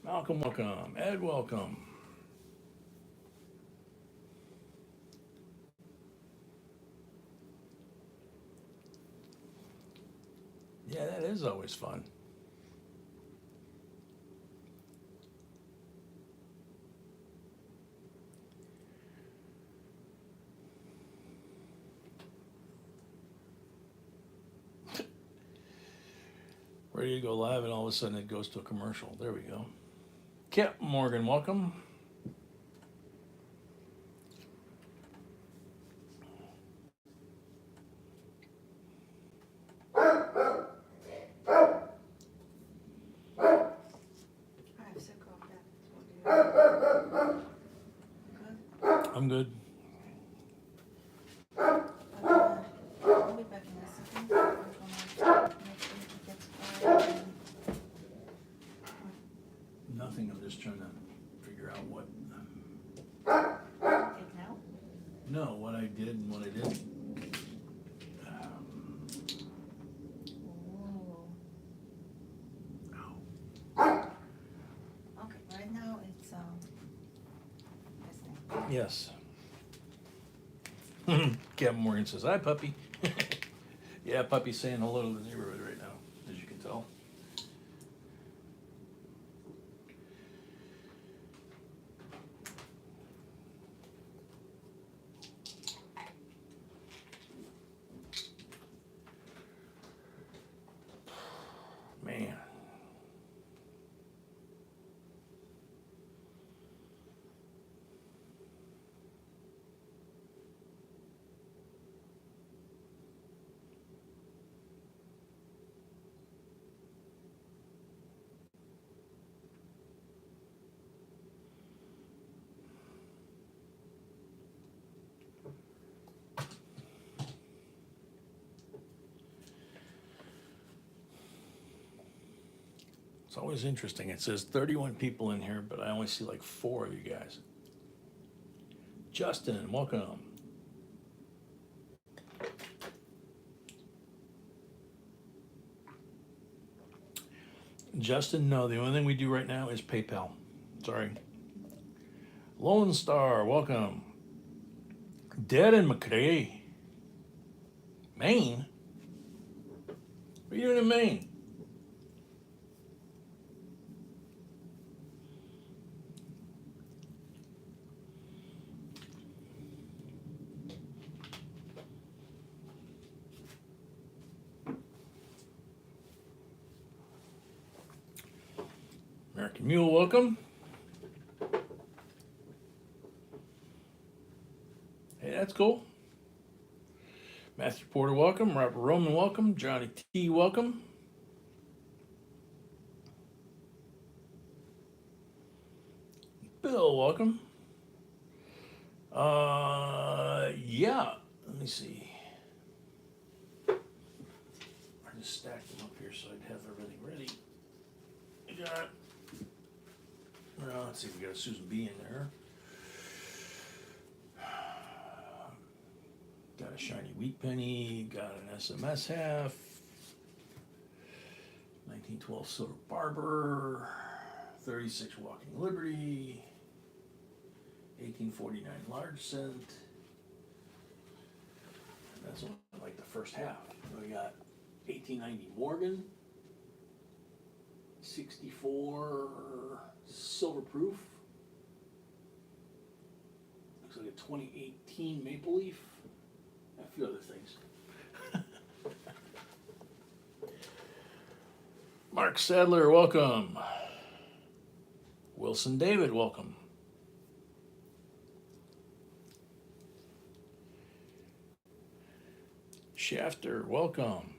Malcolm, welcome. Ed, welcome. Yeah, that is always fun. Ready to go live, and all of a sudden it goes to a commercial. There we go. Kip Morgan, welcome. I'm sick of that. Good. I'm good. I'll be back in a second. I'm gonna make sure he gets quiet. Nothing. I'm just trying to figure out what. Take now? No, what I did and what I didn't. Ooh. Okay, right now it's listening. Yes. Kevin Morgan says, "Hi, puppy." Yeah, puppy's saying hello to the neighborhood right now, as you can tell. Man. It's always interesting. It says 31 people in here, but I only see like 4 of you guys. Justin, welcome. Justin, no, the only thing we do right now is PayPal. Sorry. Lone Star, welcome. Dead in McCrae. Maine? What are you doing in Maine? American Mule, welcome. Hey, that's cool. Matthew Porter, welcome. Robert Roman, welcome. Johnny T, welcome. Bill, welcome. Yeah. Let me see. I just stacked them up here so I'd have everything ready. We got. Well, let's see. We got a Susan B in there. Got a shiny wheat penny. Got an SMS half. 1912 silver Barber. 36 Walking Liberty. 1849 large cent. And that's only like the first half. We got 1890 Morgan. 64 silver proof. Looks like a 2018 Maple Leaf. A few other things. Mark Sadler, welcome. Wilson David, welcome. Shafter, welcome.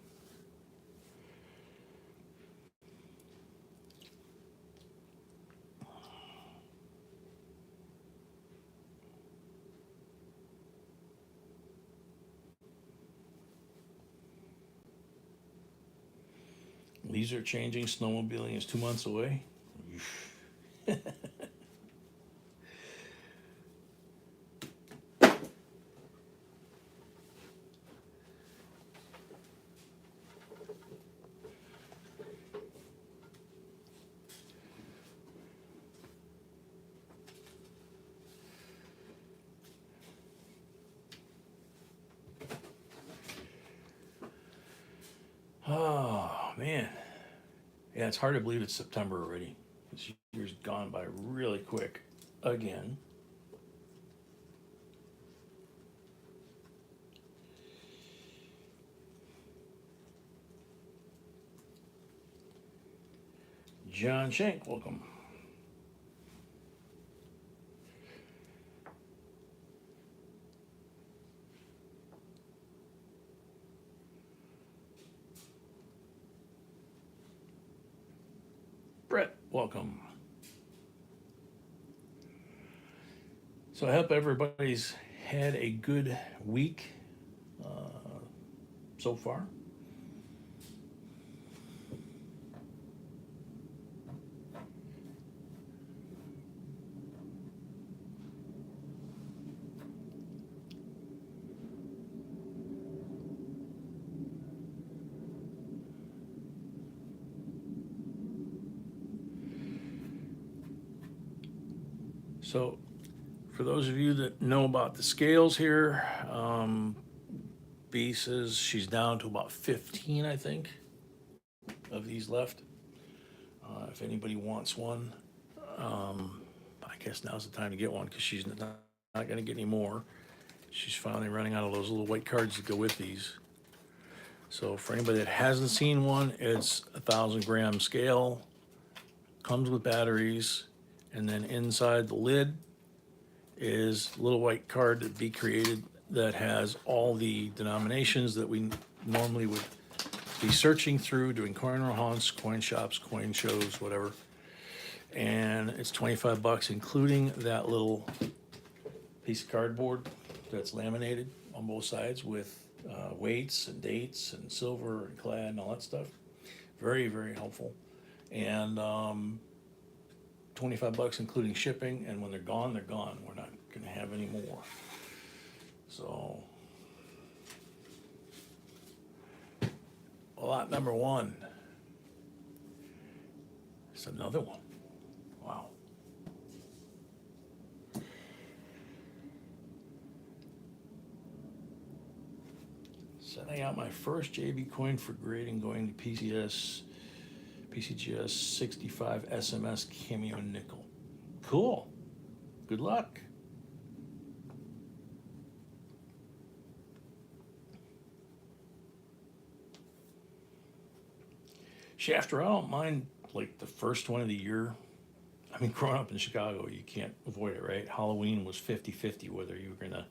Leaves are changing. Snowmobiling is 2 months away. Yeah, it's hard to believe it's September already. This year's gone by really quick again. John Shank, welcome. Brett, welcome. So I hope everybody's had a good week so far. So for those of you that know about the scales here, B says she's down to about 15, I think, of these left. If anybody wants one, I guess now's the time to get one because she's not going to get any more. She's finally running out of those little white cards that go with these. So for anybody that hasn't seen one, it's 1,000-gram scale, comes with batteries, and then inside the lid is a little white card that be created that has all the denominations that we normally would be searching through, doing coin hunts, coin shops, coin shows, whatever. And it's 25 bucks, including that little piece of cardboard that's laminated on both sides with weights and dates and silver and clad and all that stuff. Very, very helpful. And 25 bucks including shipping, and when they're gone, they're gone. We're not going to have any more. So, lot number one. It's another one. Wow. Sending out my first JB coin for grading, going to PCGS 65 SMS Cameo Nickel. Cool. Good luck. Shafter, I don't mind like the first one of the year. I mean, growing up in Chicago, you can't avoid it, right? Halloween was 50-50 whether you were going to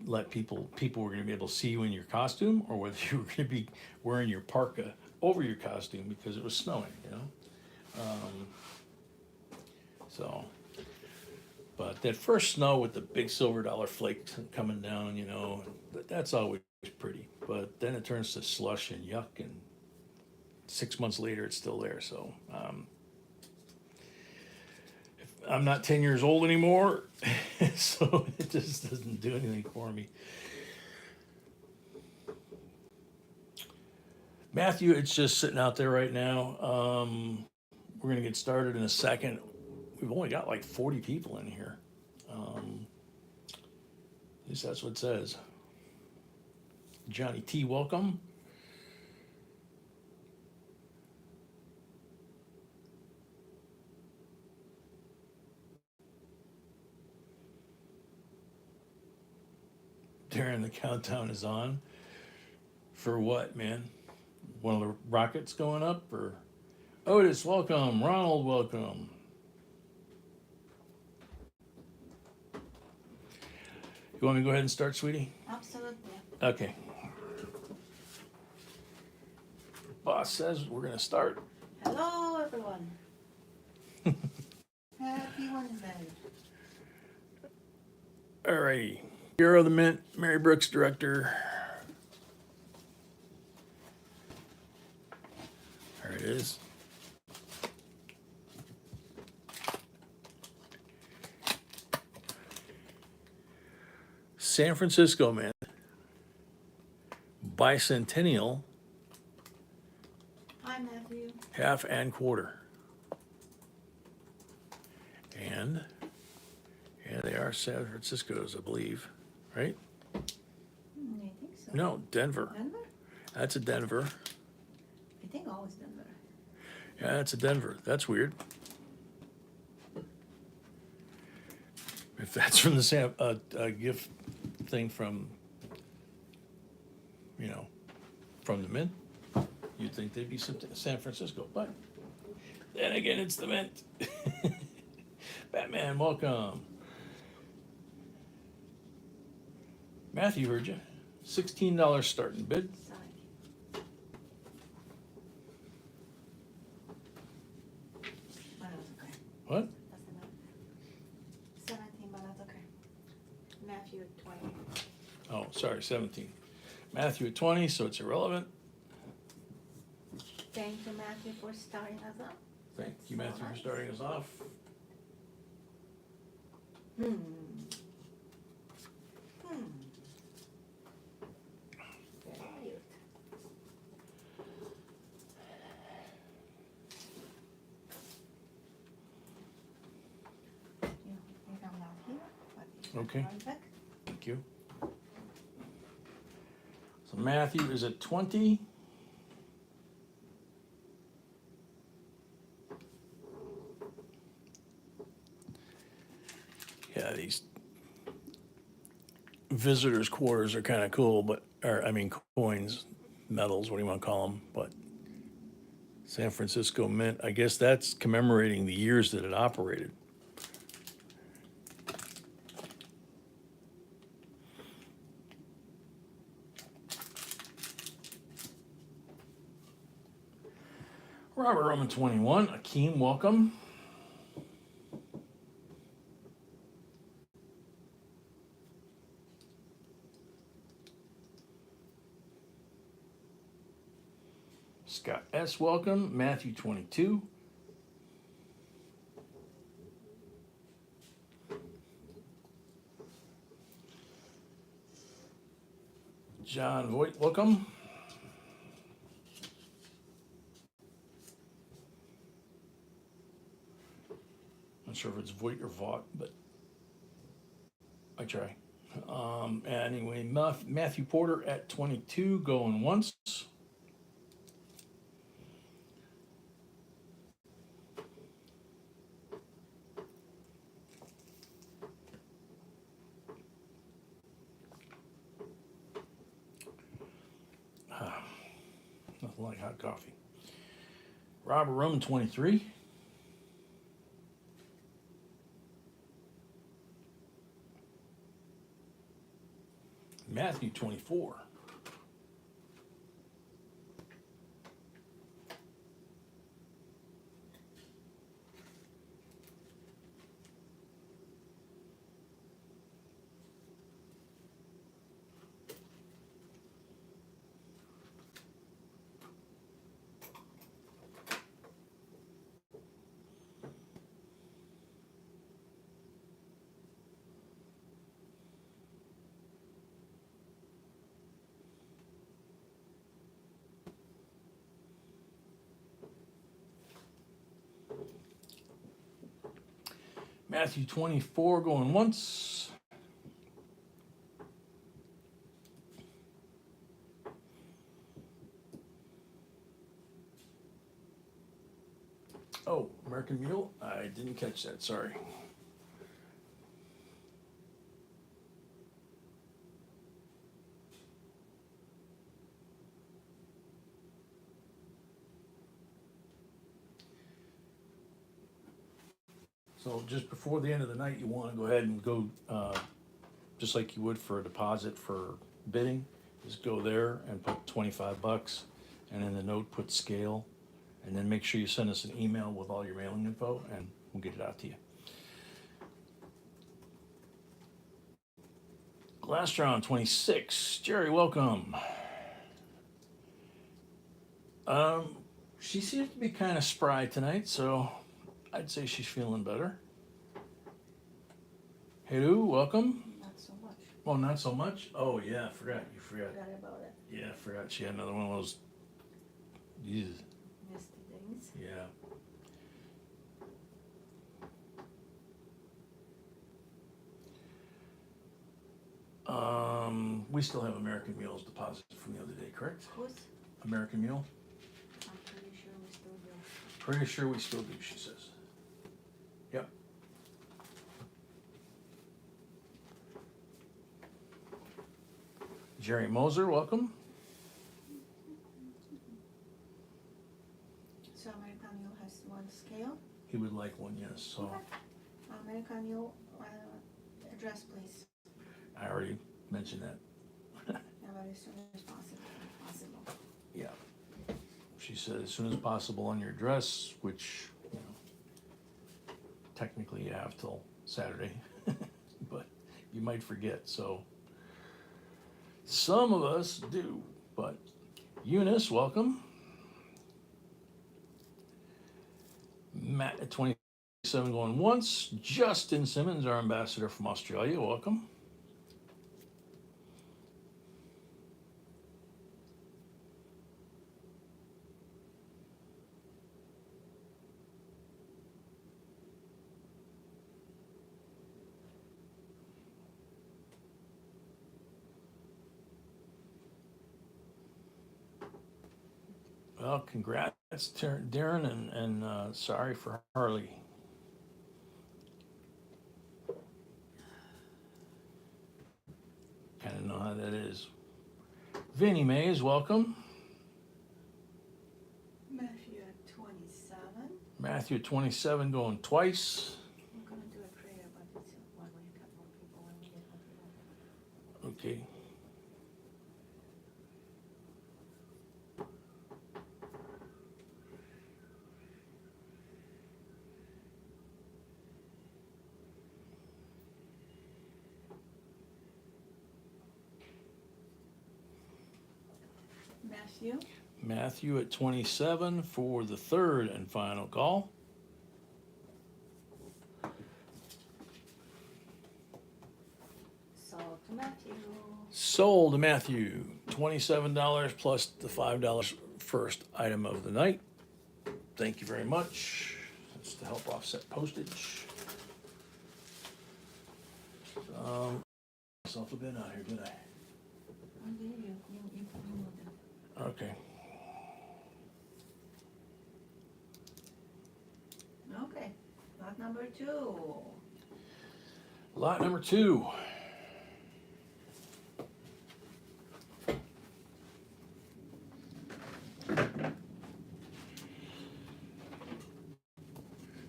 let people were going to be able to see you in your costume or whether you were going to be wearing your parka over your costume because it was snowing, you know? But that first snow with the big silver dollar flake coming down, you know, that's always pretty. But then it turns to slush and yuck, and 6 months later it's still there. So I'm not 10 years old anymore, so it just doesn't do anything for me. Matthew, it's just sitting out there right now. We're going to get started in a second. We've only got like 40 people in here. At least that's what it says. Johnny T, welcome. Darren, the countdown is on. For what, man? One of the rockets going up? Or Otis, welcome. Ronald, welcome. You want me to go ahead and start, sweetie? Absolutely. Okay. Boss says we're going to start. Hello, everyone. Happy Wednesday. All righty. Bureau of the Mint, Mary Brooks, Director. There it is. San Francisco, man. Bicentennial. Hi, Matthew. Half and quarter. And yeah, they are San Francisco's, I believe. Right? I think so. No, Denver. Denver? That's a Denver. I think always Denver. Yeah, it's a Denver. That's weird. If that's from the gift thing from, you know, from the Mint, you'd think they'd be San Francisco. But then again, it's the Mint. Batman, welcome. Matthew heard you. $16 starting bid. Sorry. But that's okay. What? Doesn't matter. 17, but that's okay. Matthew, 20. Oh, sorry, 17. Matthew at 20, so it's irrelevant. Thank you, Matthew, for starting us up. Thank you, Matthew, for starting us off. Hmm. Very weird. You come down here, but you Okay. run back. Thank you. So Matthew is at 20. Yeah, these visitors' quarters are kind of cool, but, or I mean, coins, medals, what do you want to call them? But San Francisco Mint, I guess that's commemorating the years that it operated. Robert Roman 21, Akeem, welcome. Scott S, welcome. Matthew 22. John Voight, welcome. Not sure if it's Voight or Vaught, but I try. Anyway, Matthew Porter at 22, going once. Nothing like hot coffee. Robert Roman 23. Matthew 24. Matthew 24 going once. Oh, American Mule? I didn't catch that, sorry. So just before the end of the night, you want to go ahead and go, just like you would for a deposit for bidding, just go there and put 25 bucks, and in the note put scale, and then make sure you send us an email with all your mailing info, and we'll get it out to you. Glastron 26, Jerry, welcome. She seems to be kind of spry tonight, so I'd say she's feeling better. Hey, Lou, welcome. Not so much. Oh, not so much? Oh, yeah, I forgot. You forgot. Forgot about it. Yeah, I forgot she had another one of those. Ew. Misty things. Yeah. We still have American Mule's deposit from the other day, correct? Who's? American Mule? I'm pretty sure we still do. Pretty sure we still do, she says. Yep. Jerry Moser, welcome. So American Eagle has one scale. He would like one, yes. So Okay. American Eagle, address please. I already mentioned that. Yeah, but as soon as possible. Yeah. She said as soon as possible on your address, which, you know, technically you have till Saturday, but you might forget. So some of us do, but Eunice, welcome. Matt at 27 going once. Justin Simmons, our ambassador from Australia, welcome. Well, congrats, Darren, and sorry for Harley. Kind of know how that is. Vinnie Mays, welcome. Matthew at 27. Matthew at 27 going twice. I'm gonna do a prayer, but it's when we get more people, when we get more people. Okay. Matthew. Matthew at 27 for the third and final call. Sold to Matthew. Sold to Matthew. $27 plus the $5 first item of the night. Thank you very much. That's to help offset postage. Myself a bit out here, did I? I gave you moved them. Okay. Okay, lot number 2. Lot number 2.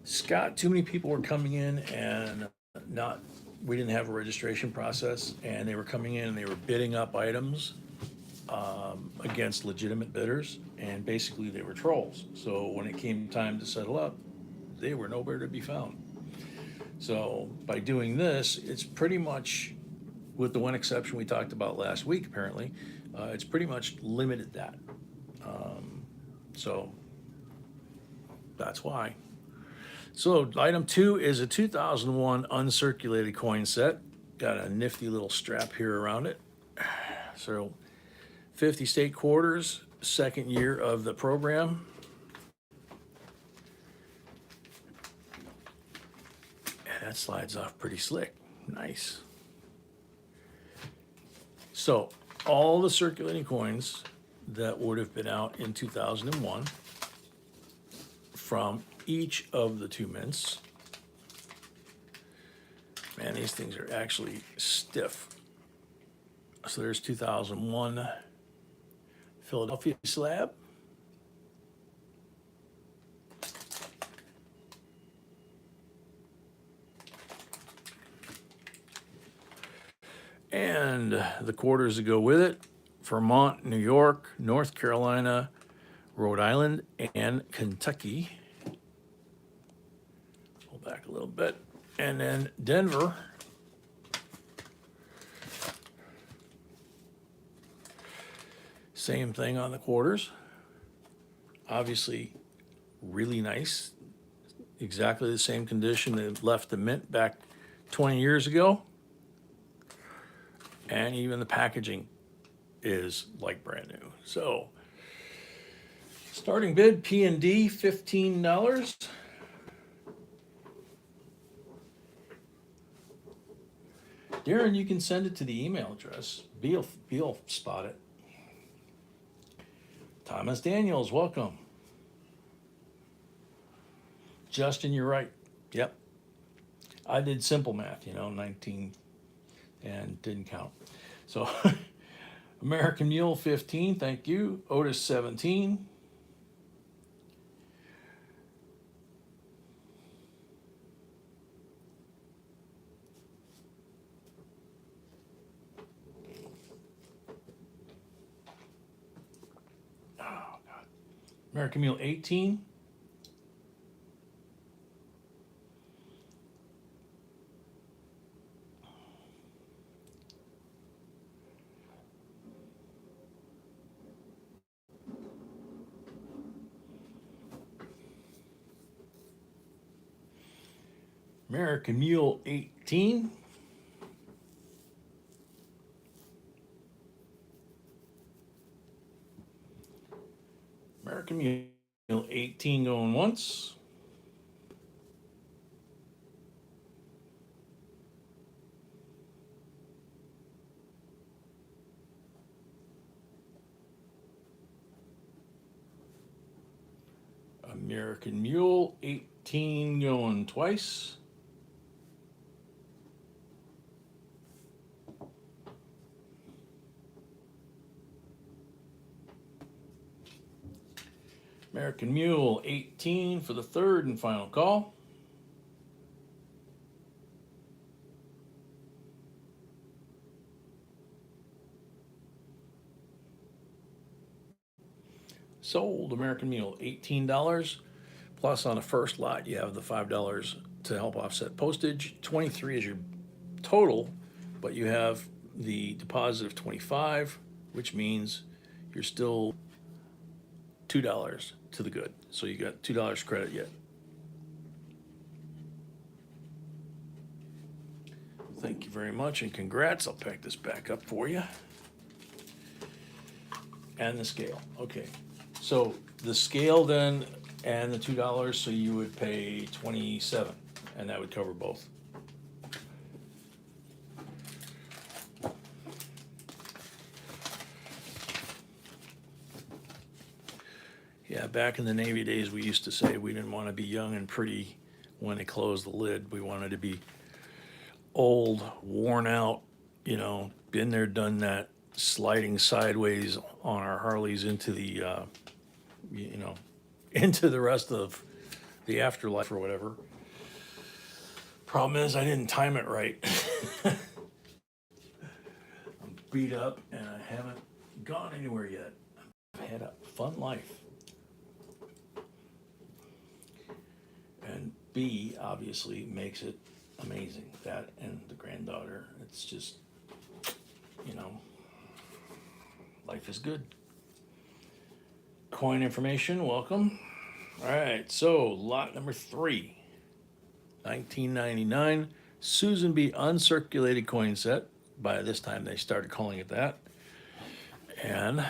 Scott, too many people were coming in and we didn't have a registration process, and they were coming in and they were bidding up items against legitimate bidders, and basically they were trolls. So when it came time to settle up, they were nowhere to be found. So by doing this, it's pretty much, with the one exception we talked about last week, apparently, it's pretty much limited that. So that's why. So item 2 is a 2001 uncirculated coin set. Got a nifty little strap here around it. So 50 state quarters, second year of the program. And that slides off pretty slick. Nice. So all the circulating coins that would have been out in 2001 from each of the 2 mints. Man, these things are actually stiff. So there's 2001 Philadelphia slab. And the quarters that go with it: Vermont, New York, North Carolina, Rhode Island, and Kentucky. Pull back a little bit. And then Denver. Same thing on the quarters. Obviously, really nice. Exactly the same condition that left the mint back 20 years ago. And even the packaging is like brand new. So, starting bid, P&D, $15. Darren, you can send it to the email address. Beal spot it. Thomas Daniels, welcome. Justin, you're right. Yep. I did simple math, 19 and didn't count. So American Mule 15, thank you. Otis 17. Oh, God. American Mule 18. American Mule 18. American Mule 18 going once. American Mule 18 going twice. American Mule 18 for the third and final call. Sold. American Mule $18. Plus on the first lot you have the $5 to help offset postage. 23 is your total, but you have the deposit of 25, which means you're still $2 to the good. So you got $2 credit yet. Thank you very much and congrats. I'll pack this back up for you. And the scale. Okay. So the scale then and the $2, so you would pay 27, and that would cover both. Yeah, back in the Navy days, we used to say we didn't want to be young and pretty when they closed the lid. We wanted to be old, worn out, been there, done that, sliding sideways on our Harleys into the, into the rest of the afterlife or whatever. Problem is, I didn't time it right. I'm beat up and I haven't gone anywhere yet. I've had a fun life. And B obviously makes it amazing. That and the granddaughter. It's just, life is good. Coin information, welcome. All right, so lot number 3, 1999 Susan B. Uncirculated Coin Set. By this time they started calling it that. And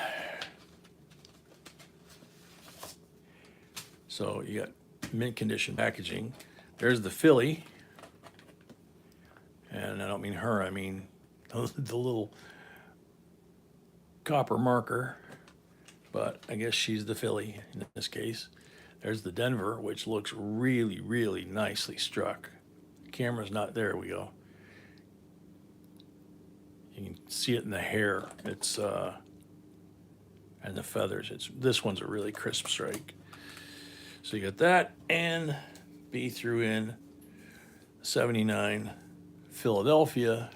so you got mint condition packaging. There's the filly. And I don't mean her, I mean the little copper marker. But I guess she's the filly in this case. There's the Denver, which looks really, really nicely struck. Camera's not there, we go. You can see it in the hair. It's and the feathers. This one's a really crisp strike. So you got that, and B threw in 79 Philadelphia.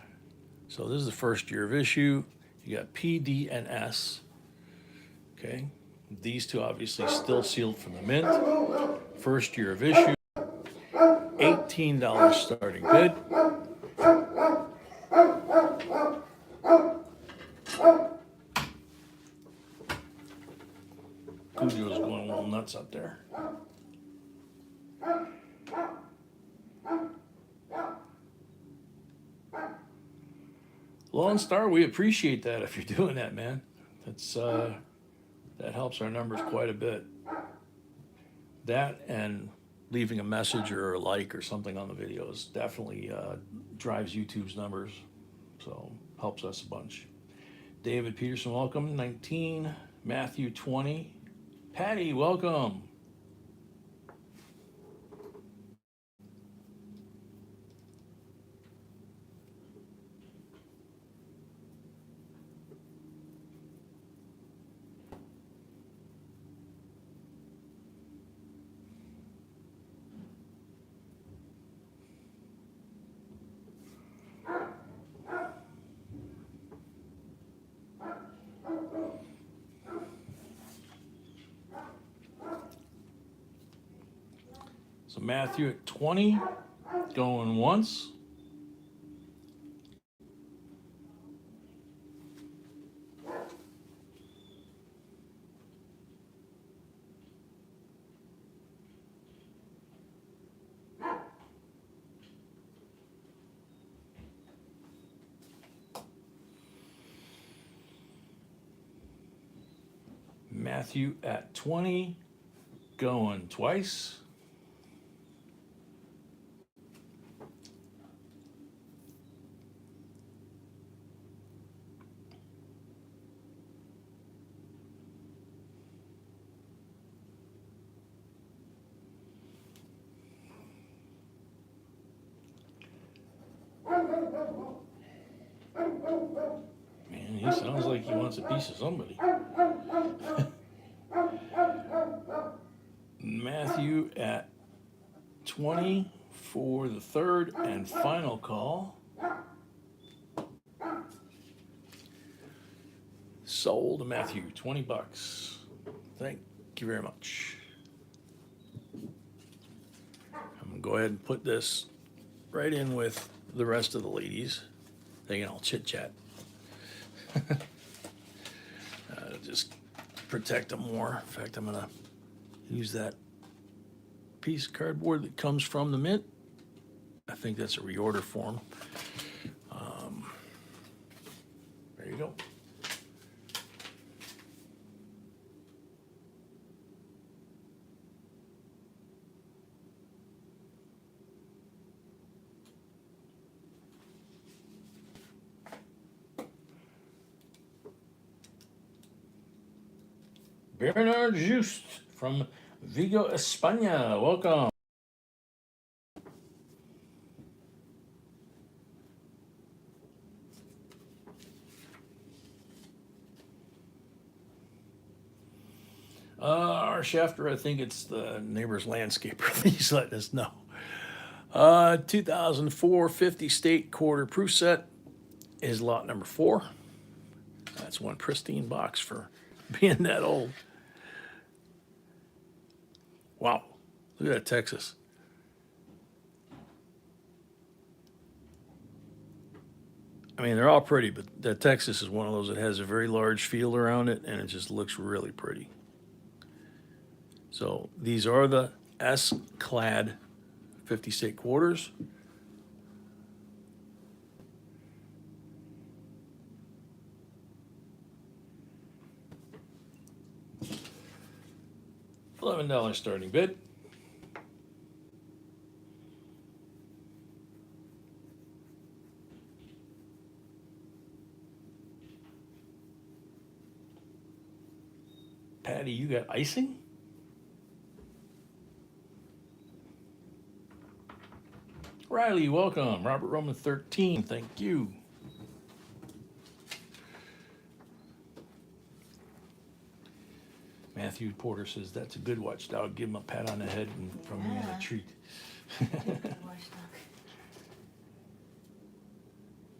So this is the first year of issue. You got P, D, and S. Okay, these two obviously still sealed from the mint. First year of issue. $18 starting bid. Cujo's going a little nuts up there. Lone Star, we appreciate that if you're doing that, man. That's that helps our numbers quite a bit. That and leaving a message or a like or something on the videos definitely drives YouTube's numbers, so helps us a bunch. David Peterson, welcome. 19, Matthew 20. Patty, welcome. So Matthew at 20, going once. Matthew at 20, going twice. Man, he sounds like he wants a piece of somebody. Matthew at 20 for the third and final call. Sold Matthew, 20 bucks. Thank you very much. I'm gonna go ahead and put this right in with the rest of the ladies. They can all chit chat. Just protect them more. In fact, I'm gonna use that piece of cardboard that comes from the mint. I think that's a reorder form. There you go. Bernard Just from Vigo, España. Welcome. Our shafter, I think it's the neighbor's landscaper. He's letting us know. 2004 50 state quarter proof set is lot number 4. That's one pristine box for being that old. Wow, look at that Texas. I mean, they're all pretty, but that Texas is one of those that has a very large field around it, and it just looks really pretty. So these are the S-clad 50 state quarters. $11 starting bid. Patty, you got icing? Riley, welcome. Robert Roman 13, thank you. Matthew Porter says that's a good watchdog. Give him a pat on the head and from me a treat.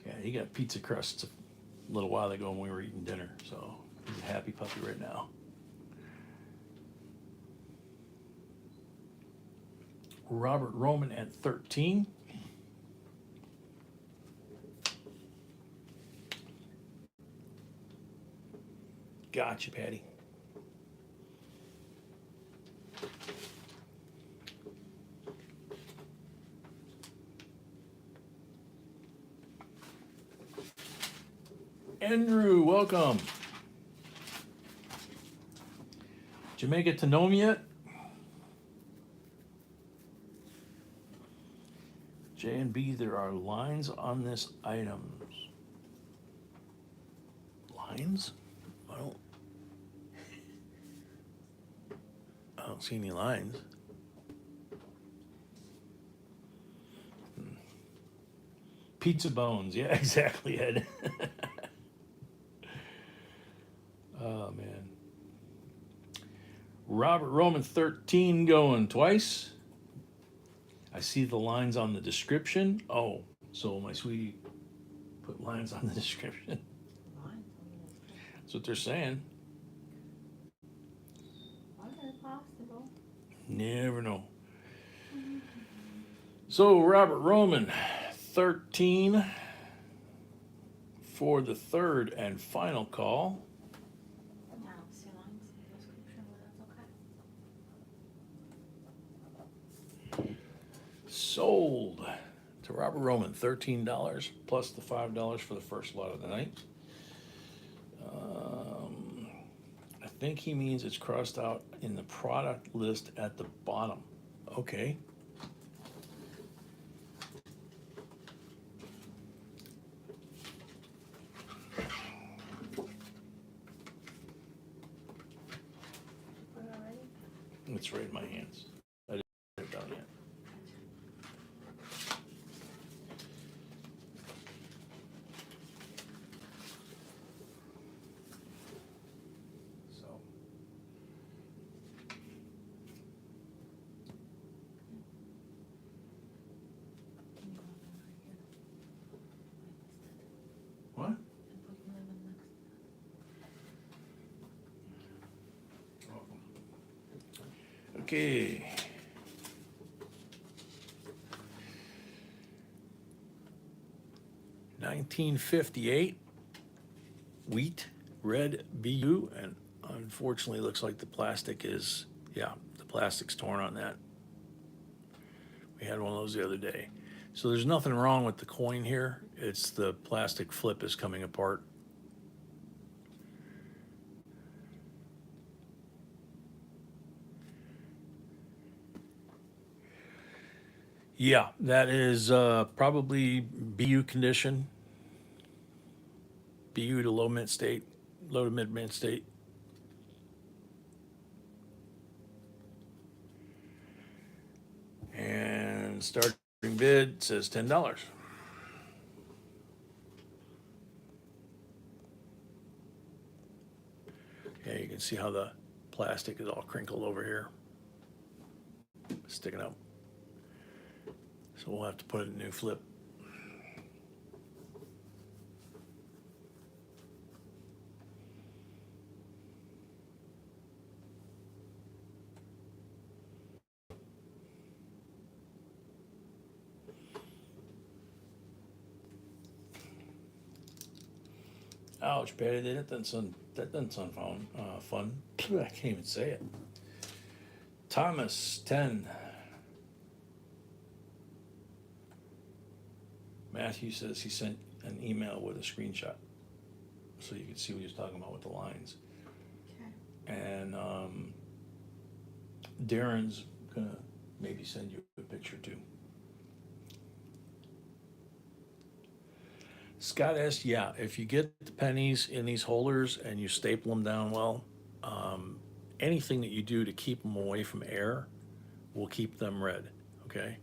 Yeah, he got pizza crusts a little while ago when we were eating dinner, so he's a happy puppy right now. Robert Roman at 13. Gotcha, Patty. Andrew, welcome. Did you make it to Nome yet? J and B, there are lines on this item. Lines? I don't see any lines. Pizza bones, yeah, exactly, Ed. Oh, man. Robert Roman 13 going twice. I see the lines on the description. Oh, so my sweetie put lines on the description. That's what they're saying. Possible. Never know. So Robert Roman, 13 for the third and final call. I don't see lines in the description, but that's okay. Sold to Robert Roman, $13 plus the $5 for the first lot of the night. I think he means it's crossed out in the product list at the bottom. Okay. Put it already? It's right in my hands. I didn't put it down yet. So. Can you go on right here? I missed it. What? And put 11 next. Okay. $19.58 wheat red BU, and unfortunately looks like the plastic is, yeah, the plastic's torn on that. We had one of those the other day. So there's nothing wrong with the coin here. It's the plastic flip is coming apart. Yeah, that is probably BU condition. BU to low mint state, low to mid mint state. And starting bid says $10. Yeah, you can see how the plastic is all crinkled over here, sticking up. So we'll have to put in a new flip. Ouch, Patty, that doesn't sound fun. I can't even say it. Thomas, 10. Matthew says he sent an email with a screenshot, so you can see what he was talking about with the lines. Okay. And Darren's gonna maybe send you a picture too. Scott asked, yeah, if you get the pennies in these holders and you staple them down well, anything that you do to keep them away from air will keep them red, okay?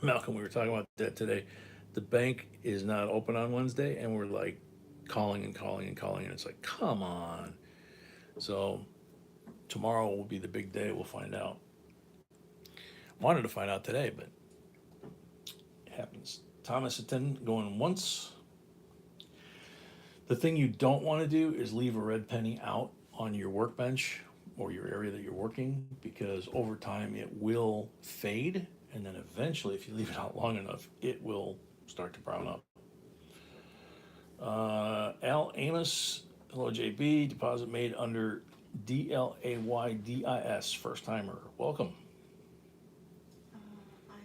Malcolm, we were talking about that today. The bank is not open on Wednesday, and we're like calling and calling and calling, and it's like, come on. So tomorrow will be the big day. We'll find out. Wanted to find out today, but it happens. Thomas at 10 going once. The thing you don't want to do is leave a red penny out on your workbench or your area that you're working, because over time it will fade, and then eventually, if you leave it out long enough, it will start to brown up. Al Amos, hello JB, deposit made under DLAYDIS, first timer. Welcome. I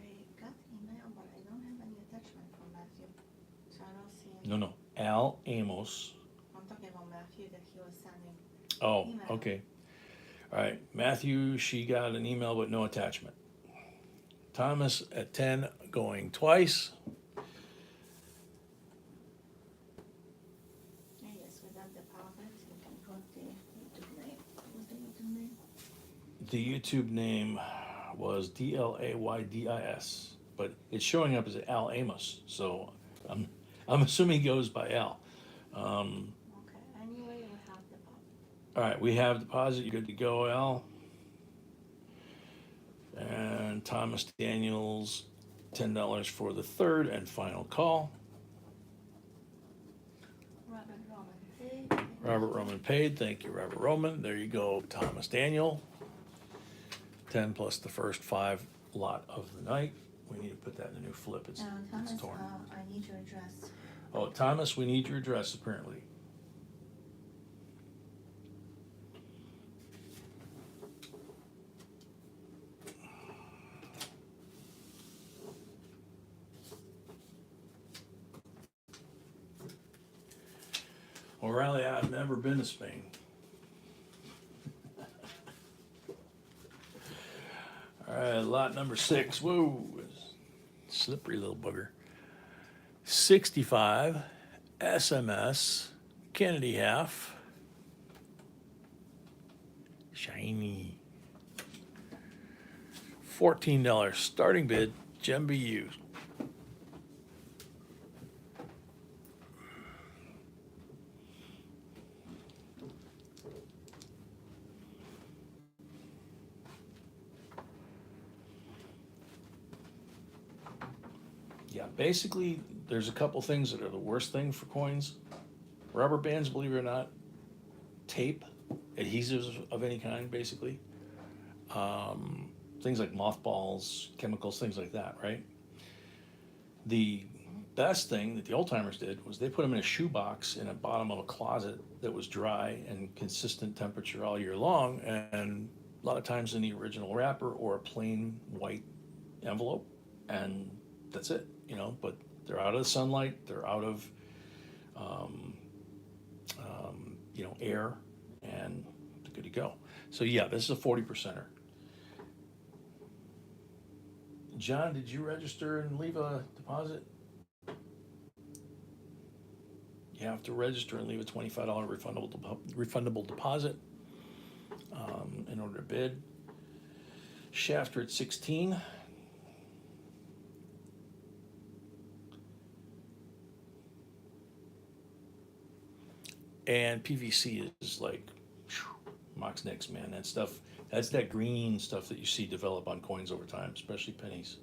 got the email, but I don't have any attachment from Matthew, so I don't see any. No, Al Amos. I'm talking about Matthew that he was sending. Oh, Email. okay. All right, Matthew, she got an email but no attachment. Thomas at 10 going twice. Yes, with that deposit, you can put the YouTube name. What's the YouTube name? The YouTube name was DLAYDIS, but it's showing up as Al Amos, so I'm assuming he goes by Al. Okay, anyway, we have deposit. All right, we have deposit. You're good to go, Al. And Thomas Daniels, $10 for the third and final call. Robert Roman paid. Robert Roman paid. Thank you, Robert Roman. There you go, Thomas Daniel. 10 plus the first 5 lot of the night. We need to put that in the new flip. It's Thomas, torn. I need your address. Oh, Thomas, we need your address apparently. O'Reilly, I've never been to Spain. All right, lot number 6. Whoa, slippery little booger. 65 SMS Kennedy half. Shiny. $14 starting bid, Gem BU. Yeah, basically, there's a couple things that are the worst thing for coins. Rubber bands, believe it or not, tape, adhesives of any kind, basically. Things like mothballs, chemicals, things like that, right? The best thing that the old timers did was they put them in a shoebox in the bottom of a closet that was dry and consistent temperature all year long, and a lot of times in the original wrapper or a plain white envelope, and that's it, you know. But they're out of the sunlight, they're out of air, and they're good to go. So yeah, this is a 40%er. John, did you register and leave a deposit? You have to register and leave a $25 refundable deposit in order to bid. Shafter at 16. And PVC is like Mox Nix, man. That stuff, that's that green stuff that you see develop on coins over time, especially pennies.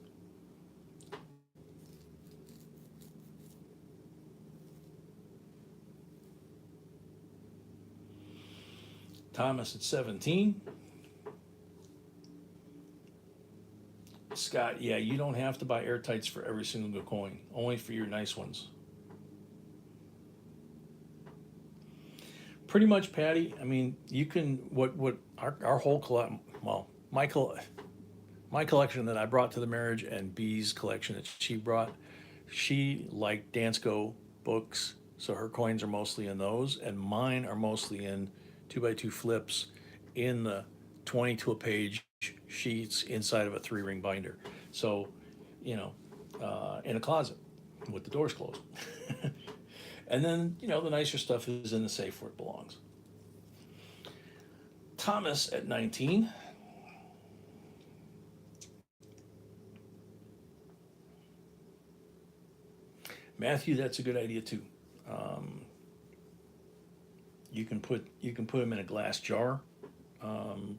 Thomas at 17. Scott, yeah, you don't have to buy airtights for every single coin, only for your nice ones. Pretty much, Patty. I mean, you can, what our whole collection, well, my collection that I brought to the marriage and B's collection that she brought, she liked Dansko books, so her coins are mostly in those, and mine are mostly in 2x2 flips in the 22 a page sheets inside of a 3-ring binder. So, in a closet with the doors closed. And then, the nicer stuff is in the safe where it belongs. Thomas at 19. Matthew, that's a good idea too. You can put them in a glass jar, and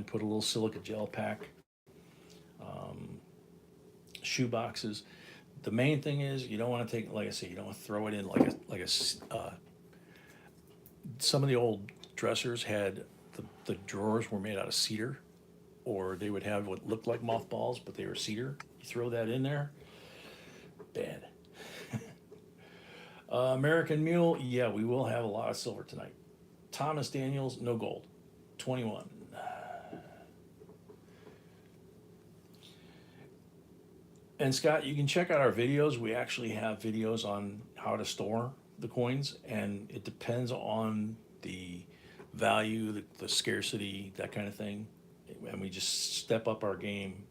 put a little silica gel pack. Shoe boxes. The main thing is you don't want to take, like I say, you don't want to throw it in like a. Some of the old dressers had the drawers were made out of cedar, or they would have what looked like mothballs, but they were cedar. You throw that in there, bad. American Mule, yeah, we will have a lot of silver tonight. Thomas Daniels, no gold, 21. And Scott, you can check out our videos. We actually have videos on how to store the coins, and it depends on the value, the scarcity, that kind of thing. And we just step up our game.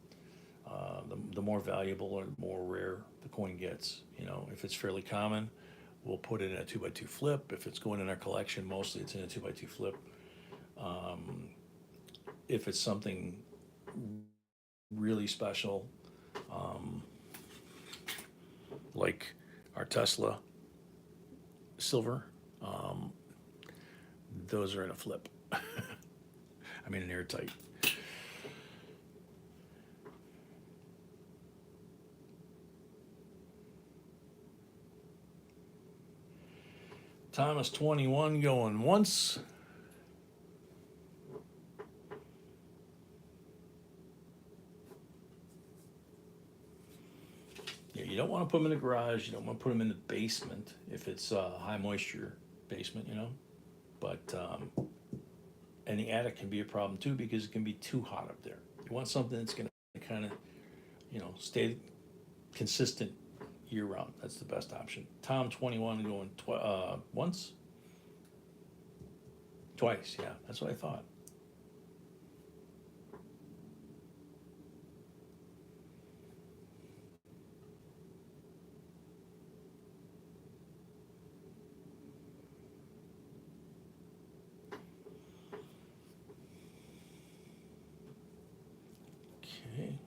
The more valuable or more rare the coin gets. If it's fairly common, we'll put it in a 2x2 flip. If it's going in our collection, mostly it's in a 2x2 flip. If it's something really special, like our Tesla silver, those are in a flip. I mean, an airtight. Thomas 21 going once. You don't want to put them in the garage. You don't want to put them in the basement if it's high moisture basement, you know. But and the attic can be a problem too because it can be too hot up there. You want something that's going to kind of, you know, stay consistent year round. That's the best option. Tom 21 going once, twice. Yeah, that's what I thought. Okay.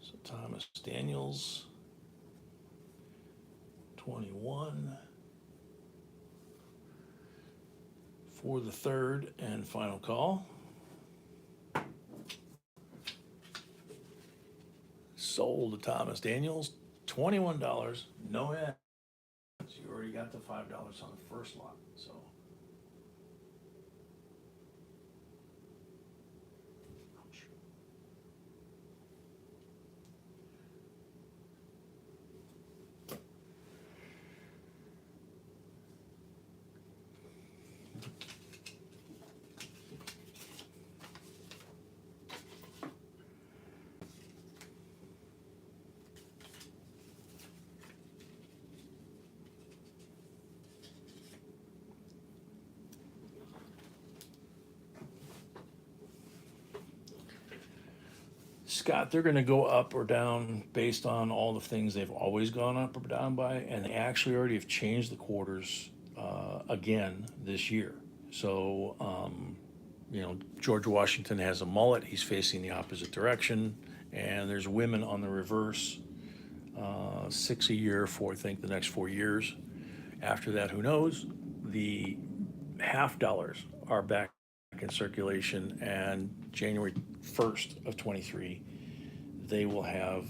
So Thomas Daniels, 21 for the third and final call. Sold to Thomas Daniels, $21, no ads. You already got the $5 on the first lot, so. Ouch. Scott, they're going to go up or down based on all the things they've always gone up or down by, and they actually already have changed the quarters again this year. So, you know, George Washington has a mullet. He's facing the opposite direction, and there's women on the reverse, 6 a year for, I think, the next 4 years. After that, who knows? The half dollars are back in circulation, and January 1st of 23, they will have,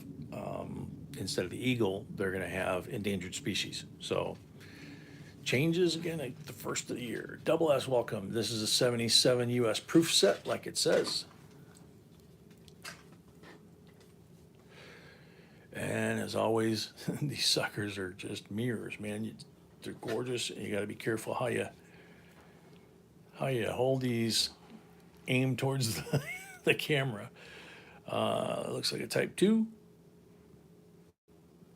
instead of the eagle, they're going to have endangered species. So changes again at the first of the year. Double S, welcome. This is a 77 US proof set, like it says. And as always, these suckers are just mirrors, man. They're gorgeous, and you got to be careful how you hold these, aim towards the camera. It looks like a Type 2.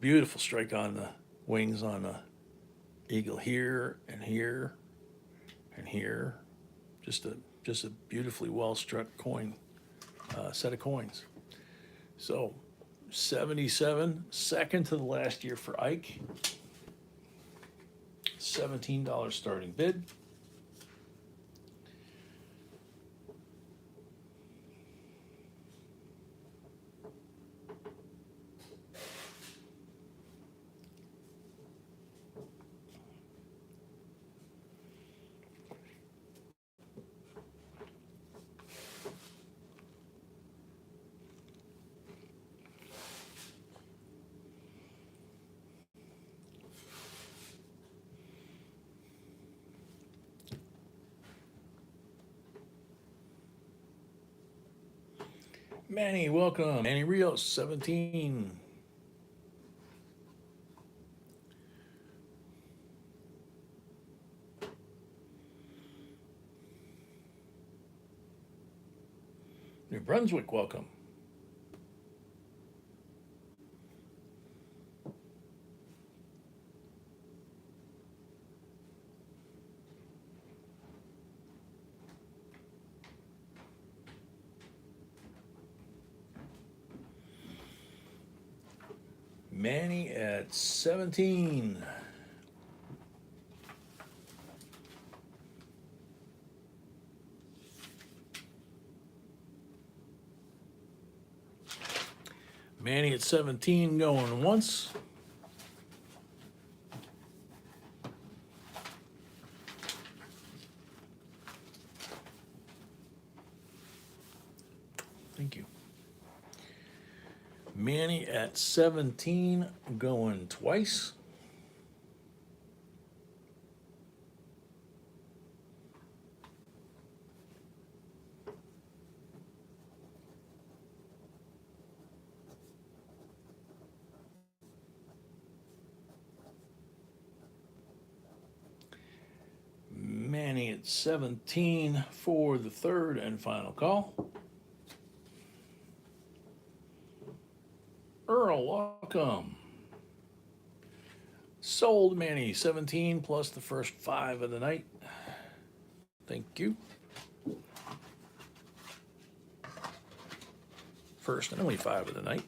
Beautiful strike on the wings on the eagle here and here and here. Just a beautifully well struck coin, set of coins. So 77, second to the last year for Ike. $17 starting bid. Manny, welcome. Manny Rios, 17. New Brunswick, welcome. Manny at 17. Manny at 17 going once. Thank you. Manny at 17 going twice. Manny at 17 for the third and final call. Earl, welcome. Sold Manny, 17 plus the first 5 of the night. Thank you. First and only 5 of the night.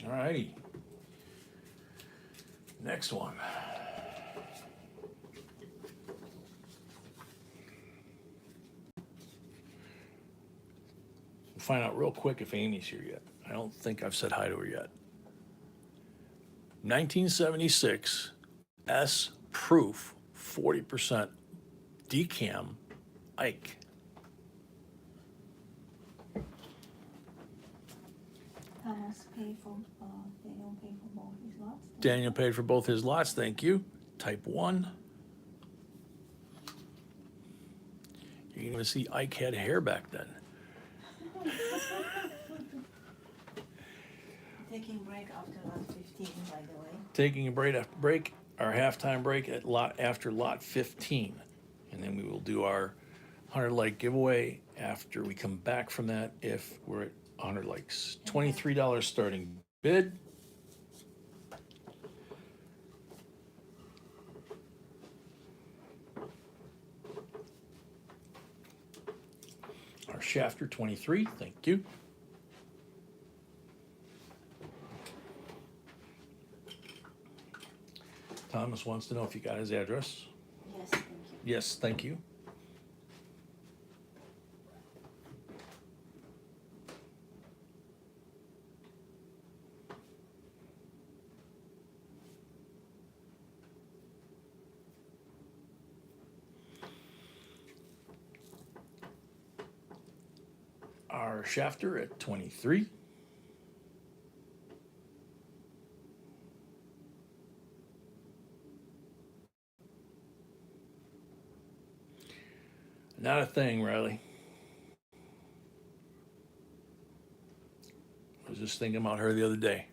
All righty. Next one. We'll find out real quick if Amy's here yet. I don't think I've said hi to her yet. 1976 S proof 40% decam Ike. Thomas paid for, Daniel paid for both his lots. Daniel paid for both his lots, thank you. Type 1. You're going to see Ike had hair back then. Taking break after lot 15, by the way. Taking a our halftime break after lot 15. And then we will do our 100 like giveaway after we come back from that if we're at 100 likes. $23 starting bid. Our shafter 23, thank you. Thomas wants to know if you got his address. Yes, thank you. Yes, thank you. Our shafter at 23. Not a thing, Riley. I was just thinking about her the other day.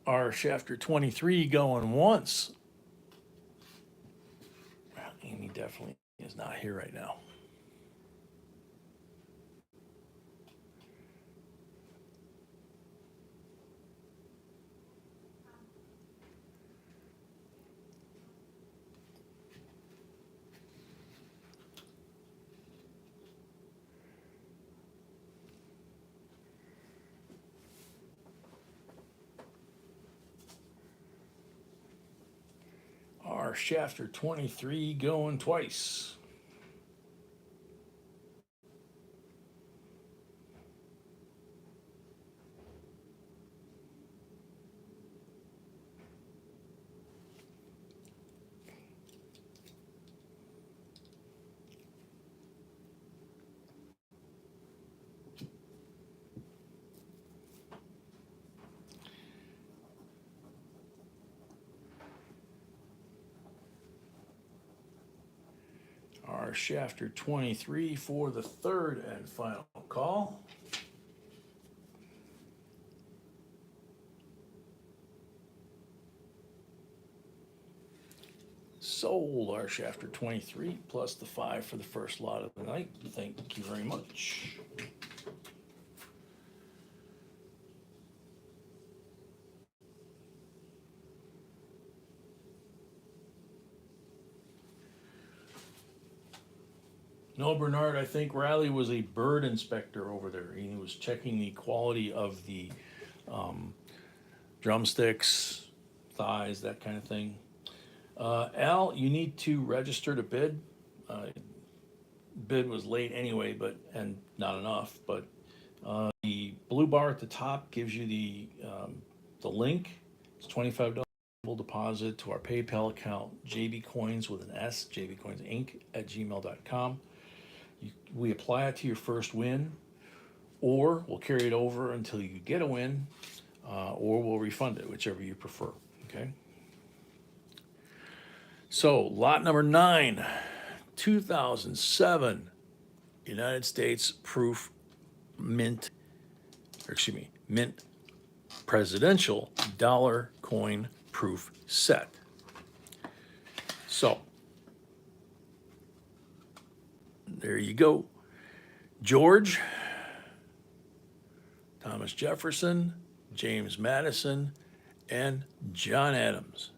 Our shafter 23 going once. Well, Amy definitely is not here right now. Our shafter 23 going twice. Our shafter 23 for the third and final call. Sold our shafter 23 plus the 5 for the first lot of the night. Thank you very much. No, Bernard, I think Riley was a bird inspector over there. He was checking the quality of the drumsticks, thighs, that kind of thing. Al, you need to register to bid. Bid was late anyway, and not enough, but the blue bar at the top gives you the link. It's $25 deposit to our PayPal account, jbcoins with an S, jbcoinsinc@gmail.com. We apply it to your first win, or we'll carry it over until you get a win, or we'll refund it, whichever you prefer. Okay. So, lot number 9, 2007 United States proof mint presidential dollar coin proof set. So, there you go. George, Thomas Jefferson, James Madison, and John Adams.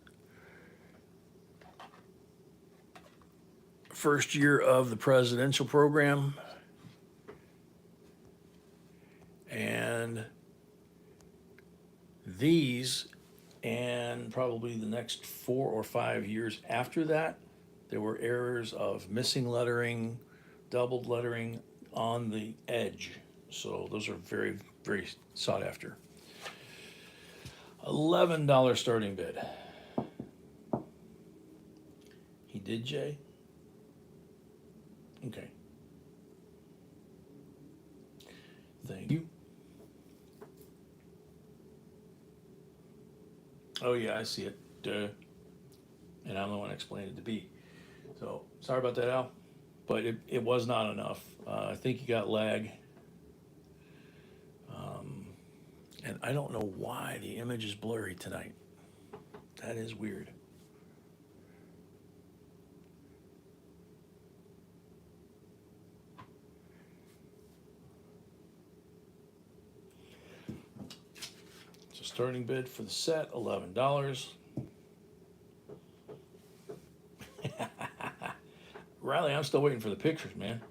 First year of the presidential program. And these, and probably the next 4 or 5 years after that, there were errors of missing lettering, doubled lettering on the edge. So those are very, very sought after. $11 starting bid. He did, Jay? Okay. Thank you. Oh yeah, I see it. Duh. And I'm the one explaining it to be. So sorry about that, Al. But it was not enough. I think you got lag. And I don't know why the image is blurry tonight. That is weird. So starting bid for the set, $11. Riley, I'm still waiting for the pictures, man.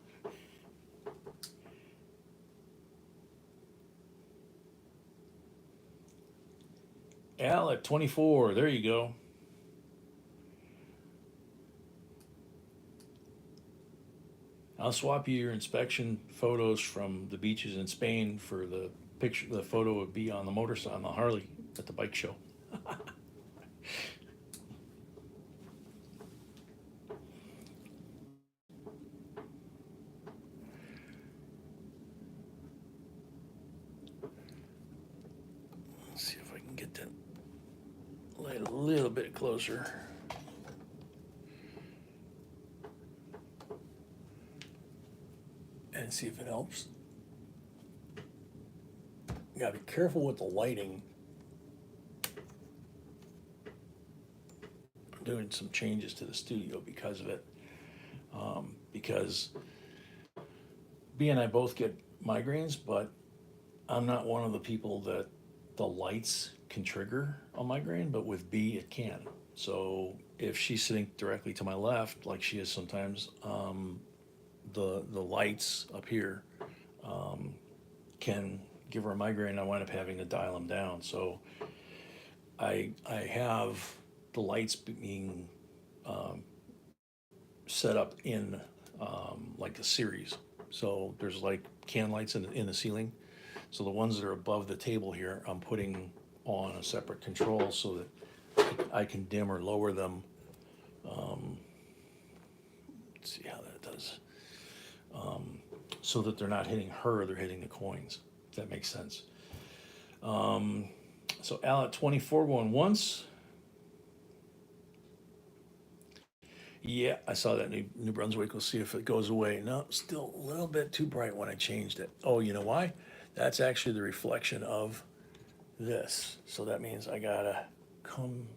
Al at 24, there you go. I'll swap you your inspection photos from the beaches in Spain for the picture. The photo would be on the motorcycle, on the Harley at the bike show. Let's see if I can get that light a little bit closer. And see if it helps. You gotta be careful with the lighting. I'm doing some changes to the studio because of it. Because B and I both get migraines, but I'm not one of the people that the lights can trigger a migraine, but with B it can. So if she's sitting directly to my left, like she is sometimes, the lights up here can give her a migraine. I wind up having to dial them down. So I have the lights being set up in like a series. So there's like can lights in the ceiling. So the ones that are above the table here, I'm putting on a separate control so that I can dim or lower them. Let's see how that does. So that they're not hitting her, they're hitting the coins. If that makes sense. So Al at 24 going once. Yeah, I saw that New Brunswick. We'll see if it goes away. No, still a little bit too bright when I changed it. Oh, you know why? That's actually the reflection of this. So that means I gotta come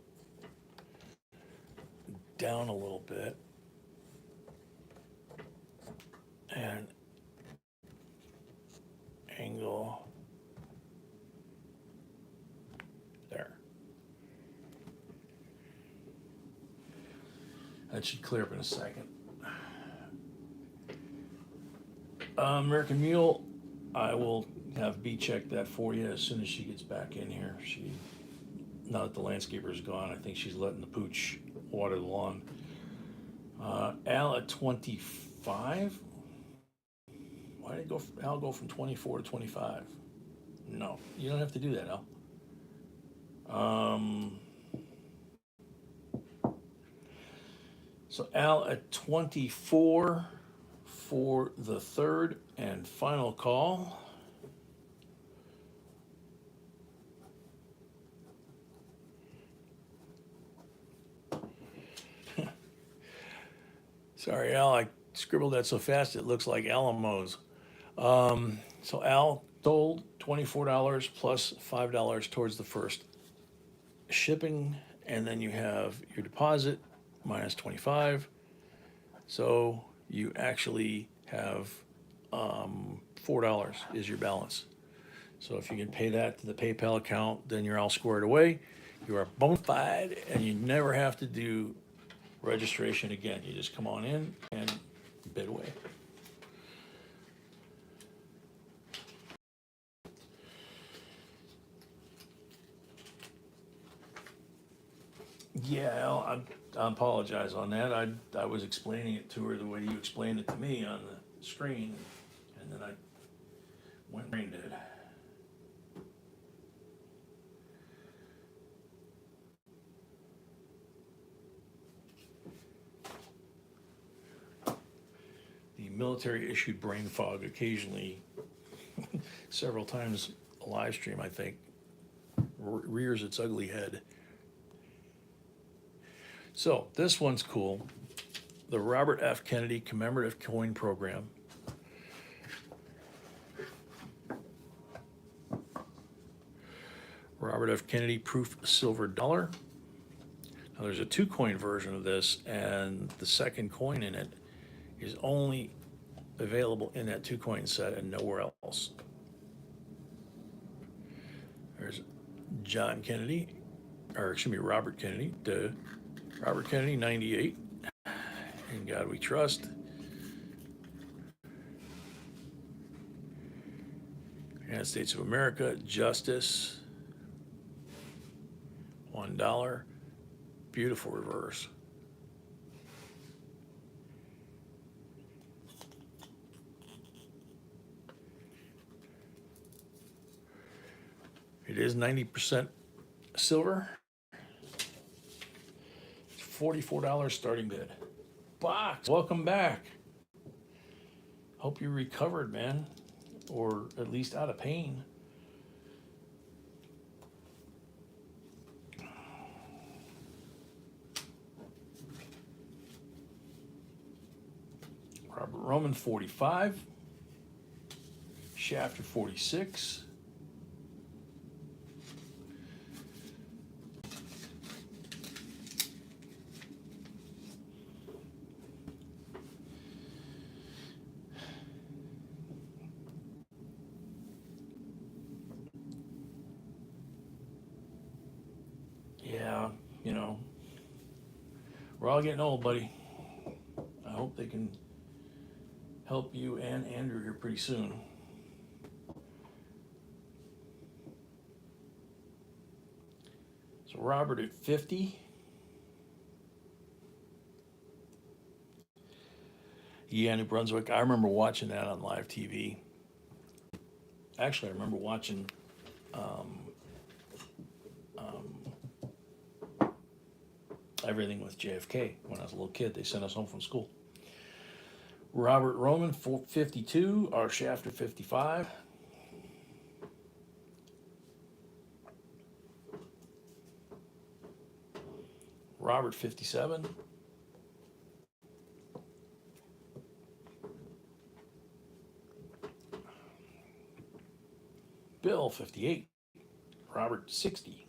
down a little bit and angle there. That should clear up in a second. American Mule, I will have B check that for you as soon as she gets back in here. Now that the landscaper's gone, I think she's letting the pooch water the lawn. Al at 25. Why did Al go from 24 to 25? No, you don't have to do that, Al. So Al at 24 for the third and final call. Sorry, Al, I scribbled that so fast it looks like Alamos. So Al told $24 plus $5 towards the first shipping, and then you have your deposit minus 25. So you actually have $4 is your balance. So if you can pay that to the PayPal account, then you're all squared away. You are bona fide, and you never have to do registration again. You just come on in and bid away. Yeah, Al, I apologize on that. I was explaining it to her the way you explained it to me on the screen, and then I went and brain dead. The military issued brain fog occasionally, several times a live stream, I think, rears its ugly head. So this one's cool. The Robert F. Kennedy Commemorative Coin Program. Robert F. Kennedy Proof Silver Dollar. Now there's a 2-coin version of this, and the second coin in it is only available in that 2-coin set and nowhere else. There's John Kennedy, or excuse me, Robert Kennedy. Robert Kennedy, 98. In God we trust. United States of America, justice. $1. Beautiful reverse. It is 90% silver. $44 starting bid. Box, welcome back. Hope you recovered, man, or at least out of pain. Robert Roman, 45. Shafter, 46. Yeah, you know, we're all getting old, buddy. I hope they can help you and Andrew here pretty soon. So Robert at 50. Yeah, New Brunswick. I remember watching that on live TV. Actually, I remember watching everything with JFK when I was a little kid. They sent us home from school. Robert Roman, 52. Our Shafter, 55. Robert, 57. Bill, 58. Robert, 60.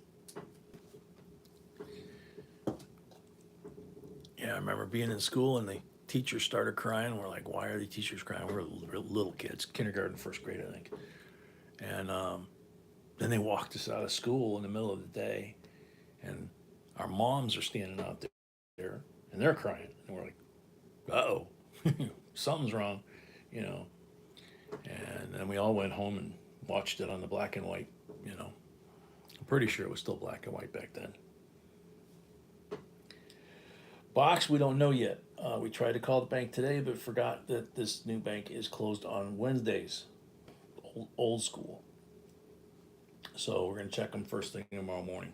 Yeah, I remember being in school and the teachers started crying. We're like, why are the teachers crying? We're little kids, kindergarten, first grade, I think. And then they walked us out of school in the middle of the day, and our moms are standing out there, and they're crying. And we're like, uh-oh, something's wrong, you know. And then we all went home and watched it on the black and white, you know. I'm pretty sure it was still black and white back then. Box, we don't know yet. We tried to call the bank today, but forgot that this new bank is closed on Wednesdays. Old school. So we're going to check them first thing tomorrow morning.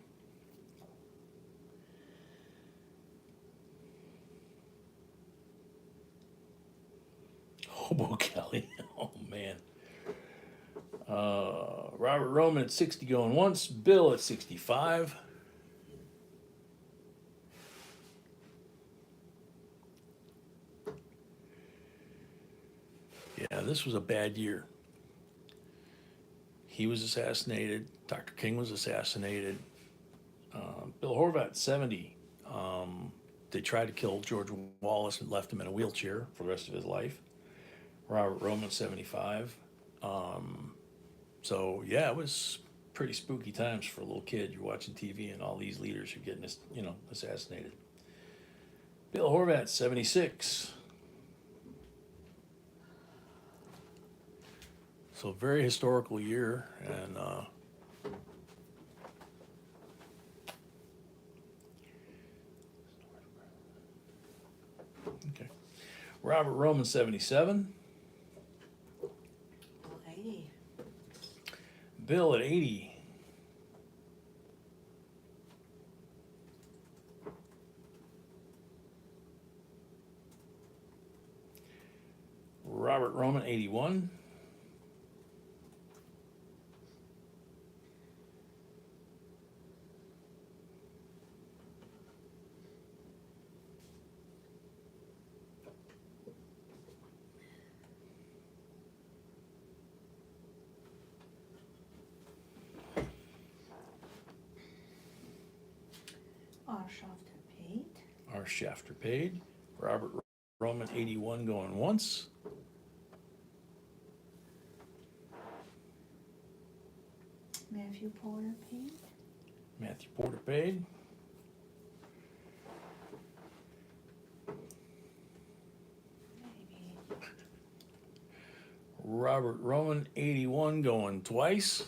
Robert Roman at 60 going once. Bill at 65. Yeah, this was a bad year. He was assassinated. Dr. King was assassinated. Bill Horvat, 70. They tried to kill George Wallace and left him in a wheelchair for the rest of his life. Robert Roman, 75. So, yeah, it was pretty spooky times for a little kid. You're watching TV and all these leaders are getting, assassinated. Bill Horvat, 76. So, very historical year. And okay. Robert Roman, 77. 80. Bill at 80. Robert Roman, 81. Our Shafter paid. Our Shafter paid. Robert Roman, 81 going once. Matthew Porter paid. Matthew Porter paid. Maybe. Robert Roman, 81 going twice.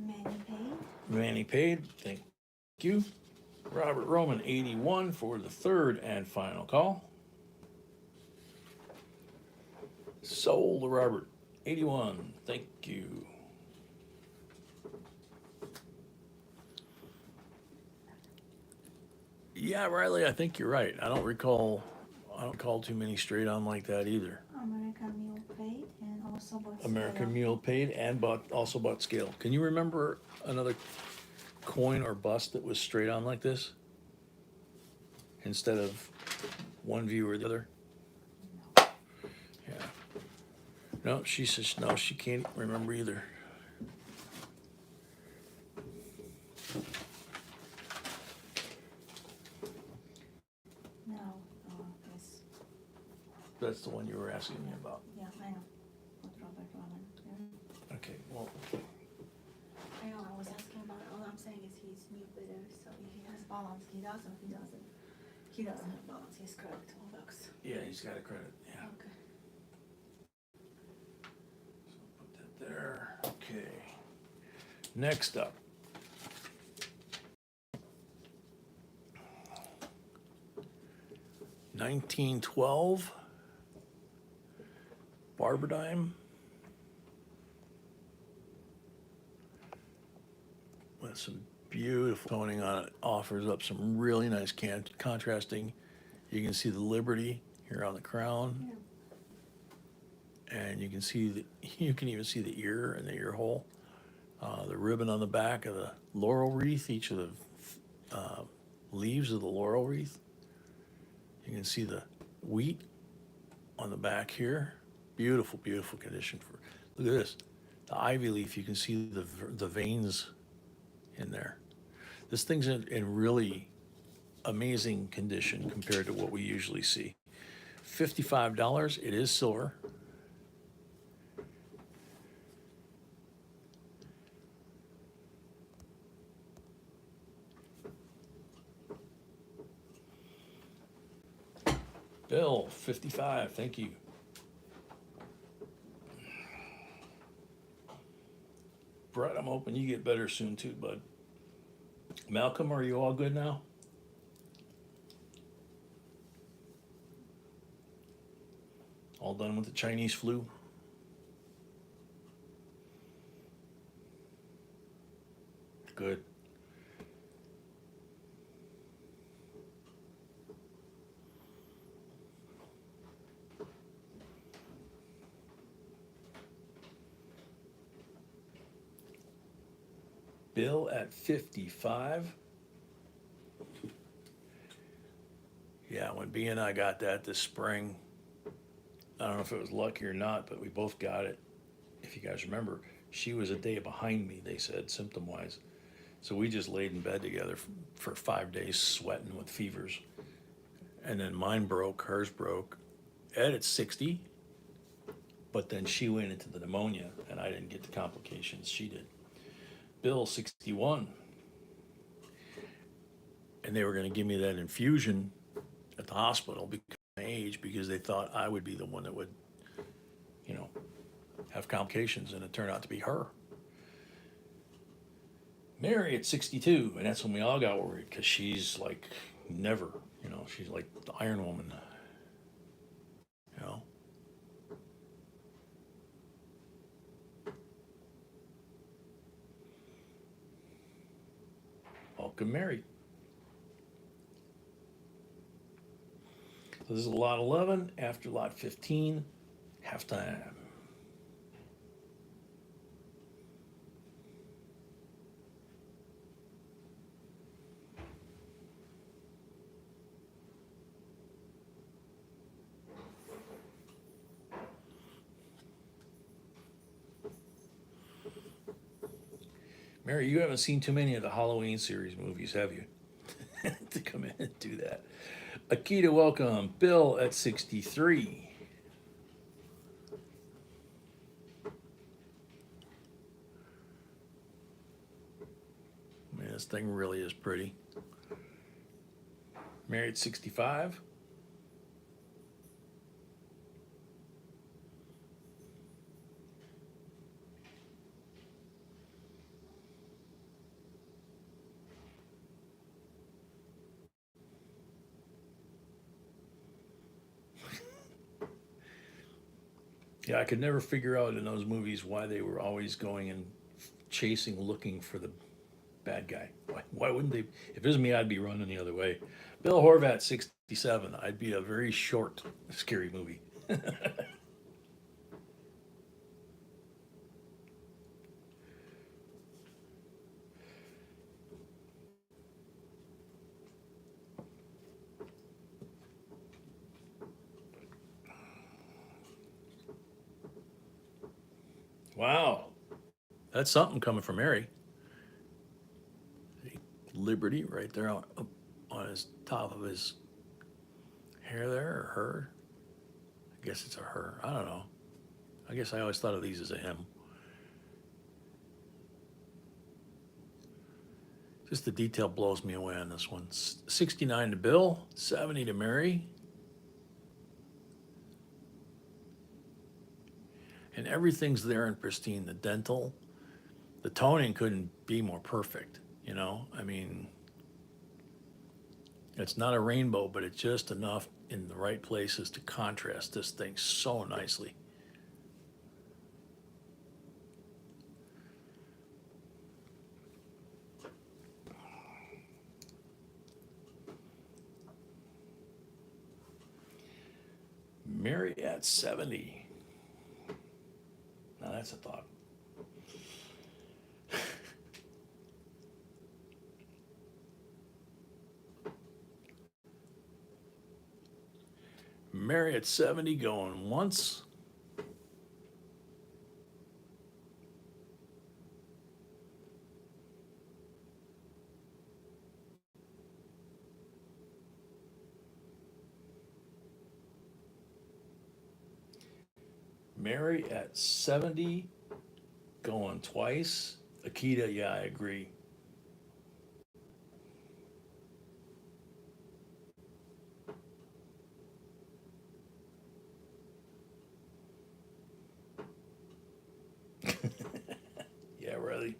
Manny paid. Manny paid. Thank you. Robert Roman, 81 for the third and final call. Sold to Robert, 81. Thank you. Yeah, Riley, I think you're right. I don't recall too many straight on like that either. American Mule paid and also bought American Mule paid and also bought scale. Can you remember another coin or bust that was straight on like this? Instead of one view or the other? No. Yeah. No, she says no, she can't remember either. No, yes. That's the one you were asking me about. Yeah, I know. With Robert Roman. Yeah. Okay, well, I know, I was asking about it. All I'm saying is he's new bidder, so if he has balance, he doesn't. He doesn't have balance, he's correct, $12. yeah, he's got a credit, yeah. Okay. So put that there, okay. Next up. $19.12. Barber Dime. With some beautiful toning on it. Offers up some really nice contrasting. You can see the Liberty here on the crown. Yeah. And you can even see the ear and the ear hole. The ribbon on the back of the laurel wreath, each of the leaves of the laurel wreath. You can see the wheat on the back here. Beautiful, beautiful condition. Look at this. The ivy leaf, you can see the veins in there. This thing's in really amazing condition compared to what we usually see. $55, it is silver. Bill, 55, thank you. Brett, I'm hoping you get better soon too, bud. Malcolm, are you all good now? All done with the Chinese flu? good. Bill at 55. Yeah, when B and I got that this spring, I don't know if it was lucky or not, but we both got it. If you guys remember, she was a day behind me, they said, symptom-wise. So we just laid in bed together for 5 days, sweating with fevers. And then mine broke, hers broke. Ed at 60, but then she went into the pneumonia, and I didn't get the complications. She did. Bill, 61. And they were going to give me that infusion at the hospital because of my age, because they thought I would be the one that would, you know, have complications, and it turned out to be her. Mary at 62, and that's when we all got worried, because she's like never, you know, she's like the Iron Woman, you know. Welcome, Mary. So this is lot 11, after lot 15, halftime. Mary, you haven't seen too many of the Halloween series movies, have you? To come in and do that. Akita, welcome. Bill at 63. Man, this thing really is pretty. Mary at 65. Yeah, I could never figure out in those movies why they were always going and chasing, looking for the bad guy. Why wouldn't they? If it was me, I'd be running the other way. Bill Horvat, 67. I'd be a very short, scary movie. Wow, that's something coming from Mary. Liberty right there on his top of his hair there, or her. I guess it's a her. I don't know. I guess I always thought of these as a him. Just the detail blows me away on this one. 69 to Bill, 70 to Mary. And everything's there in pristine. The dental, the toning couldn't be more perfect, you know? I mean, it's not a rainbow, but it's just enough in the right places to contrast this thing so nicely. Mary at 70. Now that's a thought. Mary at 70 going once. Mary at 70 going twice. Akita, yeah, I agree. Yeah, really.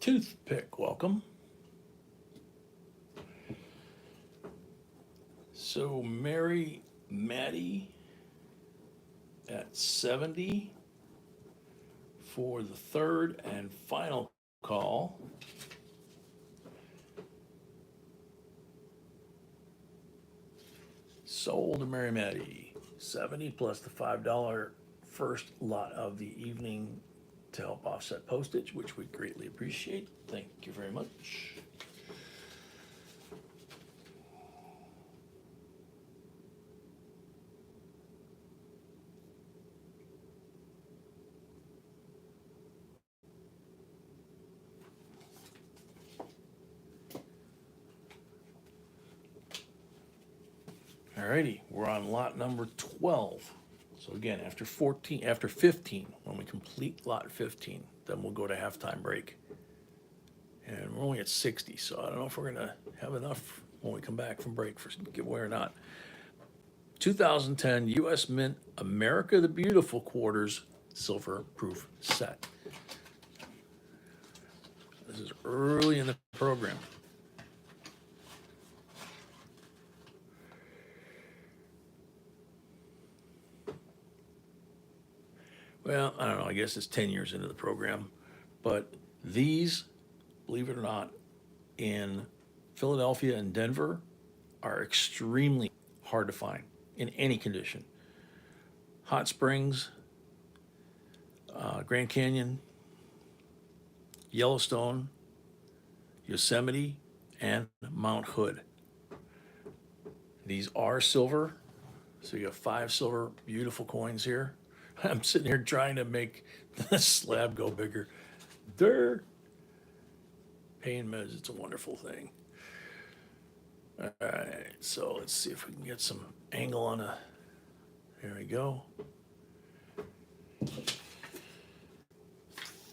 Toothpick, welcome. So Mary, Maddie, at 70 for the third and final call. Sold to Mary Maddie, 70 plus the $5 first lot of the evening to help offset postage, which we greatly appreciate. Thank you very much. Alrighty, we're on lot number 12. So again, after 15, when we complete lot 15, then we'll go to halftime break. And we're only at 60, so I don't know if we're gonna have enough when we come back from break for giveaway or not. 2010 US Mint America the Beautiful Quarters Silver Proof Set. This is early in the program. Well, I don't know, I guess it's 10 years into the program. But these, believe it or not, in Philadelphia and Denver are extremely hard to find in any condition. Hot Springs, Grand Canyon, Yellowstone, Yosemite, and Mount Hood. These are silver, so you have 5 silver beautiful coins here. I'm sitting here trying to make the slab go bigger. Pain meds, it's a wonderful thing. All right, so let's see if we can get some angle on a, there we go.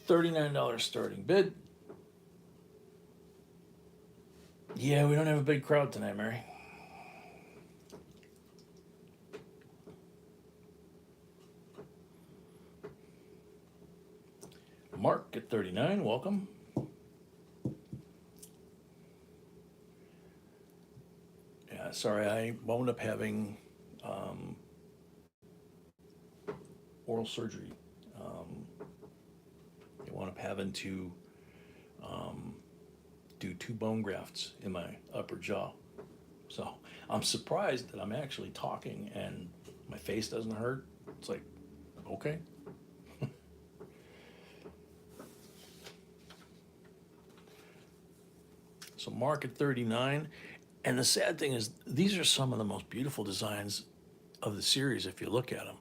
$39 starting bid. Yeah, we don't have a big crowd tonight, Mary. Mark at 39, welcome. Yeah, sorry, I wound up having oral surgery. I wound up having to do 2 bone grafts in my upper jaw. So I'm surprised that I'm actually talking and my face doesn't hurt. It's like, okay. So Mark at 39. And the sad thing is, these are some of the most beautiful designs of the series if you look at them.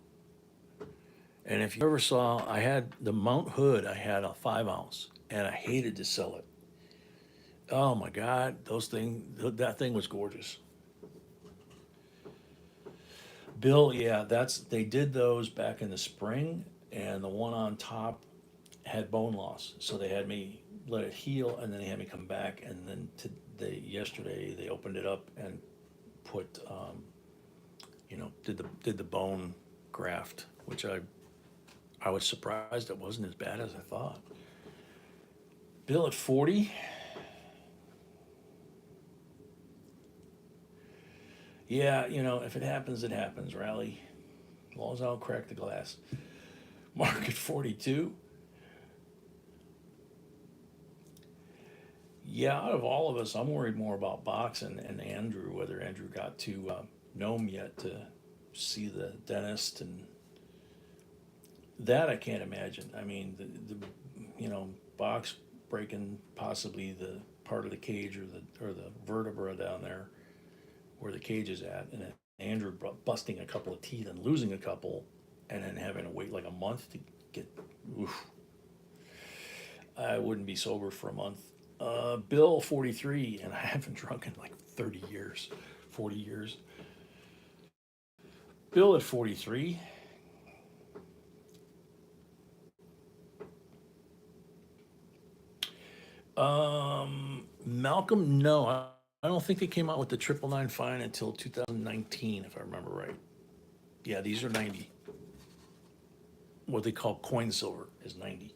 And if you ever saw, I had the Mount Hood, I had a 5 ounce, and I hated to sell it. Oh my God, that thing was gorgeous. Bill, yeah, they did those back in the spring, and the one on top had bone loss. So they had me let it heal, and then they had me come back, and then yesterday they opened it up and put, did the bone graft, which I was surprised it wasn't as bad as I thought. Bill at 40. Yeah, if it happens, it happens, Rally. As long as I don't crack the glass. Mark at 42. Yeah, out of all of us, I'm worried more about Box and Andrew, whether Andrew got to Nome yet to see the dentist, and that I can't imagine. I mean, the Box breaking possibly the part of the cage or the vertebra down there where the cage is at, and then Andrew busting a couple of teeth and losing a couple, and then having to wait like a month to get. Oof. I wouldn't be sober for a month. Bill 43, and I haven't drunk in like 30 years, 40 years. Bill at 43. Malcolm, no, I don't think they came out with the 999 fine until 2019, if I remember right. Yeah, these are 90. What they call coin silver is 90.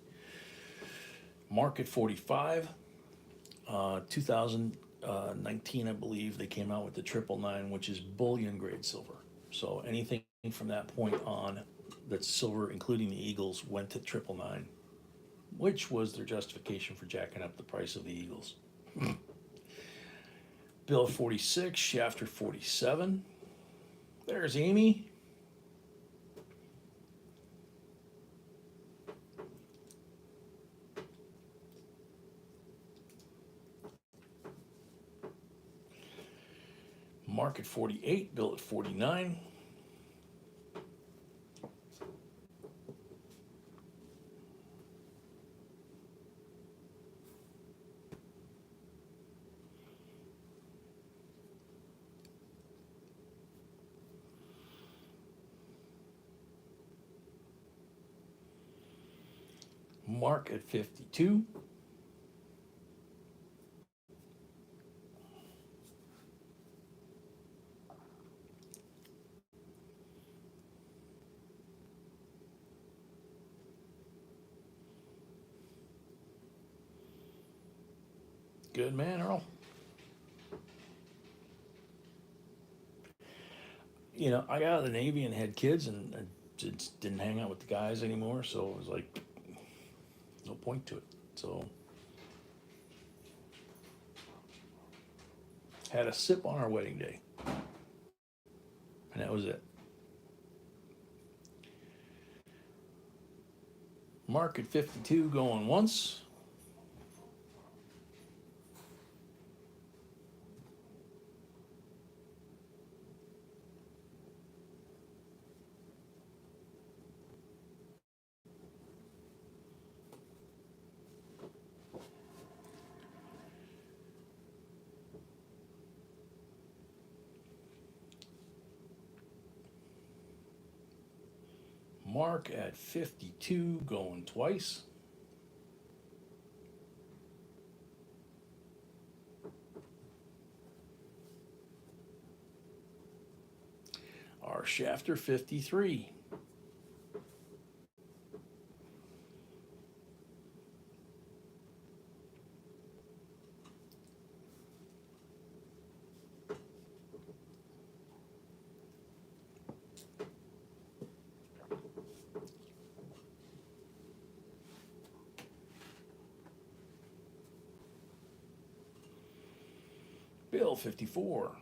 Mark at 45. 2019, I believe, they came out with the 999, which is bullion grade silver. So anything from that point on that's silver, including the Eagles, went to 999, which was their justification for jacking up the price of the Eagles. Bill 46, Shafter 47. There's Amy. Mark at 48, Bill at 49. Mark at 52. Good man, Earl. You know, I got out of the Navy and had kids, and I just didn't hang out with the guys anymore, so it was like, no point to it. So, had a sip on our wedding day, and that was it. Mark at 52 going once. Mark at 52 going twice. Our Shafter 53. Bill 54.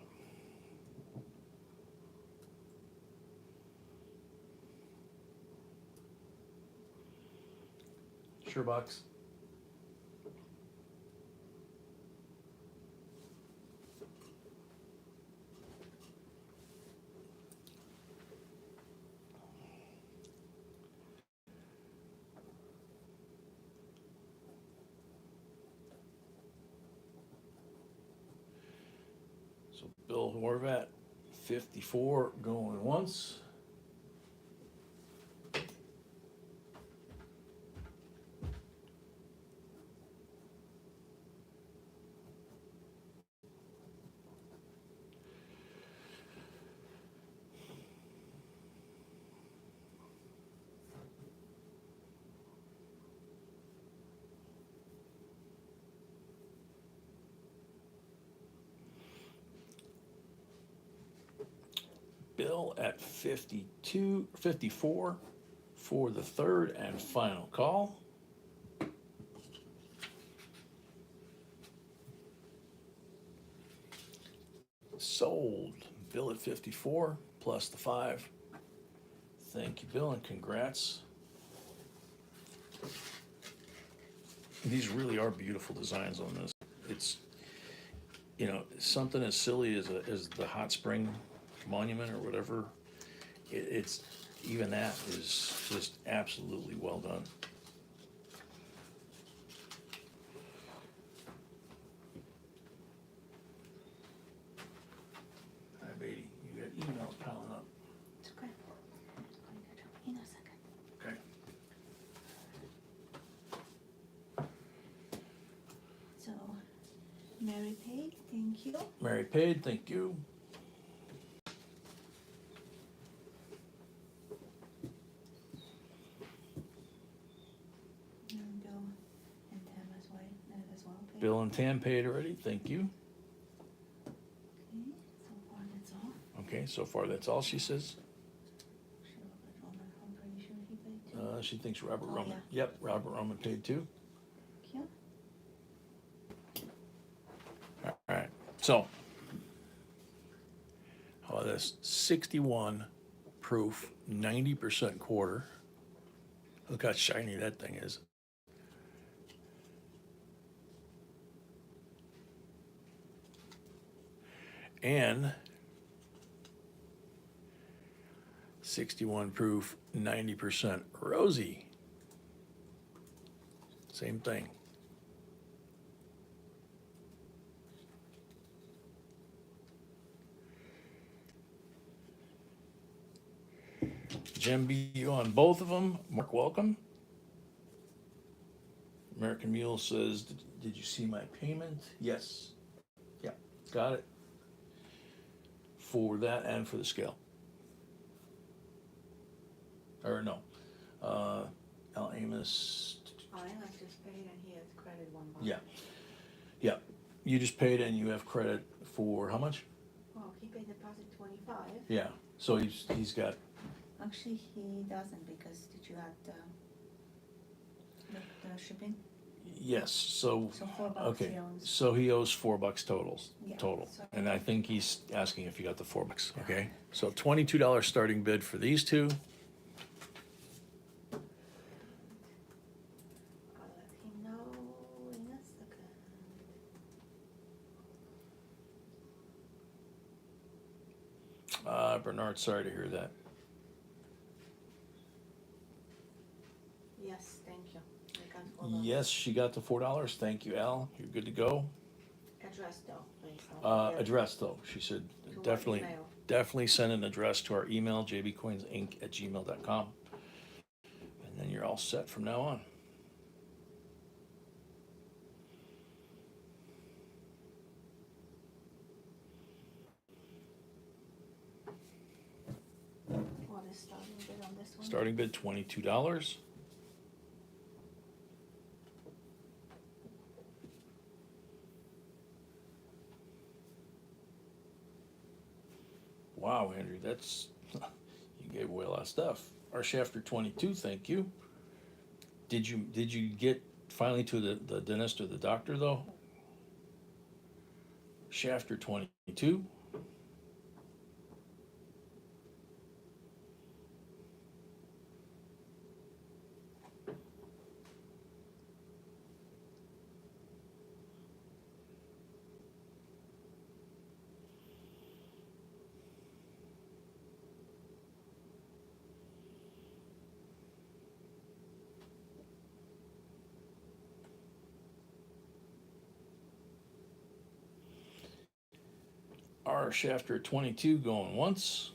Sure box. So Bill Horvat, 54 going once. Bill at 54 for the third and final call. Sold. Bill at 54 plus the 5. Thank you, Bill, and congrats. These really are beautiful designs on this. It's, you know, something as silly as the hot spring monument or whatever. It's even that is just absolutely well done. Hi, Beatty. You got emails piling up. It's okay. In a second. Okay. So, Mary paid, thank you. Mary paid, thank you. And Bill and Tam as well, paid. Bill and Tam paid already, thank you. Okay, so far that's all. Okay, so far that's all she says. Should have put it on, I'm pretty She thinks Robert Oh, Roman. yeah. Yep, Robert Roman paid too. Yeah. All right, so how about this? 61 proof, 90% quarter. Look how shiny that thing is. And 61 proof, 90% rosy. Same thing. Gem BU on both of them. Mark, welcome. American Mule says, did you see my payment? Yes. Yeah, got it. For that and for the scale. Or no. Al Amos. I just paid and he has credit $1. Yeah. Yeah. You just paid and you have credit for how much? Well, he paid deposit 25. Yeah. So he's got. Actually, he doesn't because did you add the shipping? Yes. So $4 okay. he owes. So he owes $4 Yeah, total. so- And I think he's asking if you got the $4. Okay. So $22 starting bid for these two. I'll let him know in a second. Bernard, sorry to hear that. Yes, thank you. I got $4. Yes, she got the $4. Thank you, Al. You're good to go. Address though, please. Don't forget. Address though, she said, To our definitely, email. definitely send an address to our email, jbcoinsinc@gmail.com. And then you're all set from now on. What is starting bid on this one? Starting bid $22. Wow, Andrew, that's you gave away a lot of stuff. Our Shafter 22, thank you. Did you get finally to the dentist or the doctor though? Shafter 22. Our Shafter 22 going once.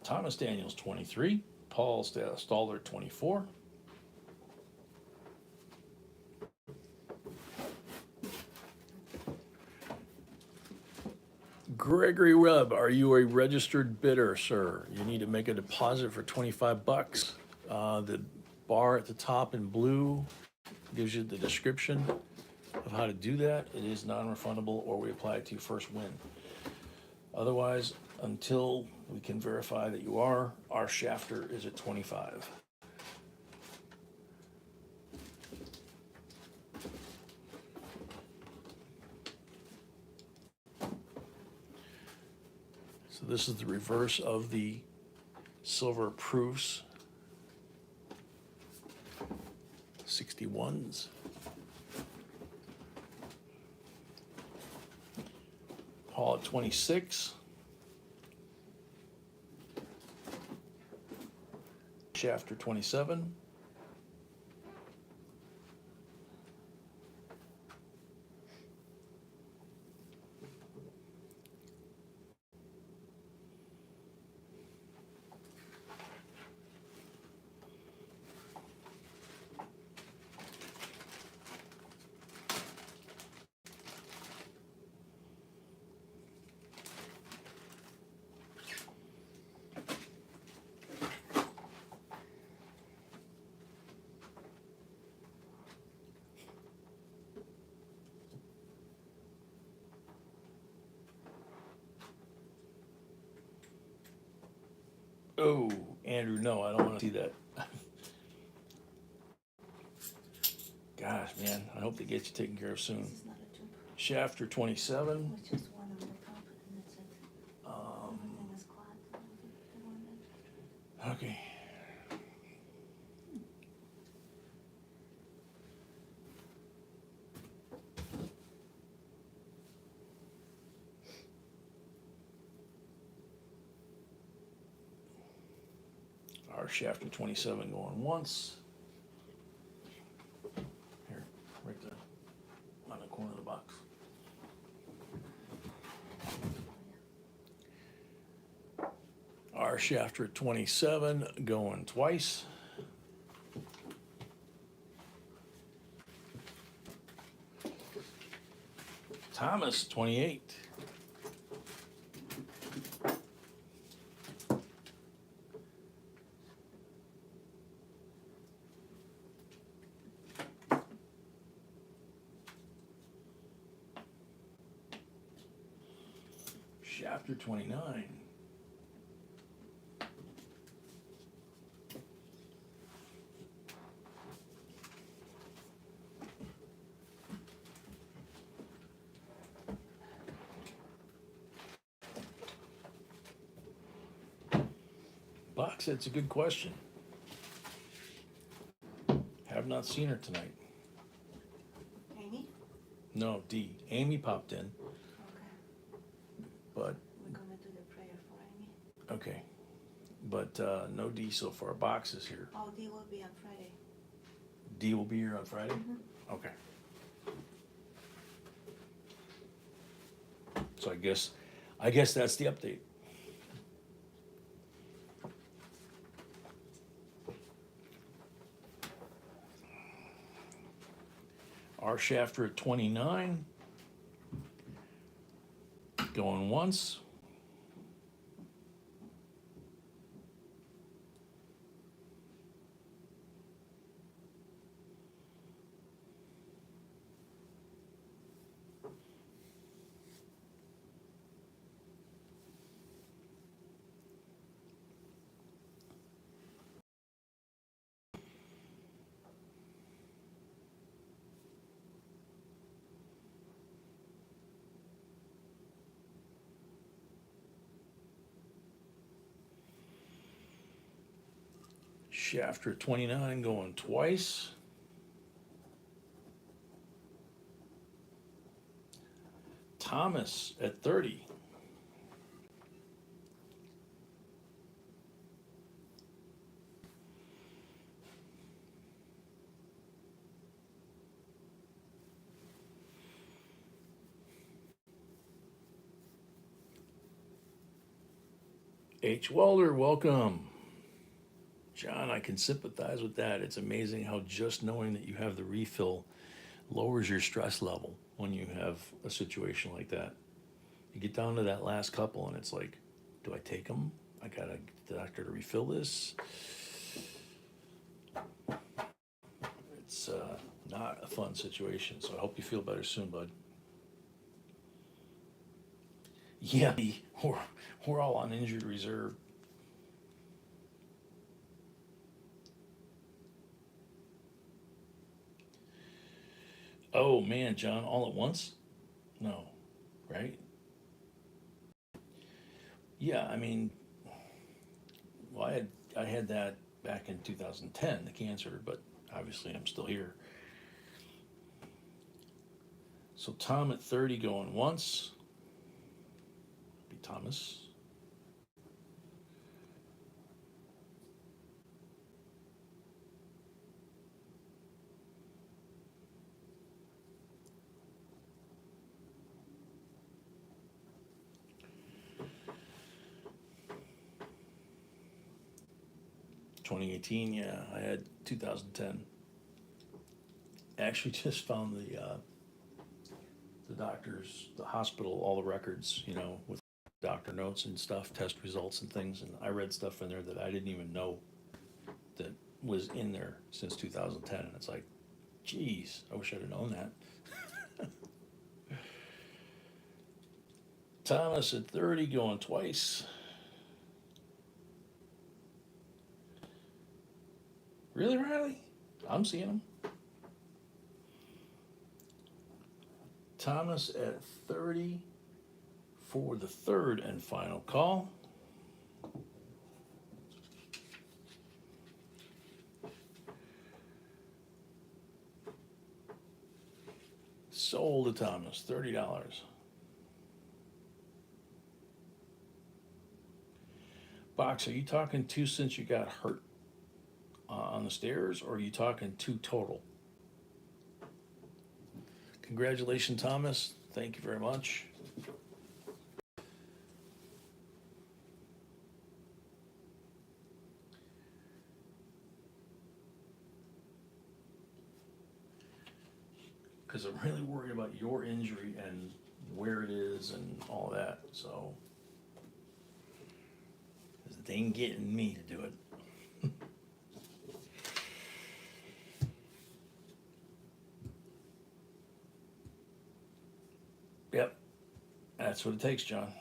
Thomas Daniels 23. Paul Staller 24. Gregory Webb, are you a registered bidder, sir? You need to make a deposit for $25. The bar at the top in blue gives you the description of how to do that. It is non-refundable, or we apply it to your first win. Otherwise, until we can verify that you are, our Shafter is at 25. So this is the reverse of the silver proofs. 61s. Paul at 26. Shafter 27. Oh, Andrew, no, I don't wanna see that. Gosh, man, I hope they get you taken care of soon. This is not a tube. Shafter 27, With just one on the top and that's it. um, Everything is flat. The one that- okay. Our shafter 27 going once. Here, right there, on the corner of the box. Our shafter 27 going twice. Thomas 28. Shafter 29. Box, that's a good question. Have not seen her tonight. Amy? No, D. Amy popped in, Okay. but, We're gonna do the prayer for Amy. okay. But no D so far. Box is here. Oh, D will be on Friday. D will be here on Friday? Okay. So I guess that's the update. Our shafter at 29. Going once. Shafter 29 going twice. Thomas at 30. H. Welder, welcome. John, I can sympathize with that. It's amazing how just knowing that you have the refill lowers your stress level when you have a situation like that. You get down to that last couple and it's like, do I take them? I gotta get the doctor to refill this. It's not a fun situation, so I hope you feel better soon, bud. Yeah, we're all on injured reserve. Oh man, John, all at once? No, right? Yeah, I mean, well, I had that back in 2010, the cancer, but obviously I'm still here. So Tom at 30 going once. Be Thomas. (2018), yeah, I had 2010. Actually, just found the doctors, the hospital, all the records, with doctor notes and stuff, test results and things, and I read stuff in there that I didn't even know that was in there since 2010, and it's like, geez, I wish I'd have known that. Thomas at 30 going twice. Really, Riley? I'm seeing them. Thomas at 30 for the third and final call. Sold to Thomas, $30. Box, are you talking two since you got hurt on the stairs, or are you talking two total? Congratulations, Thomas. Thank you very much. Because I'm really worried about your injury and where it is and all that, so. 'Cause they ain't getting me to do it. Yep, that's what it takes, John.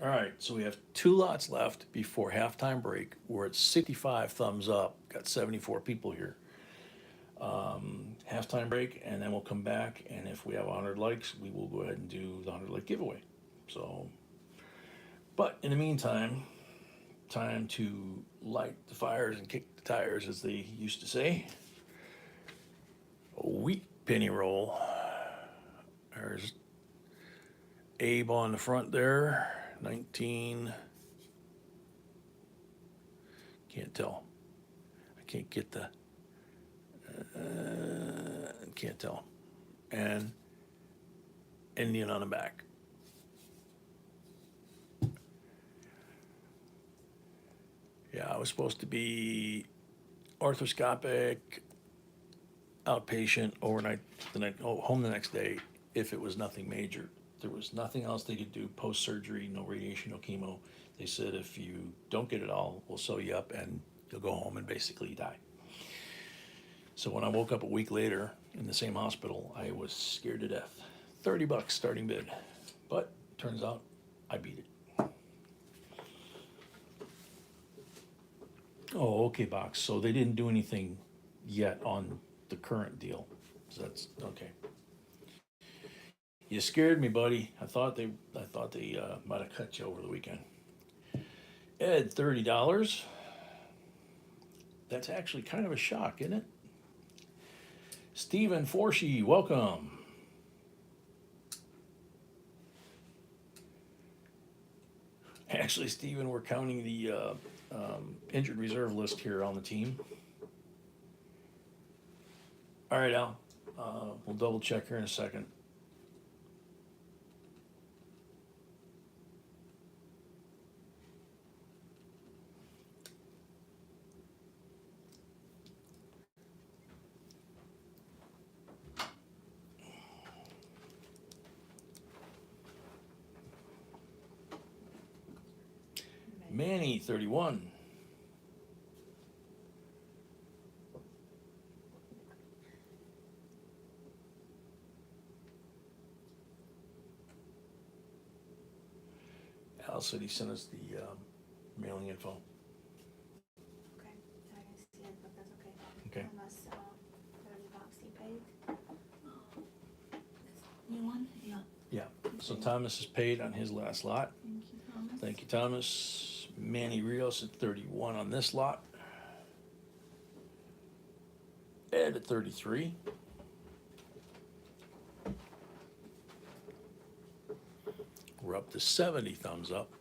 All right, so we have 2 lots left before halftime break. We're at 65 thumbs up, got 74 people here. Halftime break, and then we'll come back, and if we have 100 likes, we will go ahead and do the 100 like giveaway. So, but in the meantime, time to light the fires and kick the tires, as they used to say. A wheat penny roll. There's Abe on the front there, 19. Can't tell. I can't get the, can't tell. And Indian on the back. Yeah, I was supposed to be arthroscopic, outpatient, overnight, home the next day if it was nothing major. There was nothing else they could do post-surgery, no radiation, no chemo. They said if you don't get it all, we'll sew you up and you'll go home and basically die. So when I woke up a week later in the same hospital, I was scared to death. $30 starting bid. But turns out I beat it. Oh, okay, Box. So they didn't do anything yet on the current deal. So that's okay. You scared me, buddy. I thought they might have cut you over the weekend. Ed, $30. That's actually kind of a shock, isn't it? Stephen Forshee, welcome. Actually, Stephen, we're counting the injured reserve list here on the team. All right, Al. We'll double check here in a second. Manny, 31. Al said he sent us the mailing info. Okay, I didn't see it, but that's okay. Okay. Unless, $30 he paid. This new one? Yeah. Yeah. So Thomas is paid on his last lot. Thank you, Thomas. Thank you, Thomas. Manny Rios at 31 on this lot. Ed at 33. We're up to 70 thumbs up.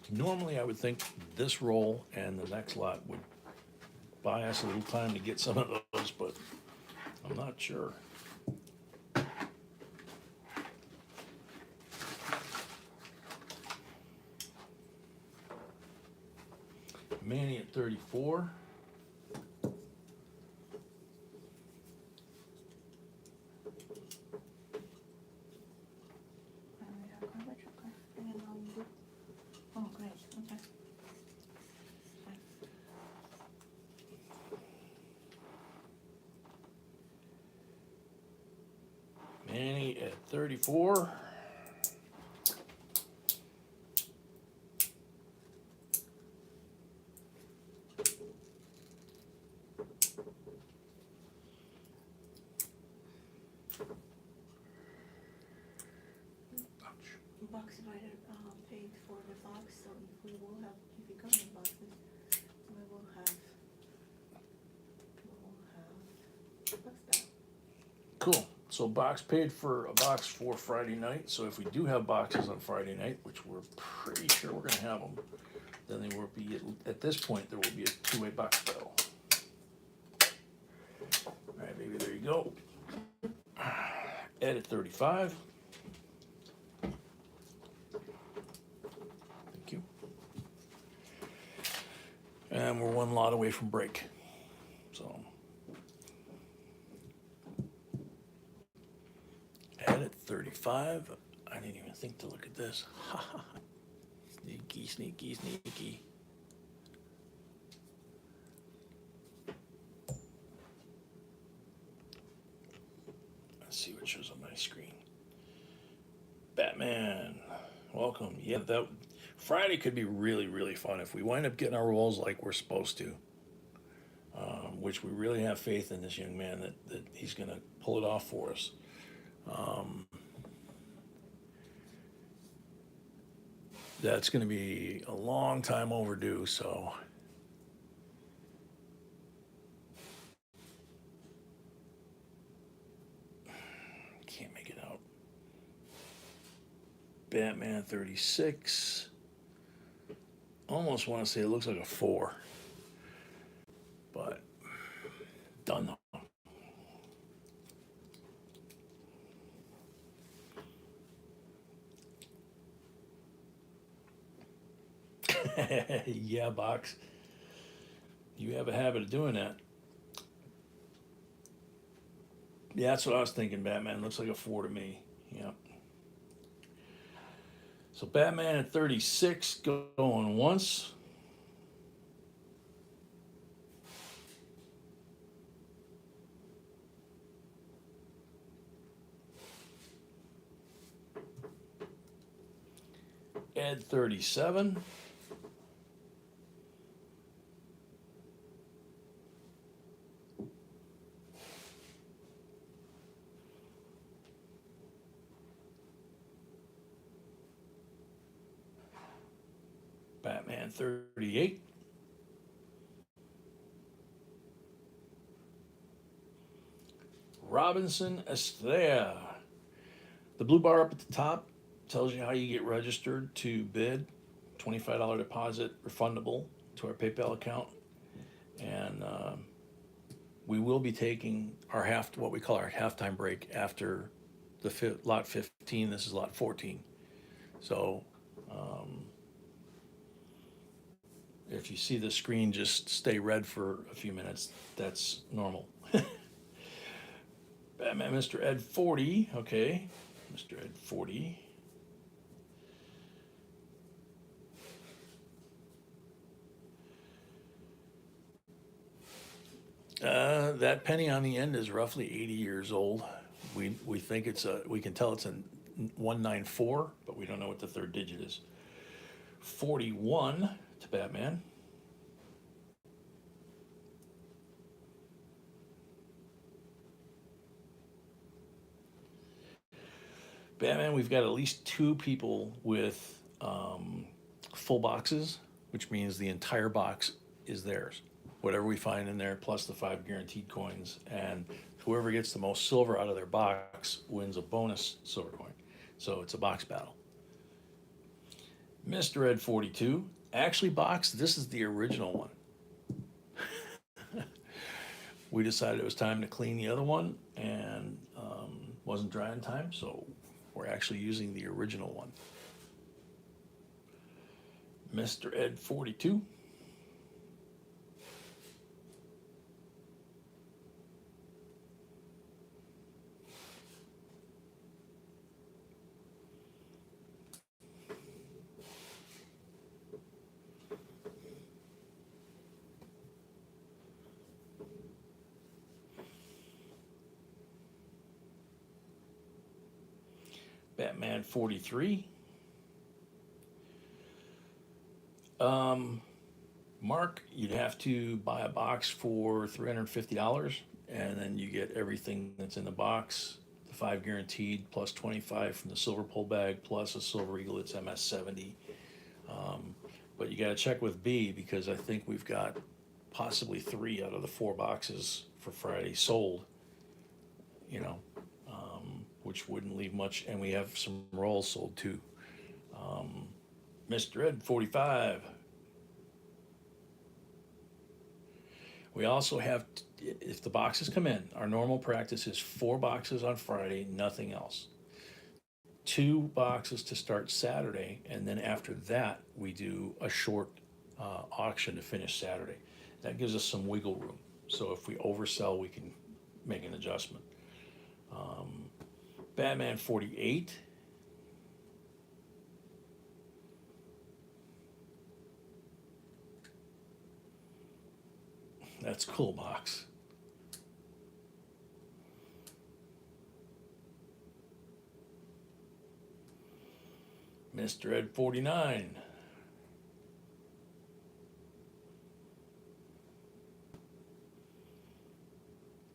Normally, I would think this roll and the next lot would buy us a little time to get some of those, but I'm not sure. Manny at 34. Oh, great, okay. Manny at 34. Box divider paid for the box, so if we will have, if you come in boxes, we will have box back. Cool. So box paid for a box for Friday night. So if we do have boxes on Friday night, which we're pretty sure we're gonna have them, then there will be, at this point, there will be a two-way box battle. All right, baby, there you go. Edit 35. Thank you. And we're one lot away from break. So. Edit 35. I didn't even think to look at this. Sneaky, sneaky, sneaky. Let's see what shows on my screen. Batman, welcome. Yeah, that Friday could be really, really fun if we wind up getting our rolls like we're supposed to. Which we really have faith in this young man that he's going to pull it off for us. That's going to be a long time overdue, so. Can't make it out. Batman 36. Almost want to say it looks like a 4. But, done though. Yeah, Box. You have a habit of doing that. Yeah, that's what I was thinking, Batman. Looks like a 4 to me. Yep. So Batman at 36 going once. Ed 37. Batman 38. Robinson Estrella. The blue bar up at the top tells you how you get registered to bid. $25 deposit refundable to our PayPal account. And we will be taking our what we call our halftime break after the lot 15. This is lot 14. So if you see the screen just stay red for a few minutes, that's normal. Batman, Mr. Ed 40, okay. Mr. Ed 40. That penny on the end is roughly 80 years old. We think we can tell it's a 194, but we don't know what the third digit is. 41 to Batman. Batman, we've got at least 2 people with full boxes, which means the entire box is theirs. Whatever we find in there, plus the 5 guaranteed coins, and whoever gets the most silver out of their box wins a bonus silver coin. So it's a box battle. Mr. Ed 42, actually box, this is the original one. We decided it was time to clean the other one, and wasn't dry in time, so we're actually using the original one. Mr. Ed 42. Batman 43. Mark, you'd have to buy a box for $350, and then you get everything that's in the box. The 5 guaranteed, plus 25 from the silver pull bag, plus a silver eaglets MS70. But you got to check with B, because I think we've got possibly 3 out of the 4 boxes for Friday sold, you know, which wouldn't leave much. And we have some rolls sold too. Mr. Ed 45. We also have, if the boxes come in, our normal practice is 4 boxes on Friday, nothing else. 2 boxes to start Saturday, and then after that, we do a short auction to finish Saturday. That gives us some wiggle room. So if we oversell, we can make an adjustment. Batman 48. That's a cool box. Mr. Ed 49.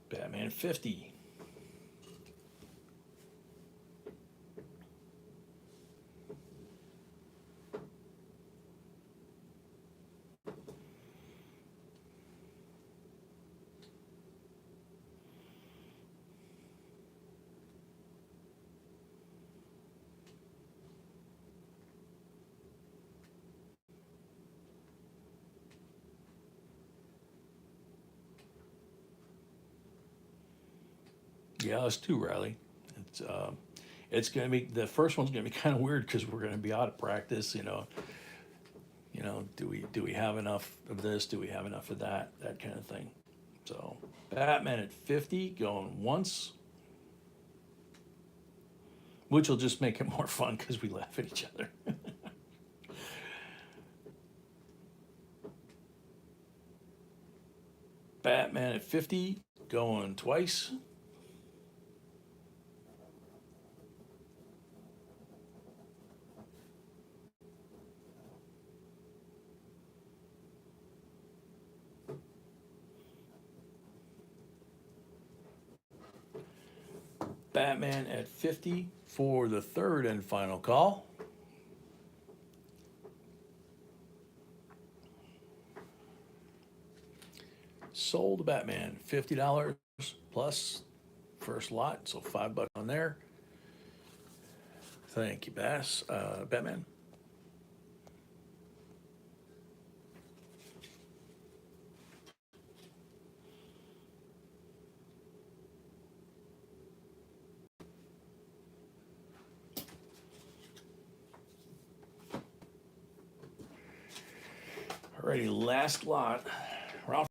Batman 50. Yeah, us too, Riley. It's going to be, the first one's going to be kind of weird because we're going to be out of practice. Do we have enough of this? Do we have enough of that? That kind of thing. So Batman at 50 going once, which will just make it more fun because we laugh at each other. Batman at 50 going twice. Batman at 50 for the third and final call. Sold Batman, $50 plus first lot, so $5 on there. Thank you, Batman. Alrighty, last lot. Ralph.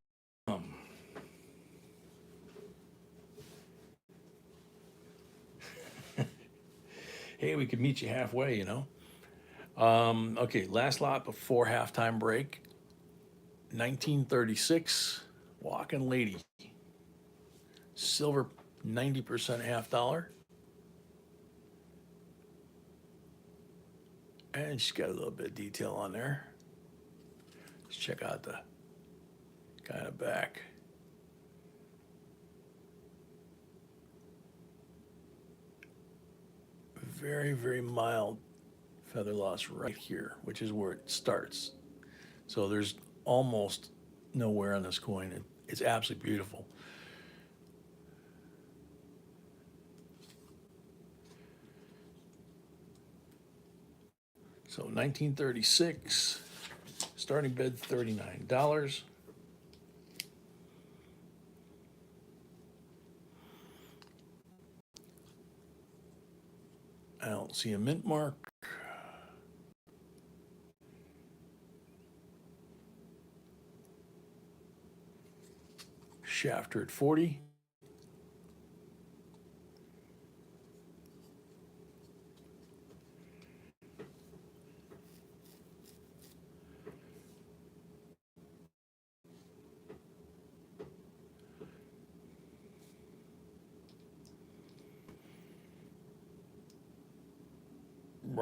Hey, we could meet you halfway, Okay, last lot before halftime break. 1936, Walking Lady. Silver 90% half dollar. And she's got a little bit of detail on there. Let's check out the kind of back. Very, very mild feather loss right here, which is where it starts. So there's almost no wear on this coin. It's absolutely beautiful. So 1936, starting bid $39. I don't see a mint mark. Shafter at 40.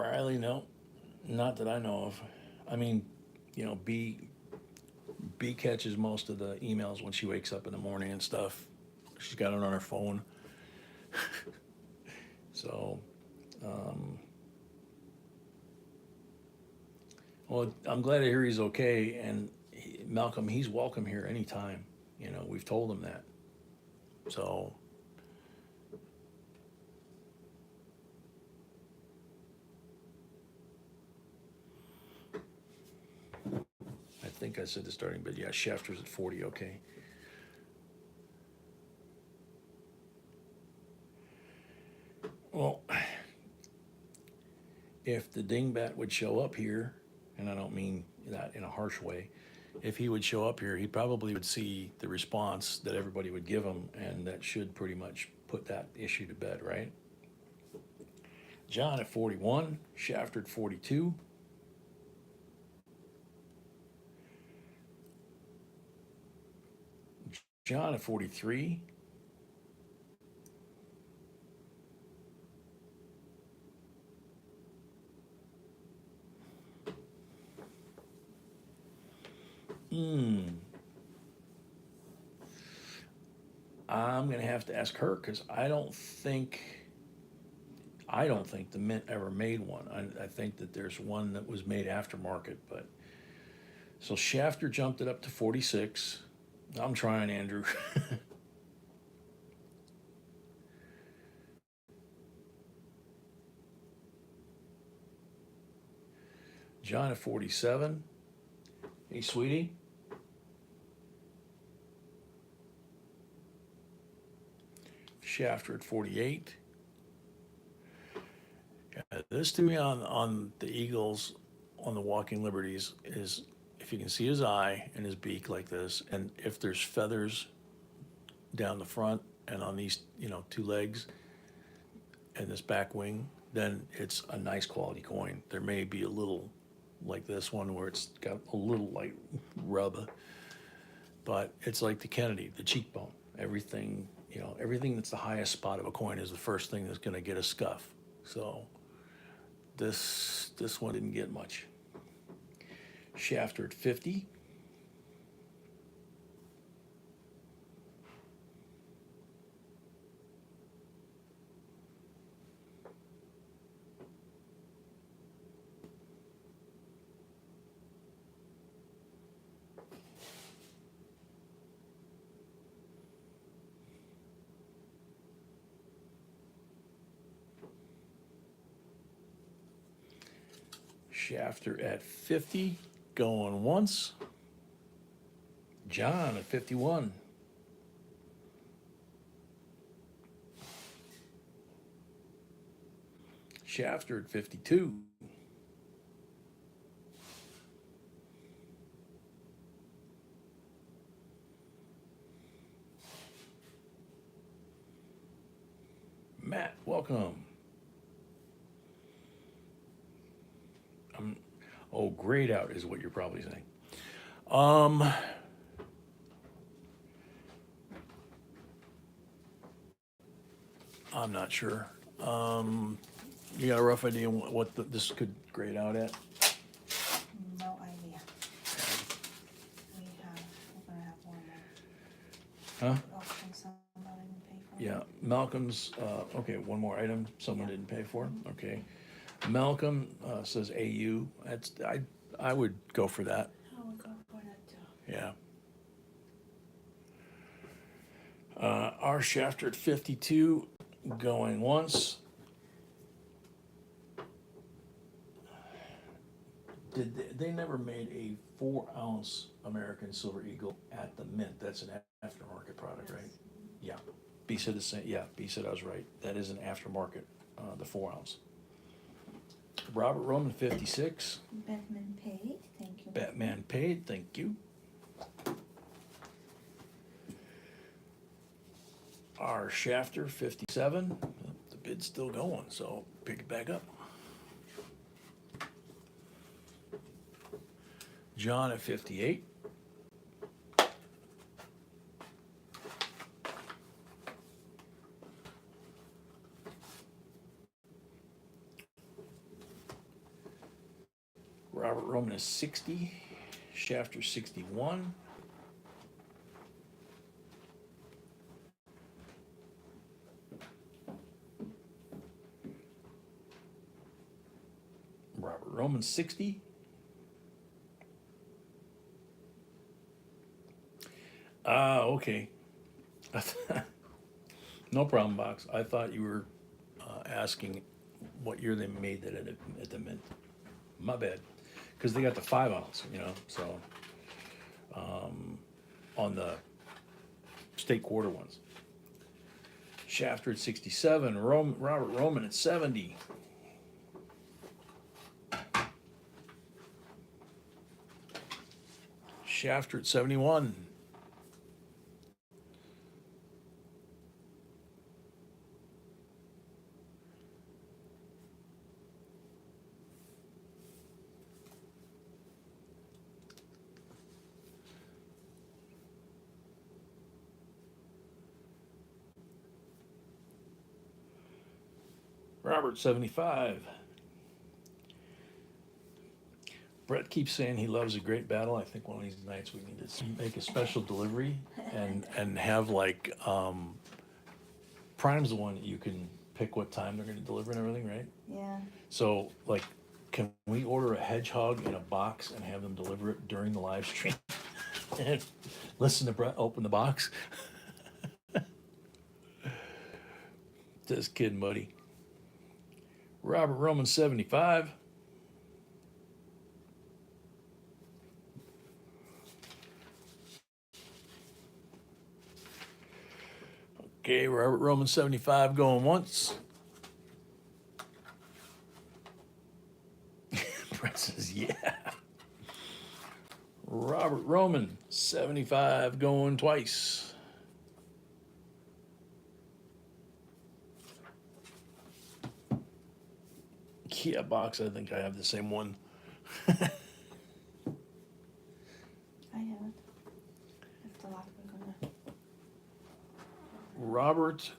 Riley, no, not that I know of. I mean, you know, B catches most of the emails when she wakes up in the morning and stuff. She's got it on her phone. So, well, I'm glad to hear he's okay. And Malcolm, he's welcome here anytime. You know, we've told him that. So, I think I said the starting bid. Yeah, Shafter's at 40. Okay. Well, if the dingbat would show up here, and I don't mean that in a harsh way, if he would show up here, he probably would see the response that everybody would give him, and that should pretty much put that issue to bed, right? John at 41, Shafter at 42. John at 43. I'm gonna have to ask her because I don't think the Mint ever made one. I think that there's one that was made aftermarket, but so Shafter jumped it up to 46. I'm trying, Andrew. John at 47. Hey, sweetie. Shafter at 48. Yeah, this to me on the Eagles, on the Walking Liberties, is if you can see his eye and his beak like this, and if there's feathers down the front and on these, you know, two legs and this back wing, then it's a nice quality coin. There may be a little like this one where it's got a little light rub, but it's like the Kennedy, the cheekbone. Everything, you know, everything that's the highest spot of a coin is the first thing that's going to get a scuff. So this one didn't get much. Shafter at 50. Shafter at 50, going once. John at 51. Shafter at 52. Matt, welcome. Oh, grayed out is what you're probably saying. I'm not sure. You got a rough idea what this could grade out at? No idea. We're gonna have one more. Huh? Auction somebody didn't pay for. Yeah, Malcolm's, okay, one more item someone didn't pay for, okay. Malcolm says AU, I would go for that, I would go for that too. yeah. Our Shafter at 52, going once. They never made a 4-ounce American Silver Eagle at the Mint. That's an aftermarket product, right? Yeah. B said the same. Yeah, B said I was right. That is an aftermarket, the 4-ounce. Robert Roman 56. Batman paid, thank you. Batman paid, thank you. Our Shafter 57. The bid's still going, so pick it back up. John at 58. Robert Roman is 60. Shafter 61. Robert Roman 60. Okay. No problem, Box. I thought you were asking what year they made that at the Mint. My bad. Because they got the 5 ounce, so on the state quarter ones. Shafter at 67, Robert Roman at 70. Shafter at 71. Robert 75. Brett keeps saying he loves a great battle. I think one of these nights we need to make a special delivery and have like Prime's the one that you can pick what time they're going to deliver and everything, right? Yeah. So like, can we order a hedgehog in a box and have them deliver it during the live stream? And listen to Brett open the box. This kid muddy. Robert Roman 75. Okay, Robert Roman 75 going once. Brett says, yeah. Robert Roman 75 going twice. Yeah, Box, I think I have the same one. I haven't. It's a lot of them gonna. Robert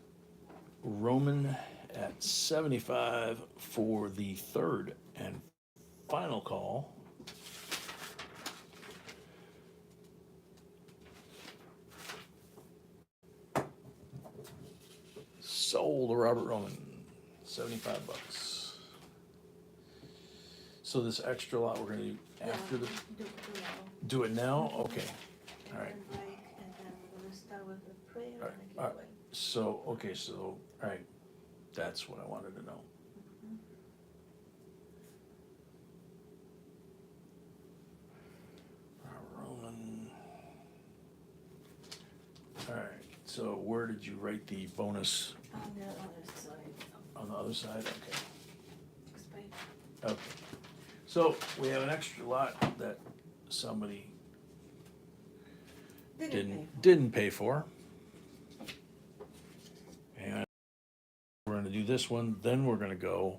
Roman at 75 for the third and final call. Sold to Robert Roman, 75 bucks. So this extra lot we're gonna do after the, do it now? Okay, all right. And then we're gonna start with the prayer All right, and the all right. giveaway. So, okay, so, all right, that's what I wanted to know. Roman. All right, so where did you write the bonus? On the other side. On the other side, okay. Next page. Okay, so we have an extra lot that somebody didn't pay for. And we're gonna do this one, then we're gonna go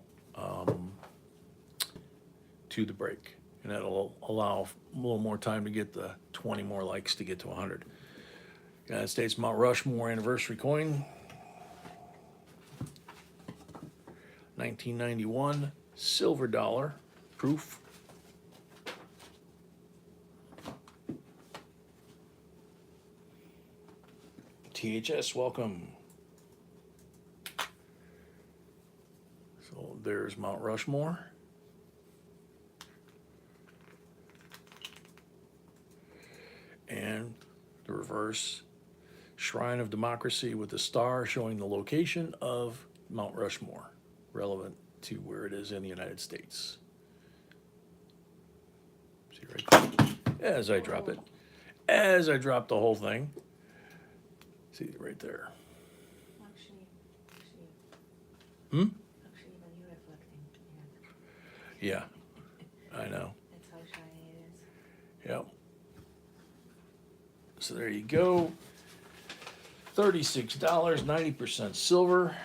to the break. And that'll allow a little more time to get the 20 more likes to get to 100. United States Mount Rushmore anniversary coin. 1991 silver dollar proof. THS, welcome. So there's Mount Rushmore. And the reverse Shrine of Democracy with the star showing the location of Mount Rushmore, relevant to where it is in the United States. See right there? As I drop it. As I drop the whole thing. See right there. Actually, Hmm? actually, when you're reflecting, Yeah, I know. that's how shiny it is. Yep. So there you go. $36, 90% silver.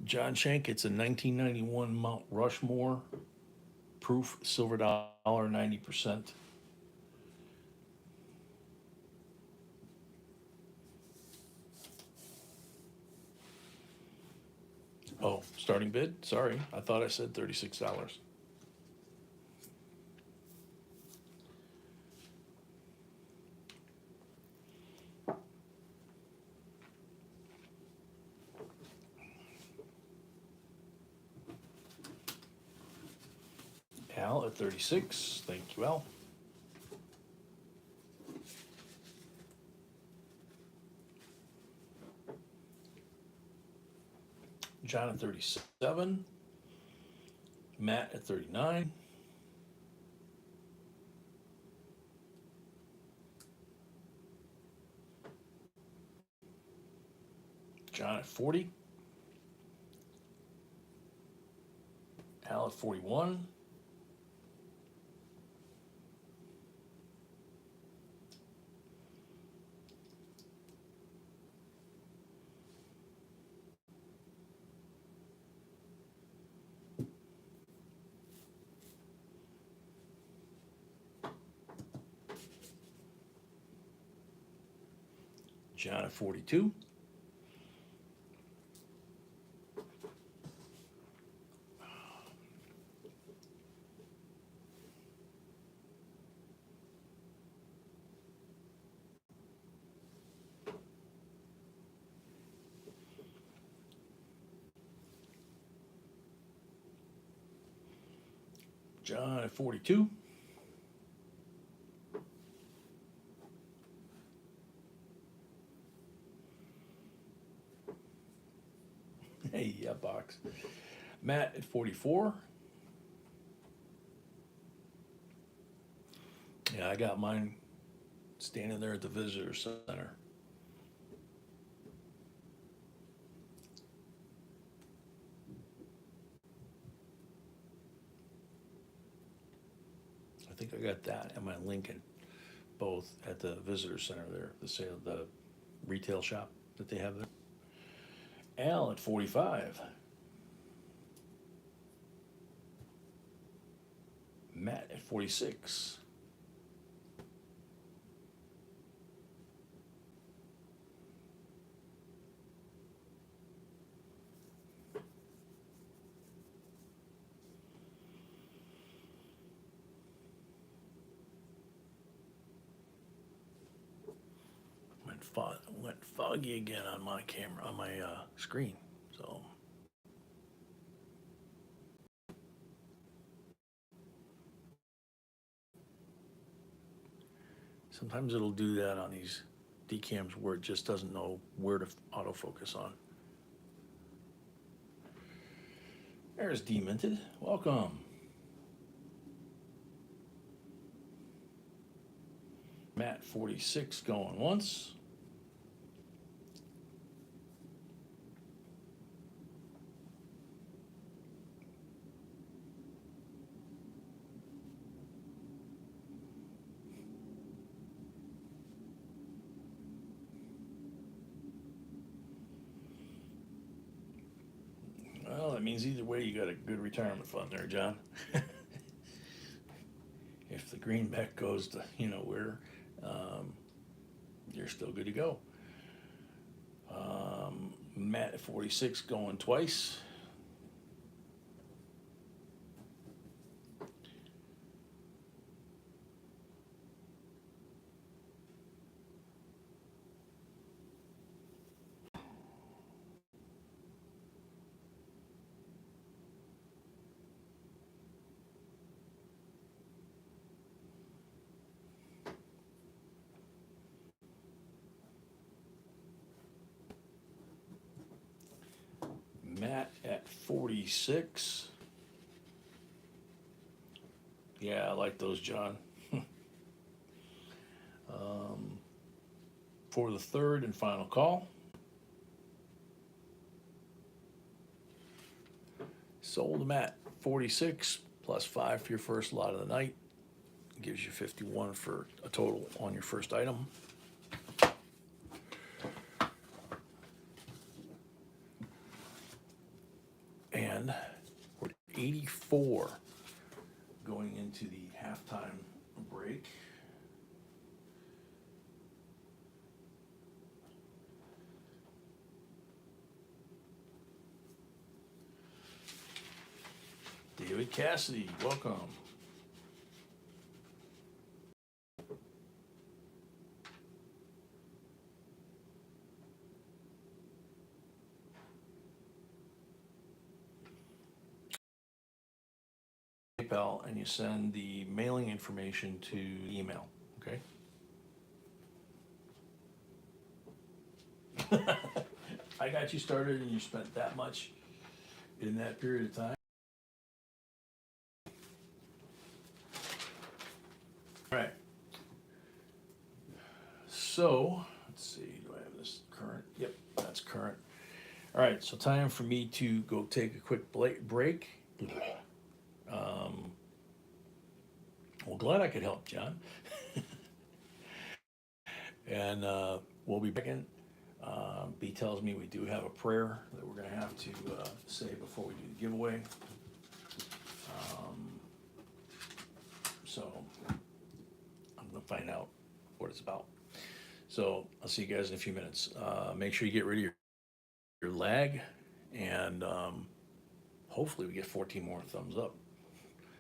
John Shank, it's a 1991 Mount Rushmore proof silver dollar, 90%. Oh, starting bid? Sorry, I thought I said $36. Al at 36. Thank you, Al. John at 37. Matt at 39. John at 40. Al at 41. John at 42. John at 42. Hey, yeah, box. Matt at 44. Yeah, I got mine standing there at the visitor center. I think I got that and my Lincoln both at the visitor center there, the retail shop that they have there. Al at 45. Matt at 46. Went foggy again on my camera, on my screen. So sometimes it'll do that on these decams where it just doesn't know where to autofocus on. There's Demented. Welcome. Matt 46 going once. Well, that means either way you got a good retirement fund there, John. If the greenback goes to, where, you're still good to go. Matt at 46 going twice. Matt at 46. Yeah, I like those, John. For the third and final call. Sold them at 46 plus 5 for your first lot of the night. Gives you 51 for a total on your first item. And we're at 84 going into the halftime break. David Cassidy, welcome. PayPal, and you send the mailing information to email, okay? I got you started and you spent that much in that period of time. All right. So, let's see, do I have this current? Yep, that's current. All right, so time for me to go take a quick break. Well, glad I could help, John. And we'll be back in. B tells me we do have a prayer that we're going to have to say before we do the giveaway. So I'm going to find out what it's about. So I'll see you guys in a few minutes. Make sure you get rid of your lag, and hopefully we get 14 more thumbs up.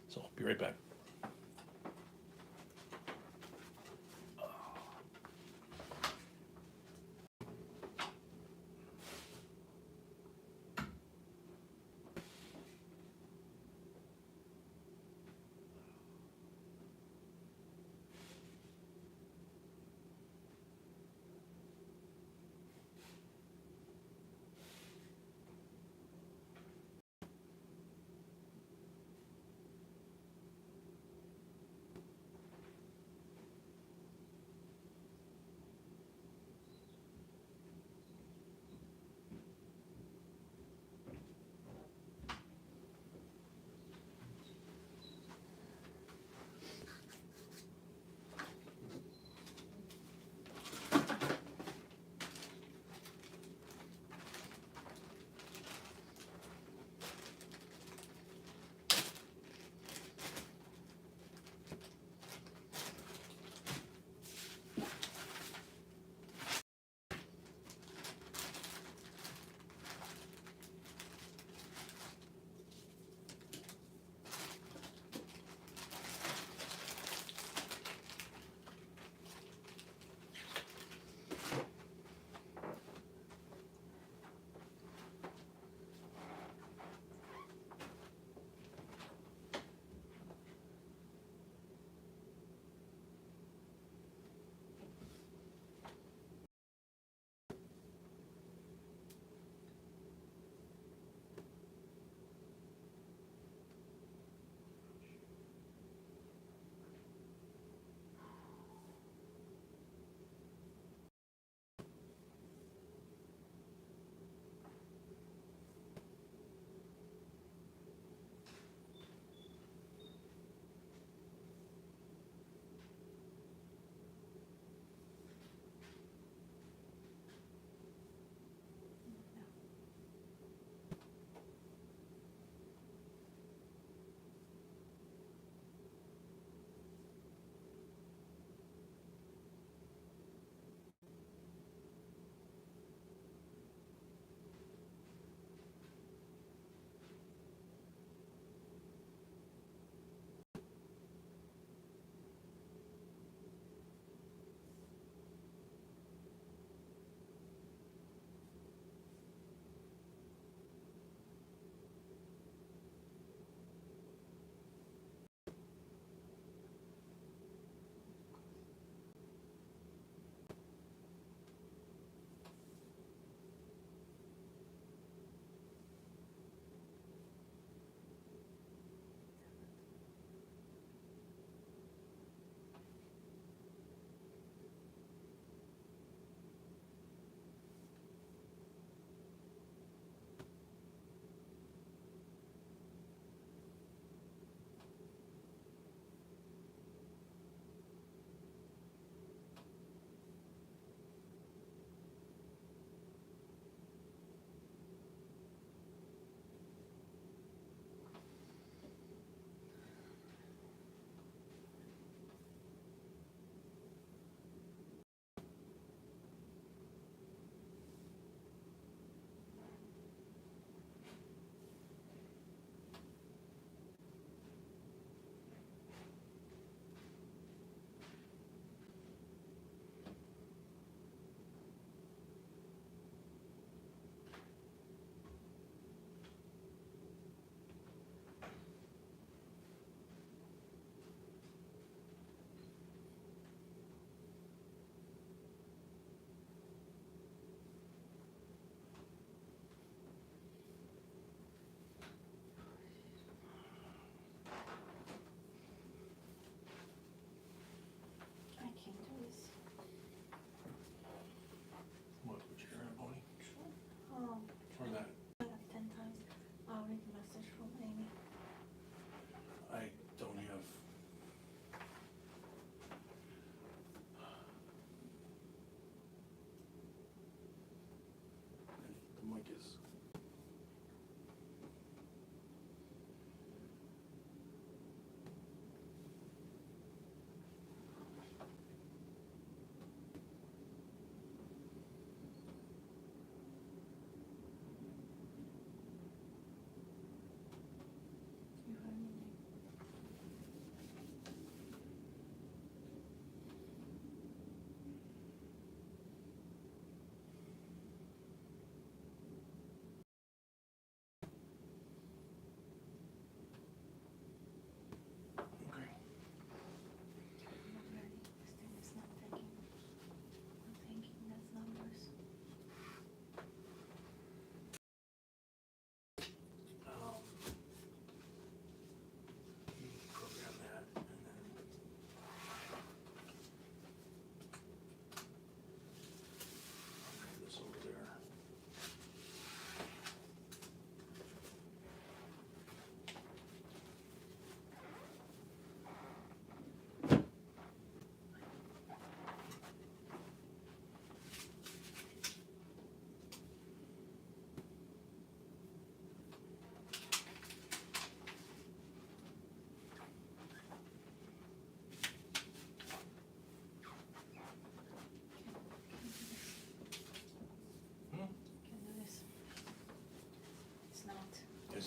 So I'll be right back.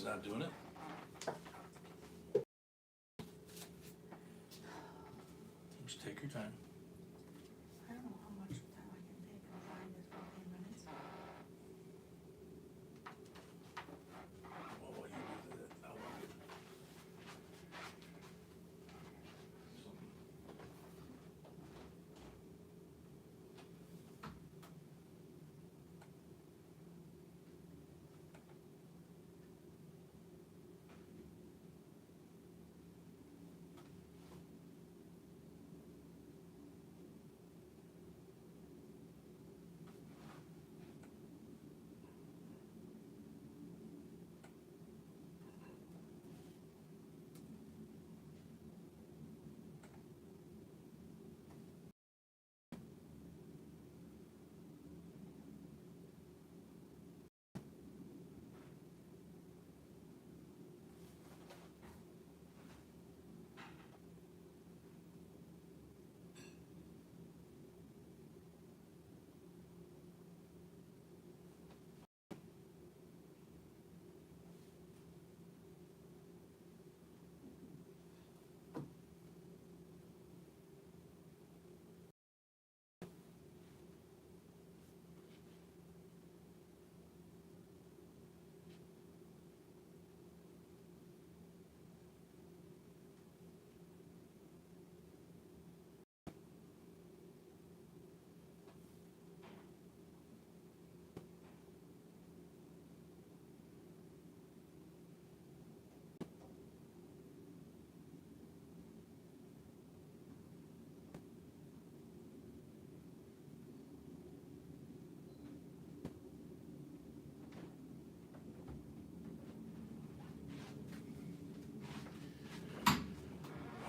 It's not doing it? Just take your time. I don't know how much time I can take and find this 15 minutes. Well, what you do with it, I'll work it.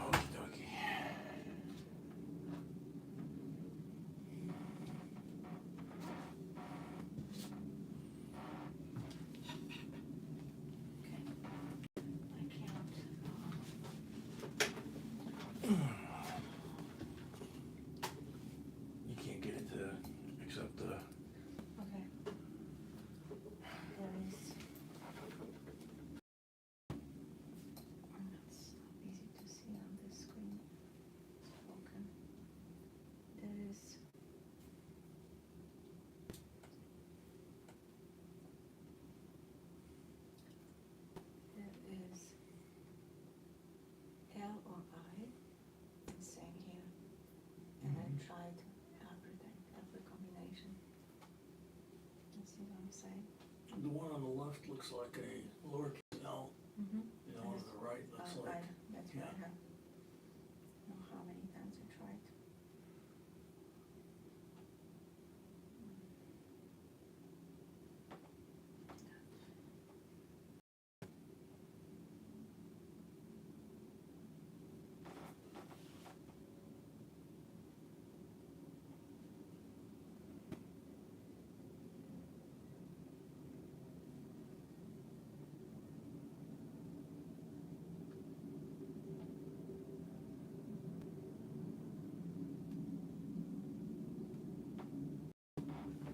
Okie dokie. I can't. You can't get it to accept the, Okay. There is. That's easy to see on this screen. It's broken. There is. There is L or I. It's saying here. And I tried everything, every combination. You see what I'm saying? the one on the left looks like a lowercase L, Mm-hmm. you know, on the right looks like, That's yeah. right, huh? I don't know how many times I tried.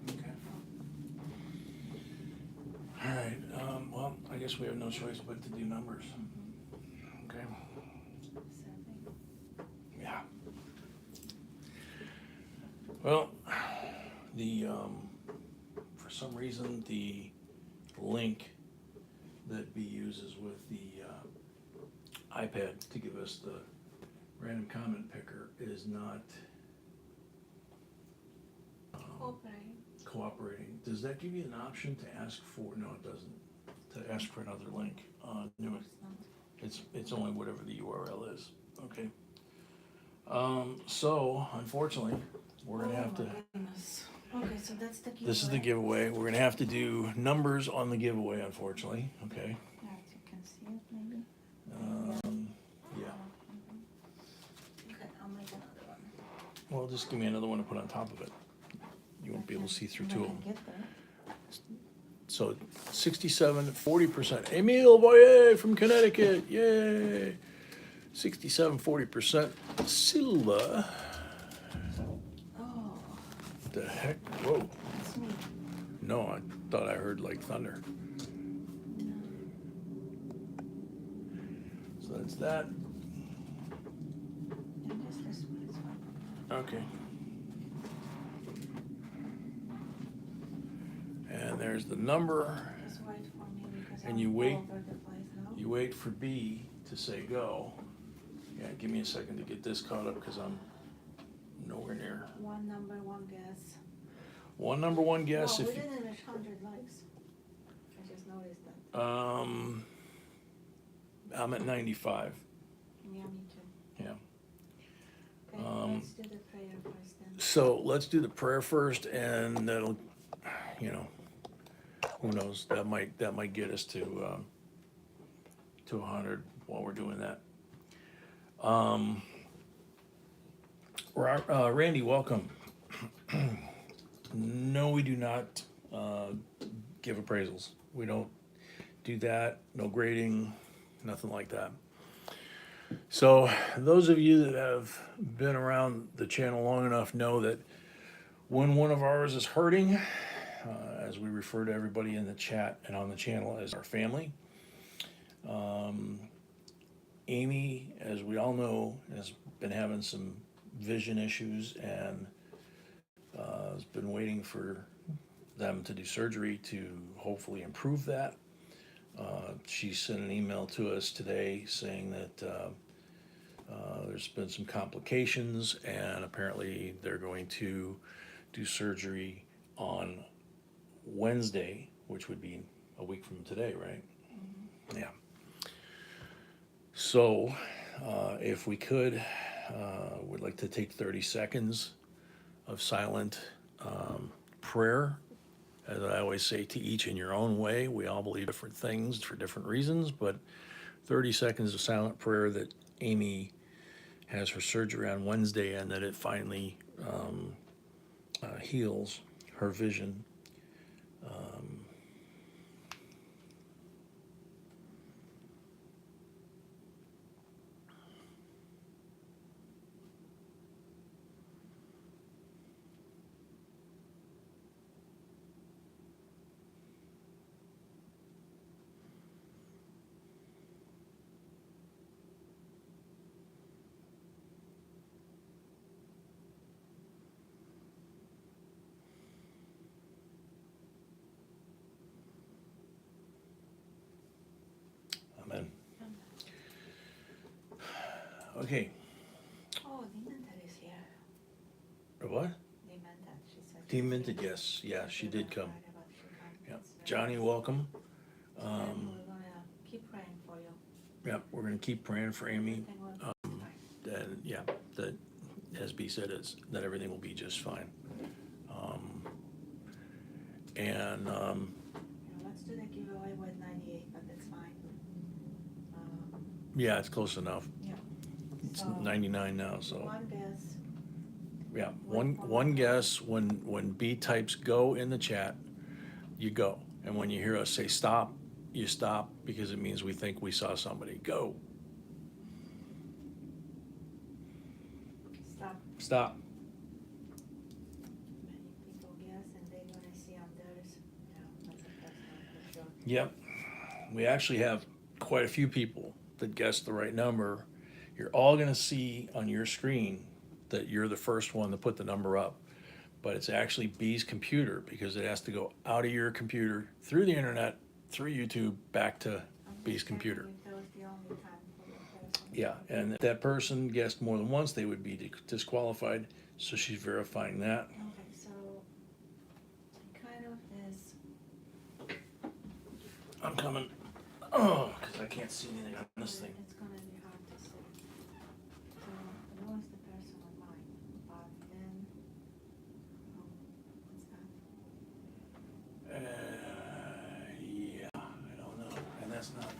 Okay. All right, well, I guess we have no choice but to do numbers, okay? Seven. Yeah. Well, the, for some reason, the link that B uses with the iPad to give us the random comment picker is not Cooperating. cooperating. Does that give you an option to ask for, no, it doesn't, to ask for another link on new it? It's not. It's only whatever the URL is, okay? So unfortunately, we're gonna have to, Oh my goodness. Okay, so that's the giveaway. this is the giveaway, we're gonna have to do numbers on the giveaway, unfortunately, okay? Yeah, you can see it maybe. Yeah, Okay, I'll make another one. well, just give me another one to put on top of it. You won't be able to see through two of them. Get there. So 67, 40%. Emile Boyer from Connecticut, yay! 67, 40%. Silva, Oh, the heck, whoa. that's me. No, I thought I heard like thunder. No. It's that. And just this one is fine. Okay. And there's the number. Just wait for me because And I'm you all wait. over the place now. You wait for B to say go. Yeah, give me a second to get this caught up because I'm nowhere near. One number, one guess. One number, one guess. No, we If didn't reach 100 likes. I just noticed that. I'm at 95. Yeah, me too. Yeah. Okay, let's do the prayer first then. So let's do the prayer first, and that'll, who knows? That might get us to 100 while we're doing that. Randy, welcome. No, we do not give appraisals. We don't do that. No grading, nothing like that. So those of you that have been around the channel long enough know that when one of ours is hurting, as we refer to everybody in the chat and on the channel as our family, Amy, as we all know, has been having some vision issues and has been waiting for them to do surgery to hopefully improve that. She sent an email to us today saying that there's been some complications and apparently they're going to do surgery on Wednesday, which would be a week from today, right? Mm-hmm. Yeah. So if we could, we'd like to take 30 seconds of silent prayer. As I always say, to each in your own way. We all believe different things for different reasons, but 30 seconds of silent prayer that Amy has her surgery on Wednesday and that it finally heals her vision. Amen. Okay. Oh, Demented is here. What? Demented, she said. Demented, yes. Yeah, she did come. Right about she come. Yeah. It's very Johnny, nice. welcome. And we're gonna keep praying for you. Yeah, we're going to keep praying for Amy. Everything will be fine. And yeah, that, as B said, is that everything will be just fine. Let's do the giveaway with 98, but that's fine. Yeah, it's close enough. Yeah. It's So, 99 now, so one guess. yeah, one guess. When B types go in the chat, you go, and when you hear us say stop, you stop because it means we think we saw somebody. Go. Stop. Many people guess and they're gonna see on theirs. Yeah, that's a first one for sure. Yep. We actually have quite a few people that guessed the right number. You're all going to see on your screen that you're the first one to put the number up. But it's actually B's computer because it has to go out of your computer, through the internet, through YouTube, back to B's computer. If that was the only time for the person. Yeah, and if that person guessed more than once, they would be disqualified. So she's verifying that. Okay, so it kind of is. I'm coming. Oh, because I can't see anything on this thing. It's gonna be hard to see. So that was the person on mine, but then, what's that? Yeah, I don't know. And that's not.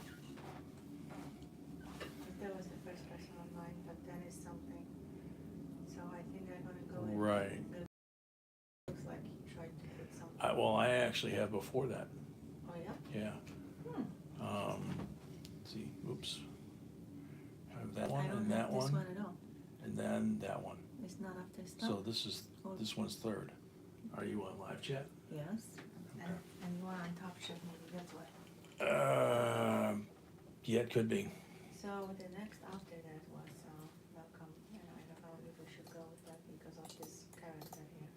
But that was the first person on mine, but then it's something. So I think I'm gonna go in. Right. It looks like he tried to put something. Well, I actually have before that. Oh, yeah? Yeah. Let's see, oops. I have that one and that I don't have this one, one at all. and then that one. It's not after So stop. this one's third. Are you on live chat? Yes, and you are on top shelf, maybe that's why. Yeah, it could be. So the next after that was Malcolm, and I don't know if we should go with that because of this character here.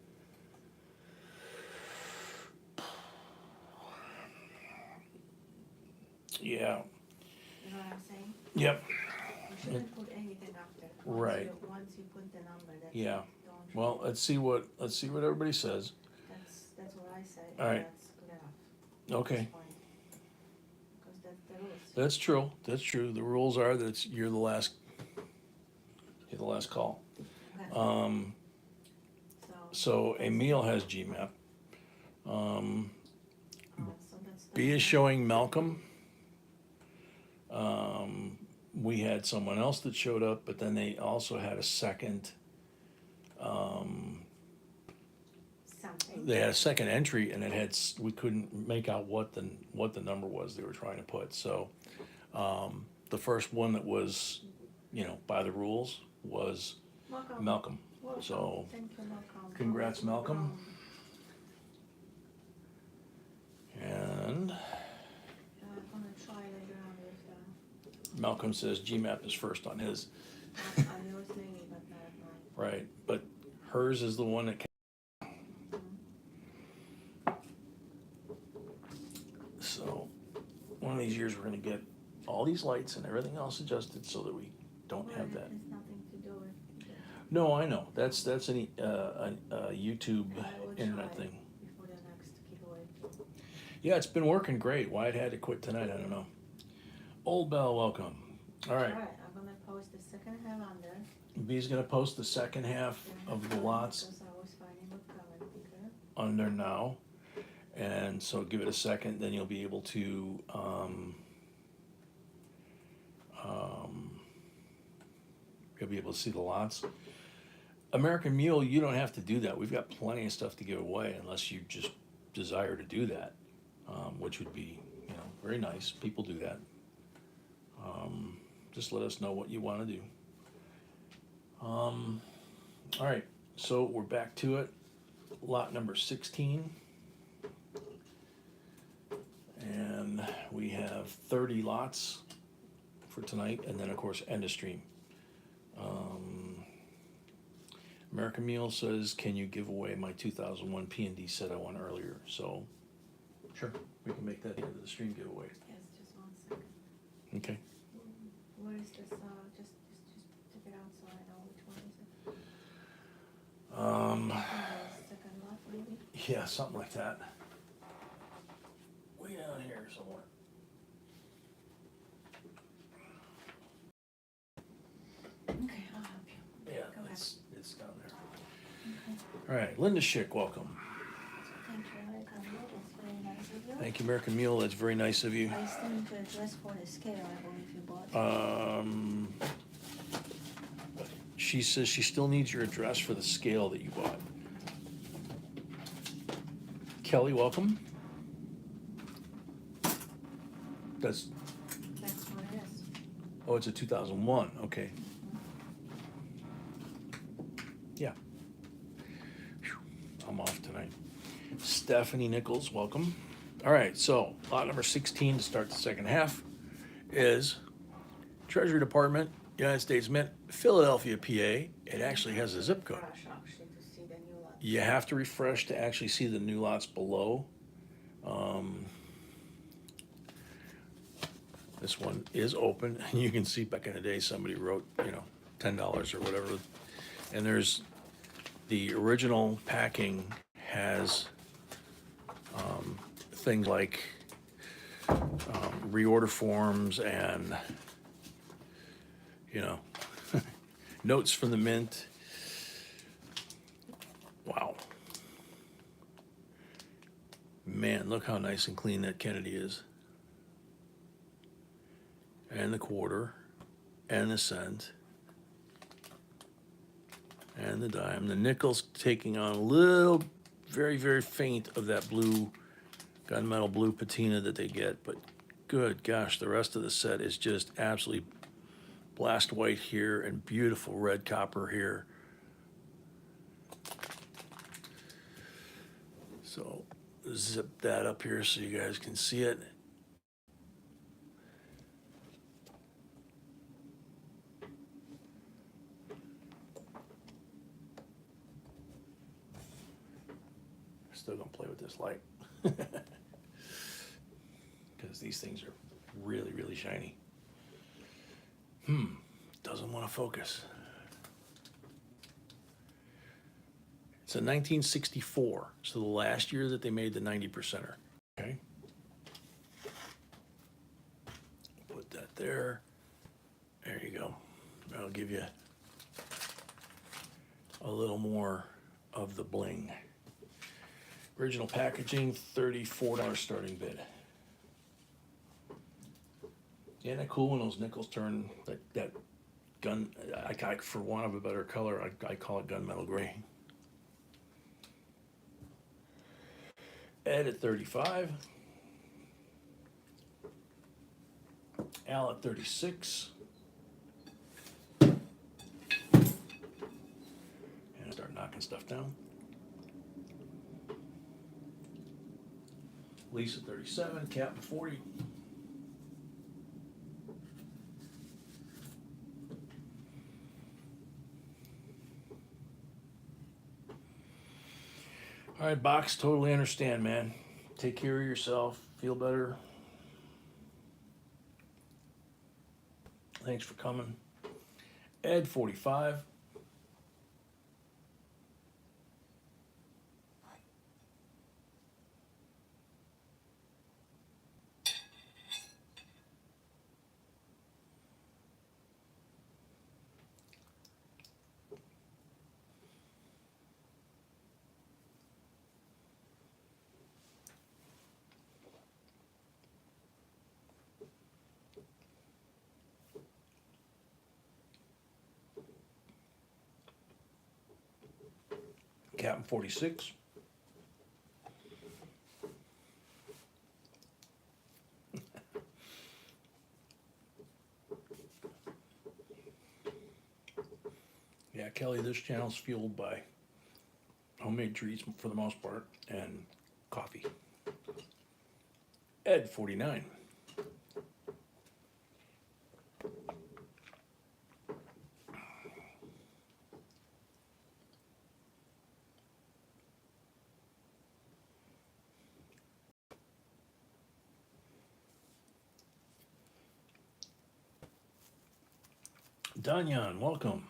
Yeah. You know what I'm saying? Yep. You shouldn't put anything after. Right. Once you put the number, that's Yeah. it. Don't. Well, let's see what everybody says. That's what I say. All right. That's good enough. Okay. Because that's the rules. That's true. That's true. The rules are that you're the last call. Okay. So Emil has GMAP. So that's B is showing Malcolm. We had someone else that showed up, but then they also had a second. something. They had a second entry, and we couldn't make out what the number was they were trying to put. So the first one that was, by the rules was Malcolm. Welcome. So Thank you, Malcolm. congrats, Malcolm. And I'm gonna try later on with Malcolm says GMAP is first on his. I was maybe, but not mine. Right, but hers is the one that. So one of these years we're gonna get all these lights and everything else adjusted so that we don't have that. It has nothing to do with it. No, I know. That's a YouTube I will internet try thing. before the next giveaway. Yeah, it's been working great. Why it had to quit tonight, I don't know. Old Bell, welcome. All right. Alright, I'm gonna post the second half on there. B's gonna post the second half of the lots Because I was finding what color bigger. under now. And so give it a second, then you'll be able to you'll be able to see the lots. American Mule, you don't have to do that. We've got plenty of stuff to give away unless you just desire to do that, which would be, very nice. People do that. Just let us know what you want to do. All right, so we're back to it. Lot number 16. And we have 30 lots for tonight, and then of course end of stream. American Meal says, can you give away my 2001 P&D set I won earlier? So, sure, we can make that the end of the stream giveaway. Yes, just 1 second. Okay. Where is this, just check it out so I know which one is it. The second lot maybe? Yeah, something like that. Way down here somewhere. Okay, I'll help you. Yeah, Go ahead. it's down there. Okay. All right, Linda Schick, welcome. Thank you, American Mule, that's very nice of you. Thank you, American Mule. That's very nice of you. I still need to address for the scale, I believe you bought. She says she still needs your address for the scale that you bought. Kelly, welcome. That's what it is. Oh, it's a 2001, okay. Yeah. Phew, I'm off tonight. Stephanie Nichols, welcome. All right, so lot number 16 to start the second half is Treasury Department, United States Mint, Philadelphia, PA. It actually has a zip code. Refresh, actually, to see the new lot. You have to refresh to actually see the new lots below. This one is open. You can see back in the day somebody wrote, $10 or whatever. And there's the original packing has things like reorder forms and notes from the mint. Wow. Man, look how nice and clean that Kennedy is. And the quarter, and the cent, and the dime. The nickel's taking on a little, very, very faint of that blue, gunmetal blue patina that they get, but good gosh, the rest of the set is just absolutely blast white here and beautiful red copper here. So zip that up here so you guys can see it. Still gonna play with this light. Because these things are really, really shiny. Doesn't want to focus. It's a 1964, so the last year that they made the 90%er. Okay. Put that there. There you go. That'll give you a little more of the bling. Original packaging, $34 starting bid. Isn't that cool when those nickels turn that gun, for want of a better color, I call it gunmetal gray. Ed at 35. Al at 36. And start knocking stuff down. Lisa 37, Captain 40. All right, Box, totally understand, man. Take care of yourself. Feel better. Thanks for coming. Ed 45. Captain 46. Yeah, Kelly, this channel's fueled by homemade treats for the most part and coffee. Ed 49. Danyan, welcome.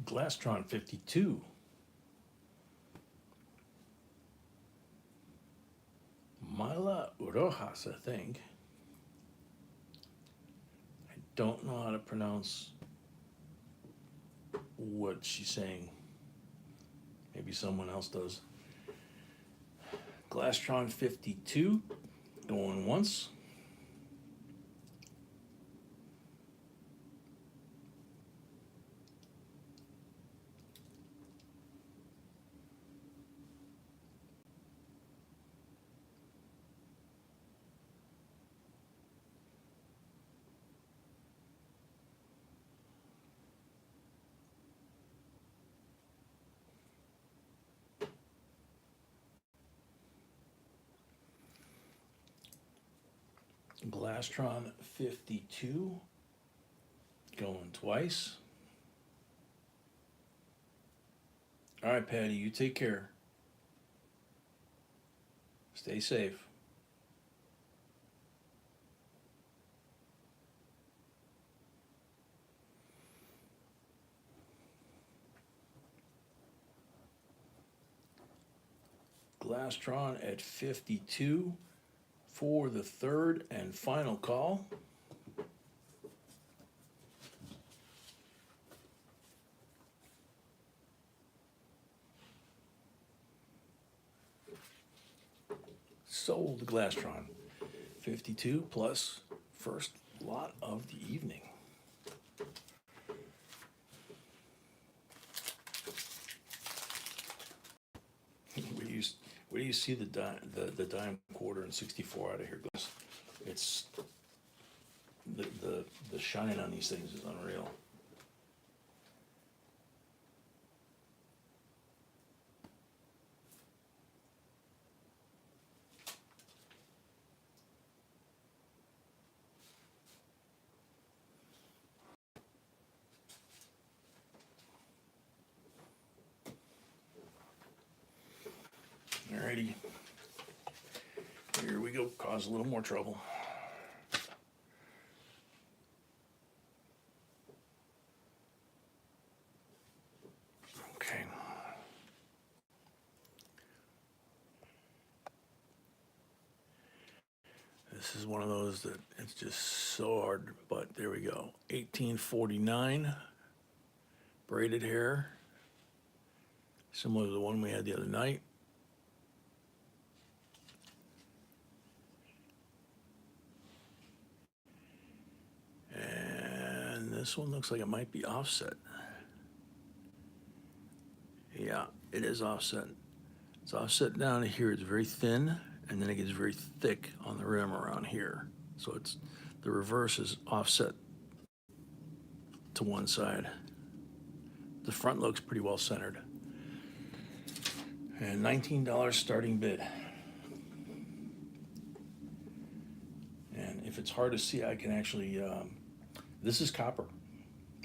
Glastron 52. Mila Rojas, I think. I don't know how to pronounce what she's saying. Maybe someone else does. Glastron 52, going once. Glastron 52, going twice. All right, Patty, you take care. Stay safe. Glastron at 52 for the third and final call. Sold Glastron 52 plus first lot of the evening. Where do you see the dime quarter and 64 out of here, Gus? It's the shine on these things is unreal. Alrighty. Here we go, cause a little more trouble. Okay. This is one of those that it's just so hard, but there we go. 1849, braided hair, similar to the one we had the other night. And this one looks like it might be offset. Yeah, it is offset. It's offset down here. It's very thin, and then it gets very thick on the rim around here. So it's the reverse is offset to one side. The front looks pretty well centered. And $19 starting bid. And if it's hard to see, I can actually, this is copper,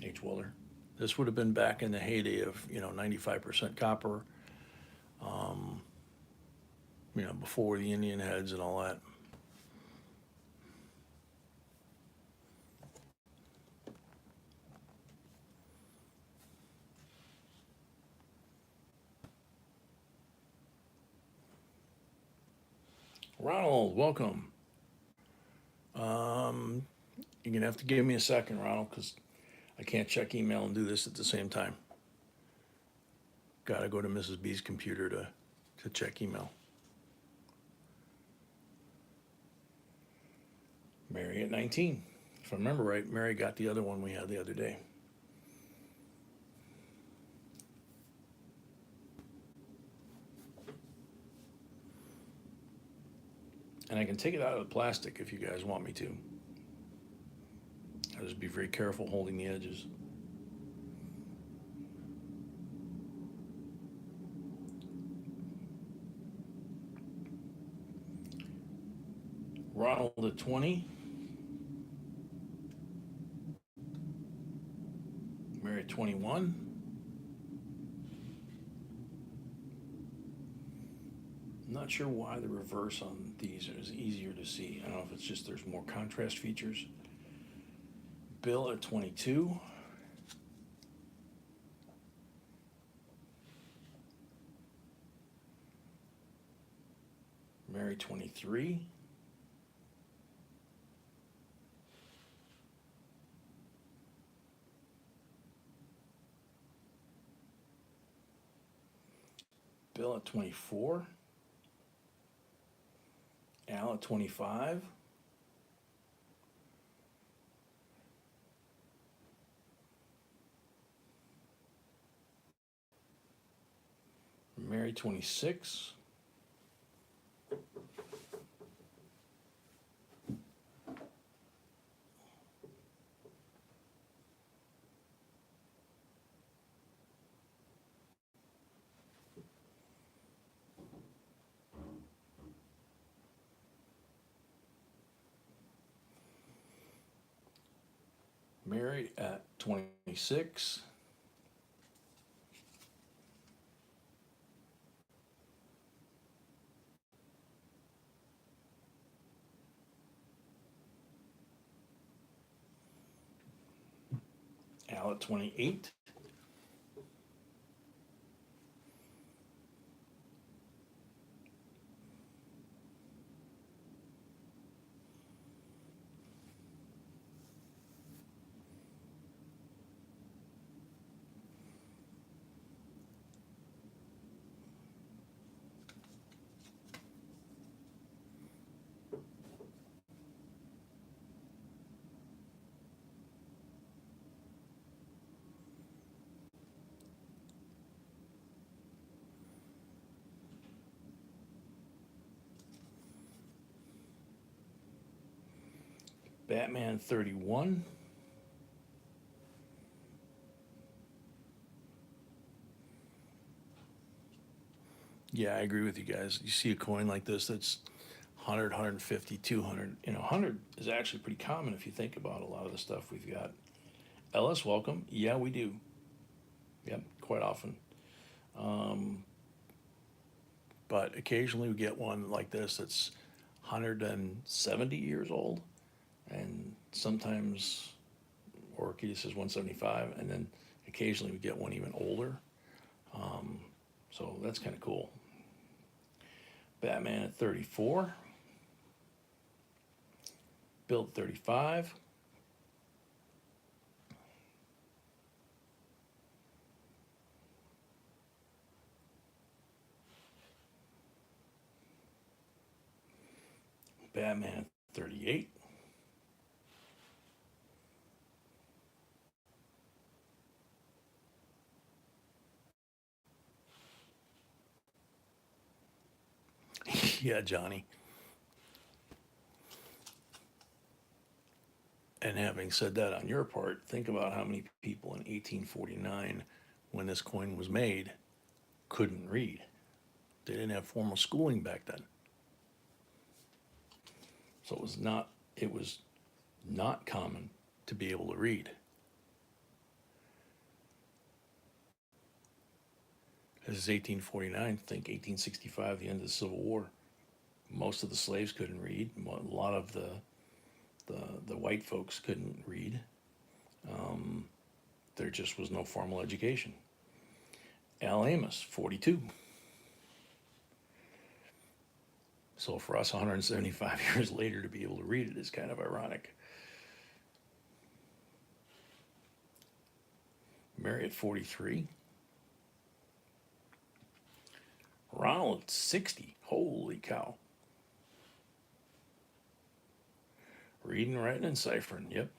H. Willer. This would have been back in the heyday of, 95% copper, before the Indian heads and all that. Ronald, welcome. You're gonna have to give me a second, Ronald, because I can't check email and do this at the same time. Gotta go to Mrs. B's computer to check email. Mary at 19. If I remember right, Mary got the other one we had the other day. And I can take it out of the plastic if you guys want me to. I'll just be very careful holding the edges. Ronald at 20. Mary at 21. I'm not sure why the reverse on these is easier to see. I don't know if it's just there's more contrast features. Bill at 22. Mary 23. Bill at 24. Al at 25. Mary 26. Mary at 26. Al at 28. Batman 31. Yeah, I agree with you guys. You see a coin like this that's 100, 150, 200. 100 is actually pretty common if you think about a lot of the stuff we've got. Ellis, welcome. Yeah, we do. Yep, quite often. but occasionally we get one like this that's 170 years old, and sometimes Orchids is 175, and then occasionally we get one even older. So that's kind of cool. Batman at 34. Bill at 35. Batman at 38. Yeah, Johnny. And having said that on your part, think about how many people in 1849, when this coin was made, couldn't read. They didn't have formal schooling back then. So it was not common to be able to read. This is 1849, think 1865, the end of the Civil War. Most of the slaves couldn't read. A lot of the white folks couldn't read. There just was no formal education. Al Amos, 42. So for us, 175 years later, to be able to read it is kind of ironic. Mary at 43. Ronald at 60. Holy cow. Reading, writing, and ciphering. Yep.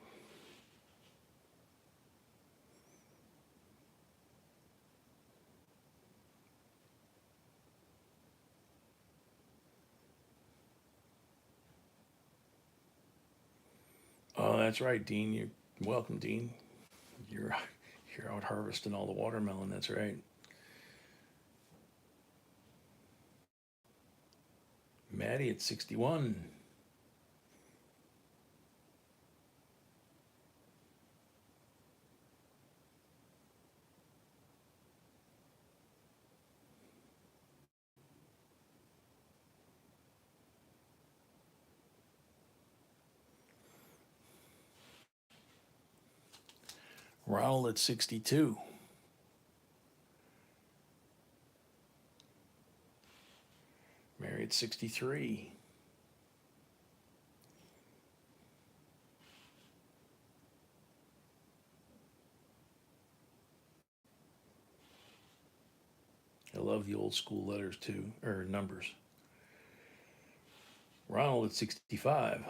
Oh, that's right, Dean. You're welcome, Dean. You're out harvesting all the watermelon. That's right. Maddie at 61. Ronald at 62. Mary at 63. I love the old school letters too, or numbers. Ronald at 65.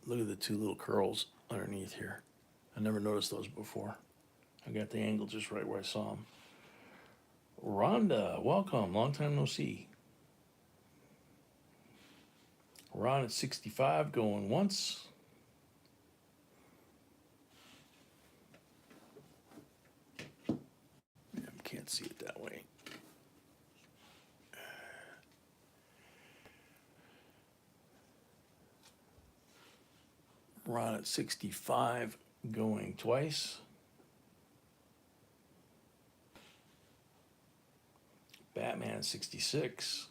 Look at the two little curls underneath here. I never noticed those before. I got the angle just right where I saw them. Rhonda, welcome. Long time no see. Ron at 65 going once. Can't see it that way. Ron at 65 going twice. Batman at 66.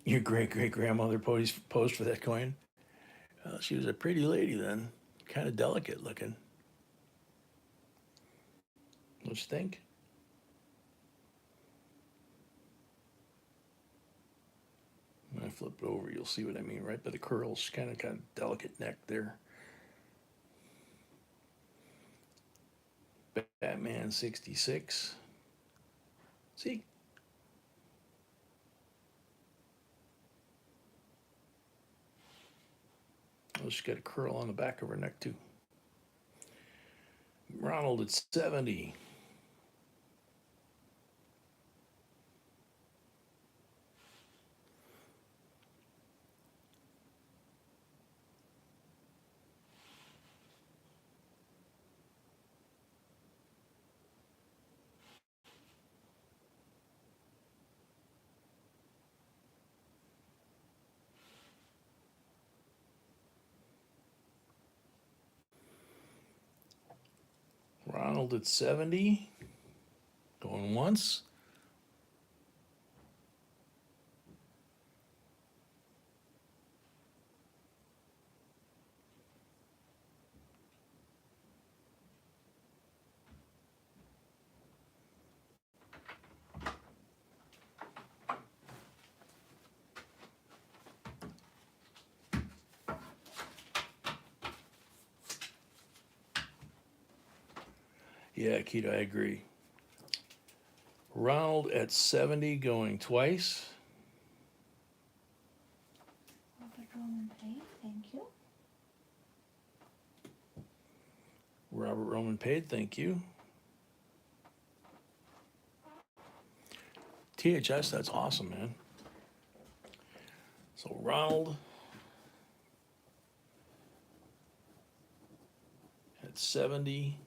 Your great-great-grandmother posed for that coin? She was a pretty lady then. Kind of delicate looking. Don't you think? When I flip it over, you'll see what I mean. Right by the curls, kind of delicate neck there. Batman 66. See? Oh, she's got a curl on the back of her neck, too. Ronald at 70. Ronald at 70. Going once. Yeah, Keto, I agree. Ronald at 70 going twice. Robert Roman paid, thank you. Robert Roman paid, thank you. THS, that's awesome, man. So Ronald at 70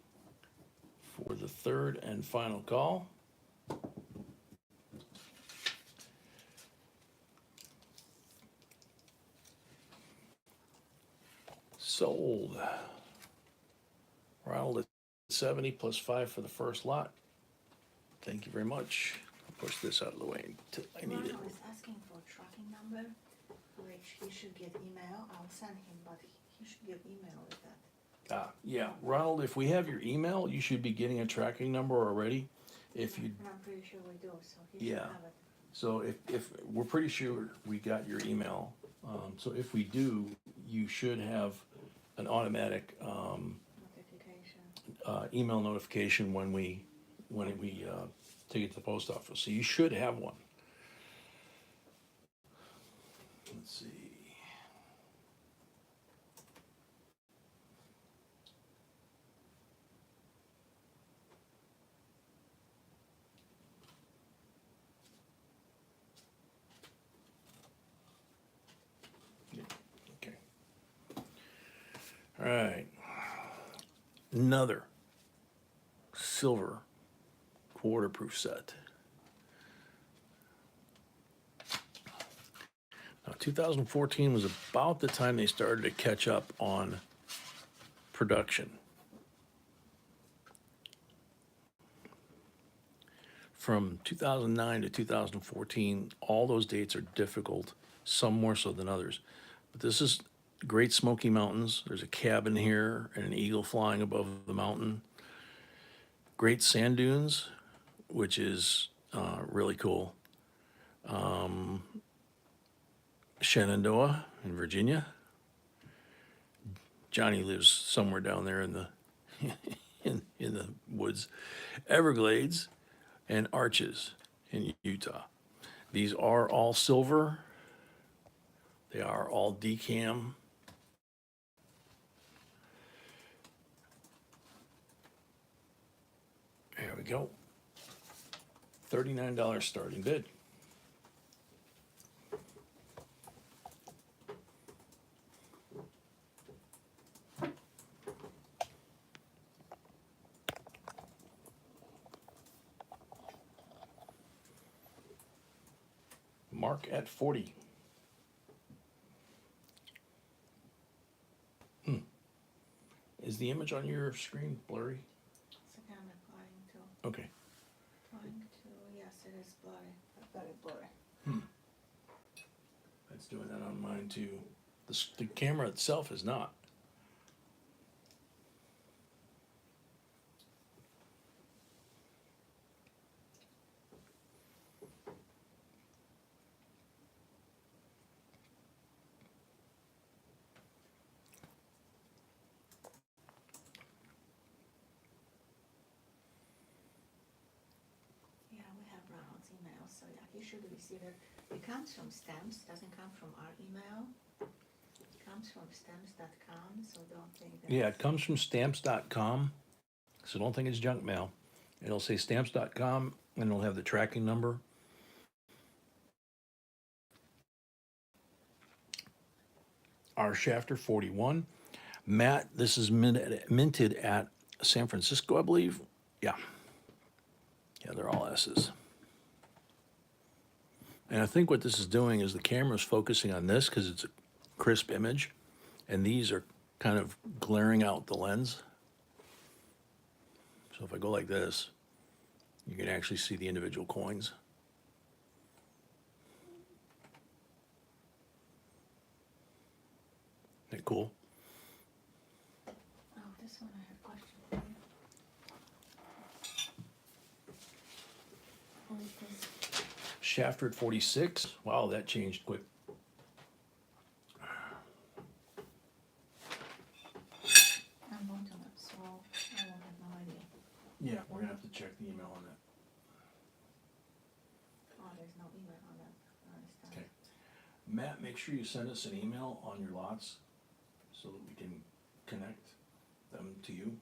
for the third and final call. Sold. Ronald at 70 plus 5 for the first lot. Thank you very much. I'll push this out of the way until I need it. Ronald is asking for a tracking number, which he should get email. I'll send him, but he should get email with that. Yeah, Ronald, if we have your email, you should be getting a tracking number already. If you, And I'm pretty sure we do, so he should Yeah. have it. so if we're pretty sure we got your email. So if we do, you should have an automatic Notification. email notification when we take it to the post office. So you should have one. Let's see. Okay. All right. Another silver quarter-proof set. Now, 2014 was about the time they started to catch up on production. From 2009 to 2014, all those dates are difficult, some more so than others. But this is Great Smoky Mountains. There's a cabin here and an eagle flying above the mountain. Great Sand Dunes, which is really cool. Shenandoah in Virginia. Johnny lives somewhere down there in the in the woods. Everglades and Arches in Utah. These are all silver. They are all decam. There we go. $39 starting bid. Mark at 40. Is the image on your screen blurry? It's again applying to. Okay. Applying to, yes, it is blurry, very blurry. That's doing that on mine too. The camera itself is not. Yeah, we have Ronald's email, so yeah, he should receive it. It comes from stamps, doesn't come from our email. It comes from stamps.com, so don't think that. Yeah, it comes from stamps.com, so don't think it's junk mail. It'll say stamps.com and it'll have the tracking number. R Shafter 41. Matt, this is minted at San Francisco, I believe. Yeah. Yeah, they're all S's. And I think what this is doing is the camera's focusing on this because it's a crisp image, and these are kind of glaring out the lens. So So if I go like this, you can actually see the individual coins. Isn't that cool? Oh, this one I have a question for you. What is this? Shafter at 46. Wow, that changed quick. I'm going to look, so I will have no idea. Yeah, we're gonna have to check the email on that. Oh, there's no email on that. I understand. Okay. Matt, make sure you send us an email on your lots so that we can connect them to you.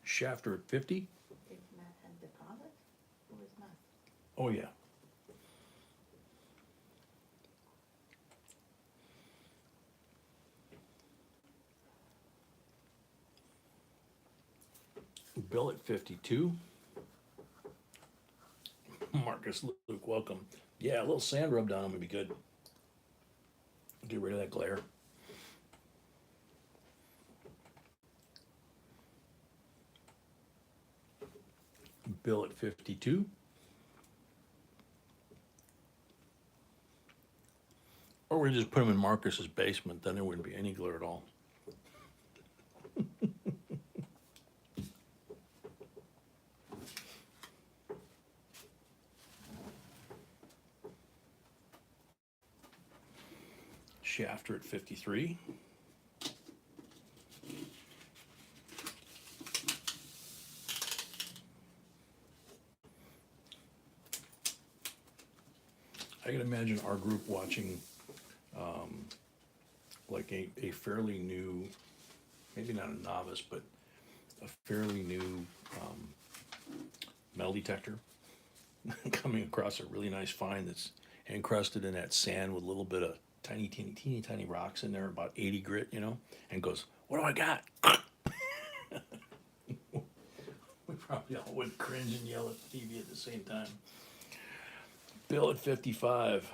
Shafter at 50. Did Matt have deposit? Who is Matt? Oh, yeah. Bill at 52. Marcus Luke, welcome. Yeah, a little sand rubbed on them would be good. Get rid of that glare. Bill at 52. Or we just put them in Marcus's basement, then there wouldn't be any glare at all. Shafter at 53. I can imagine our group watching like a fairly new, maybe not a novice, but a fairly new metal detector coming across a really nice find that's encrusted in that sand with a little bit of teeny tiny rocks in there, about 80 grit, you know, and goes, what do I got? We probably all would cringe and yell at the TV at the same time. Bill at 55.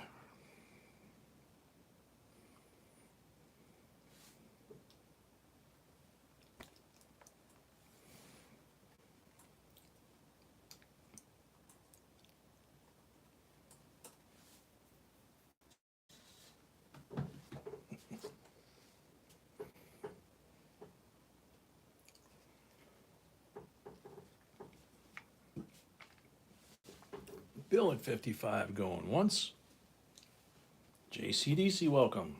Bill at 55 going once. JCDC, welcome.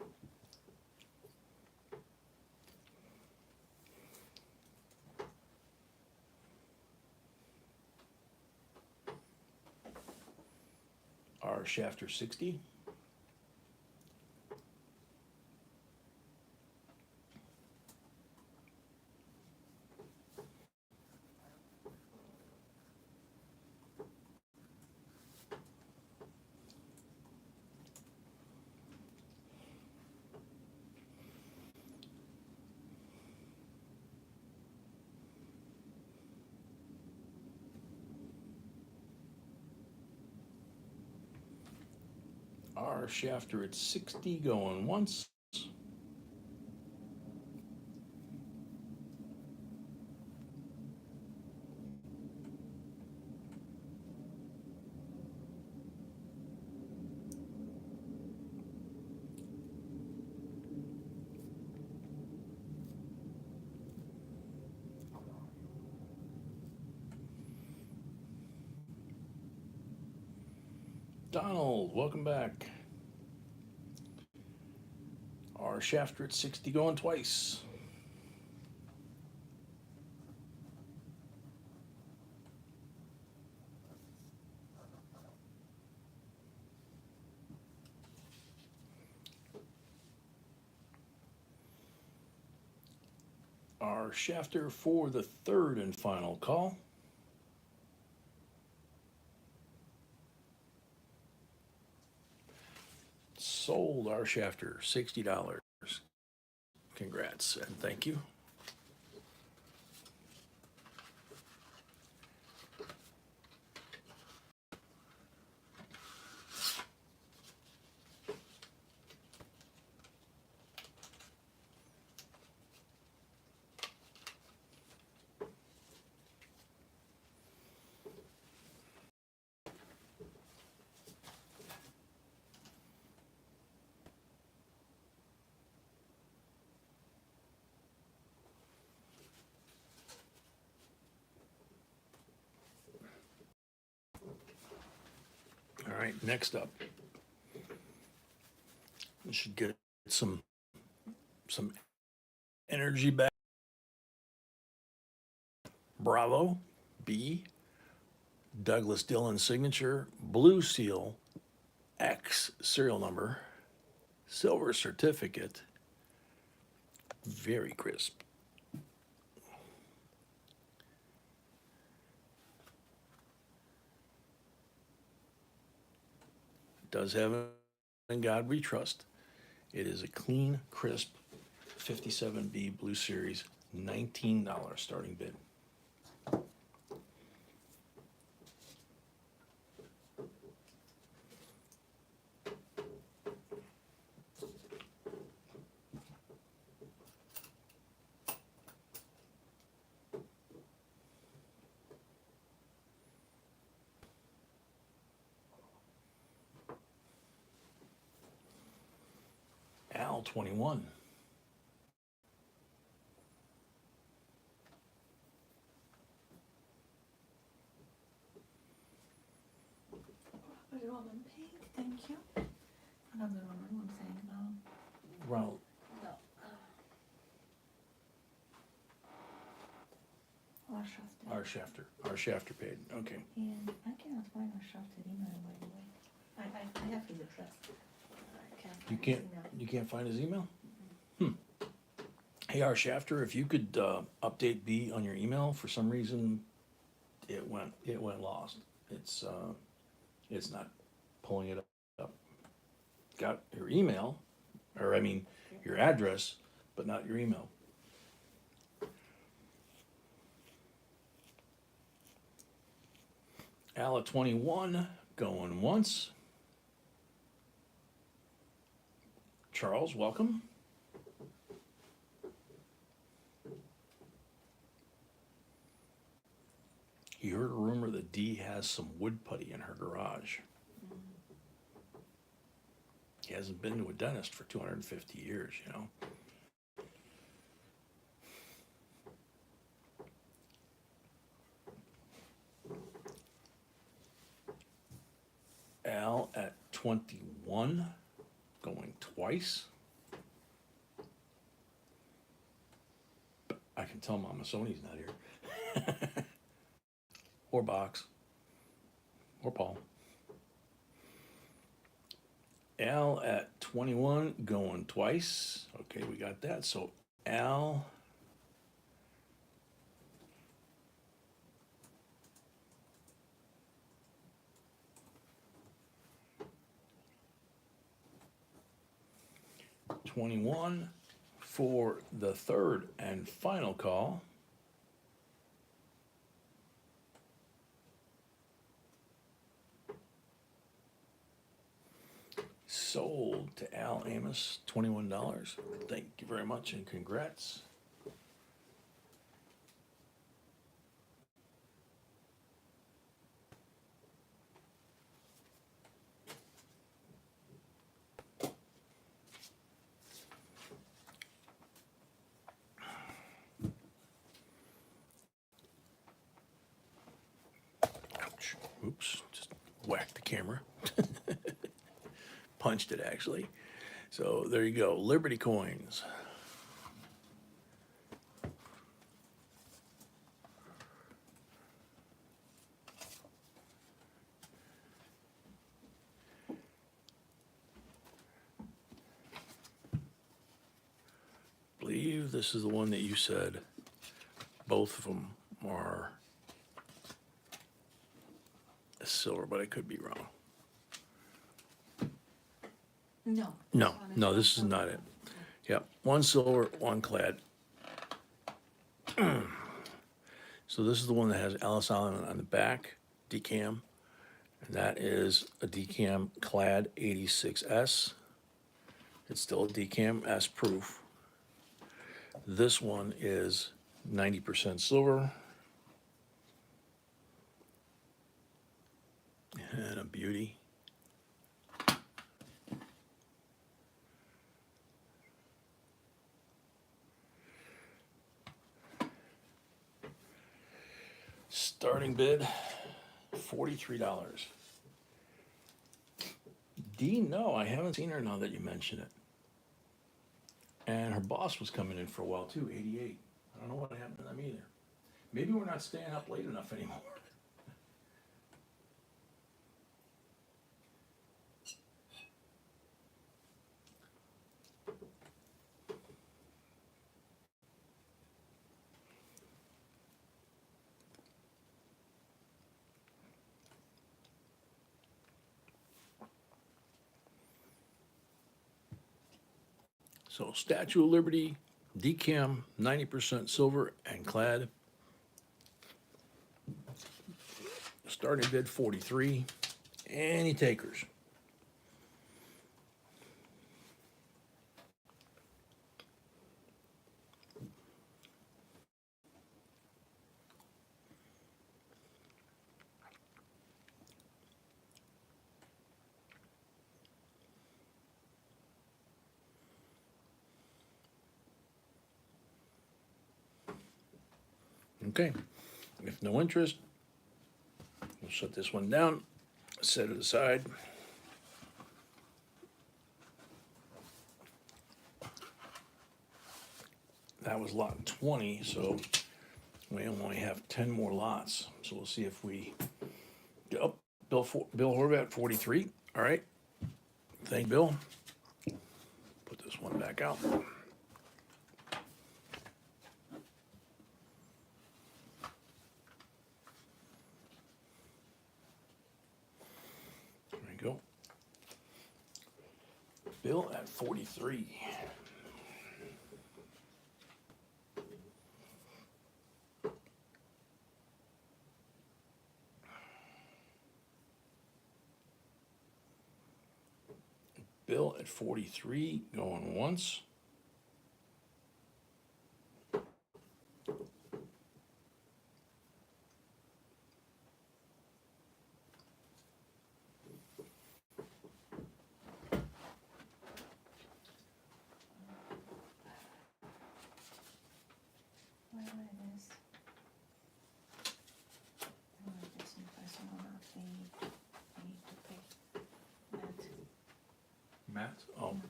Our Shafter 60. Our Shafter at 60 going once. Donald, welcome back. Our Shafter at 60 going twice. Our Shafter for the third and final call. Sold our Shafter, $60. Congrats and thank you. All right, next up. We should get some energy back. Bravo, B, Douglas Dillon signature, blue seal, X serial number, silver certificate, very crisp. Does have in God we trust. It is a clean, crisp 57B Blue Series, $19 starting bid. Al 21. Robert Unpaid, thank you. Another one, I'm saying no. Well, No. our shafter paid. Okay. And I cannot find our shafted email, by the way. I have to do this. I can't find You his can't email. you can't find his email? Hey, our shafter, if you could update B on your email, for some reason it went lost. It's not pulling it up. Got your email, or I mean your address, but not your email. Al at 21, going once. Charles, welcome. You heard a rumor that Dee has some wood putty in her garage. He hasn't been to a dentist for 250 years, you know. Al at 21, going twice. I can tell Mama Sony's not here. Or Box. Or Paul. Al at 21, going twice. Okay, we got that. So Al. $21 for the third and final call. Sold to Al Amos, $21. Thank you very much and congrats. Ouch. Oops, just whacked the camera. Punched it, actually. So there you go, Liberty coins. I believe this is the one that you said both of them are silver, but I could be wrong. No. No, this is not it. Yep, one silver, one clad. So this is the one that has Ellis Island on the back, decam. And that is a decam clad 86S. It's still a decam S proof. This one is 90% silver. And a beauty. Starting bid, $43. Dee, no, I haven't seen her now that you mention it. And her boss was coming in for a while too, 88. I don't know what happened to them either. Maybe we're not staying up late enough anymore. So Statue of Liberty, decam, 90% silver and clad. Starting bid 43. Any takers? Okay, if no interest, we'll shut this one down, set it aside. That was lot 20, so we only have 10 more lots. So we'll see if we, oh, Bill Horvat, 43, all right. Thank Bill. Put this one back out. There we go. Bill at 43. Bill at 43, going once. Whatever it is. I want this new person will not be, I need to pick that. Matt, oh, Whatever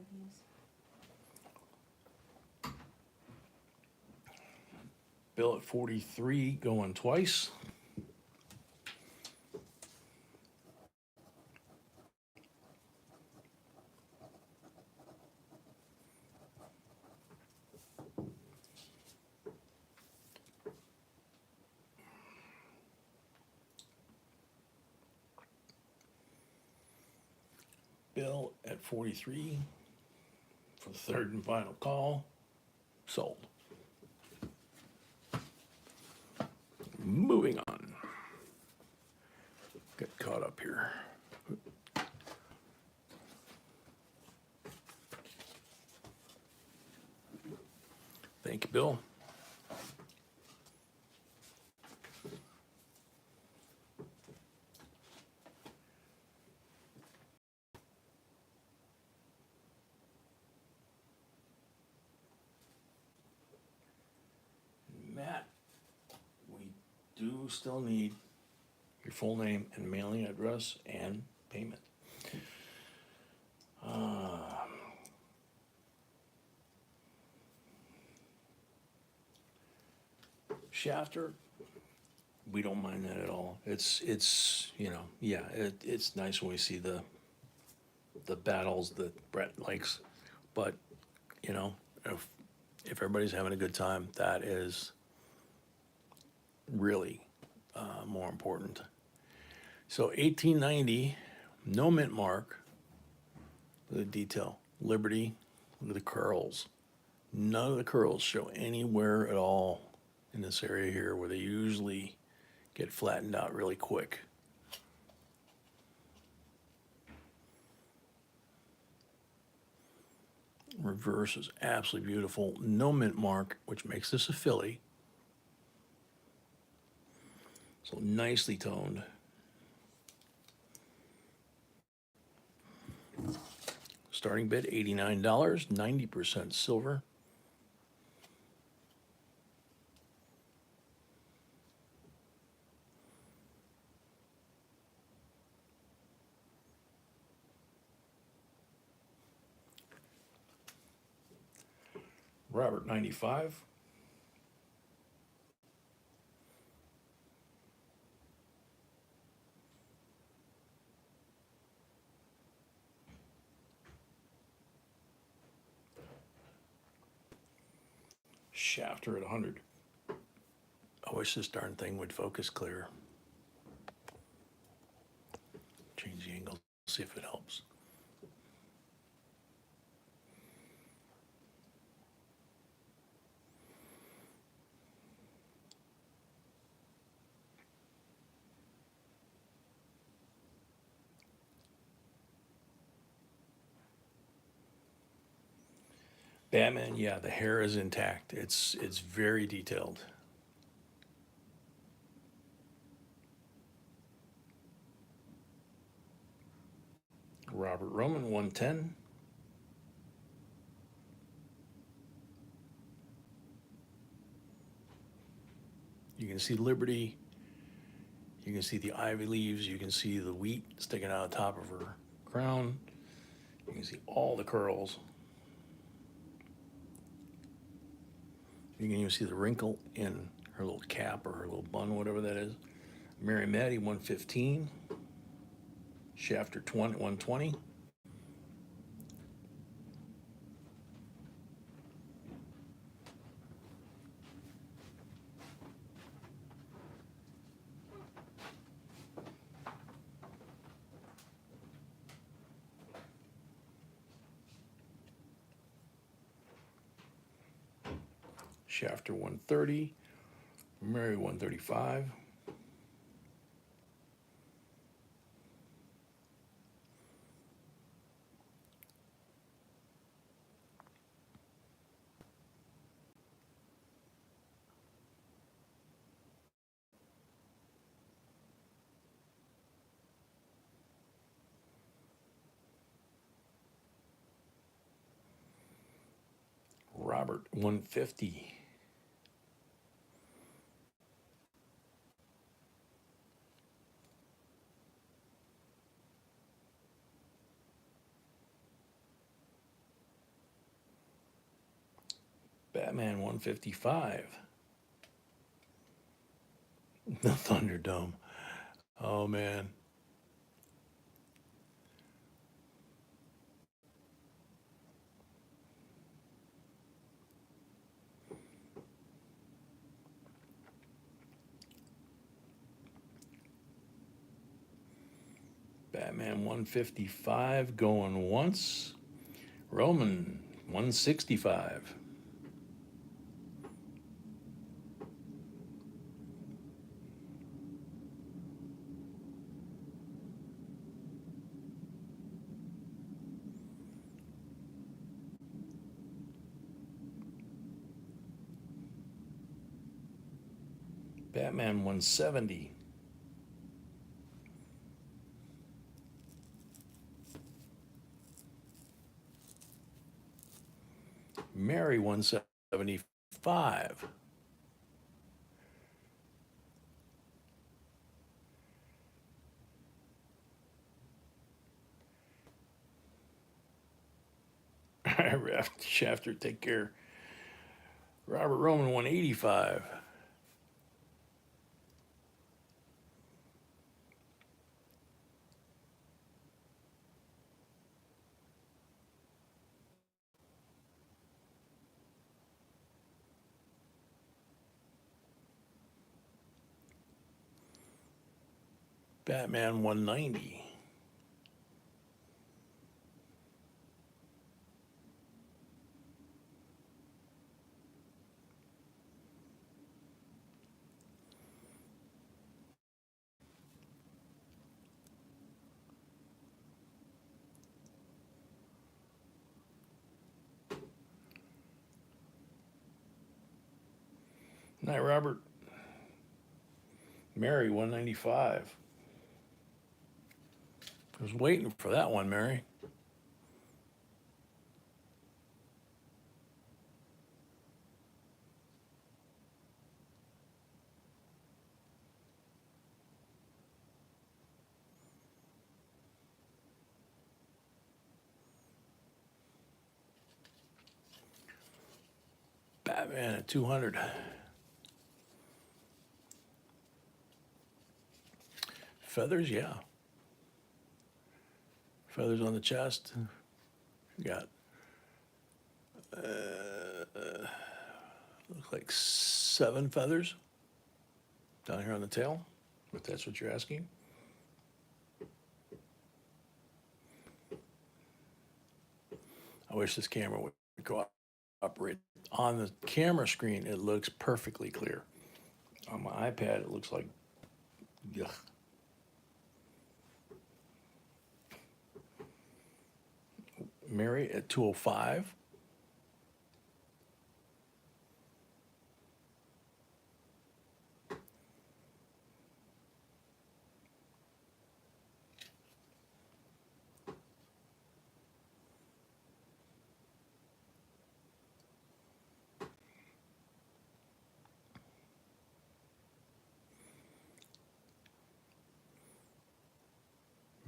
it is. Bill at 43, going twice. Bill at 43 for the third and final call. Sold. Moving on. Get caught up here. Thank you, Bill. Matt, we do still need your full name and mailing address and payment. Shafter, we don't mind that at all. It's you know, yeah, it's nice when we see the battles that Brett likes, but you know, if everybody's having a good time, that is really more important. So 1890, no mint mark. The detail, Liberty, look at the curls. None of the curls show anywhere at all in this area here where they usually get flattened out really quick. Reverse is absolutely beautiful. No mint mark, which makes this a filly. So nicely toned. Starting bid $89, 90% silver. Robert 95. Shafter at 100. I wish this darn thing would focus clear. Change the angle, see if it helps. Batman, yeah, the hair is intact. It's very detailed. Robert Roman 110. You can see Liberty. You can see the ivy leaves. You can see the wheat sticking out of the top of her crown. You can see all the curls. You can even see the wrinkle in her little cap or her little bun, whatever that is. Mary Maddie 115. Shafter 120. Shafter 130. Mary 135. Robert 150. Batman 155. The Thunderdome. Oh man. Batman 155 going once. Roman 165. Batman 170. Mary 175. Shafter, take care. Robert Roman 185. Batman 190. Night, Robert. Mary 195. I was waiting for that one, Mary. Batman at 200. Feathers, yeah. Feathers on the chest. Got looks like 7 feathers down here on the tail, if that's what you're asking. I wish this camera would cooperate. On the camera screen, it looks perfectly clear. On my iPad, it looks like, yuck. Mary at 205.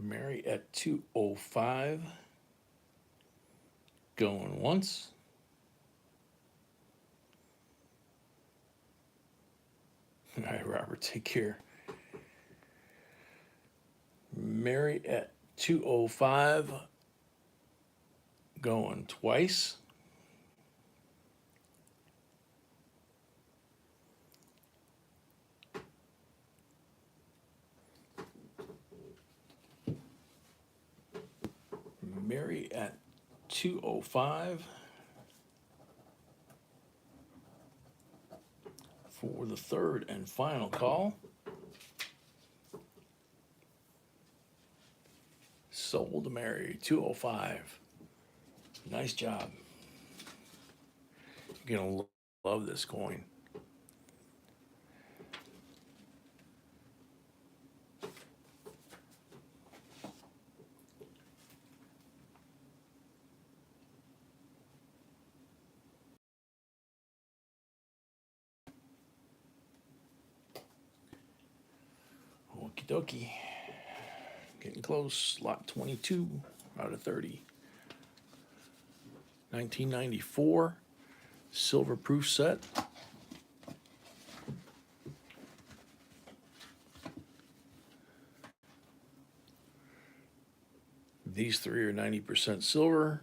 Mary at 205. Going once. All right, Robert, take care. Mary at 205. Going twice. Mary at 205 for the third and final call. Sold to Mary, 205. Nice job. You're gonna love this coin. Okie dokie. Getting close. Lot 22 out of 30. 1994 silver proof set. These 3 are 90% silver.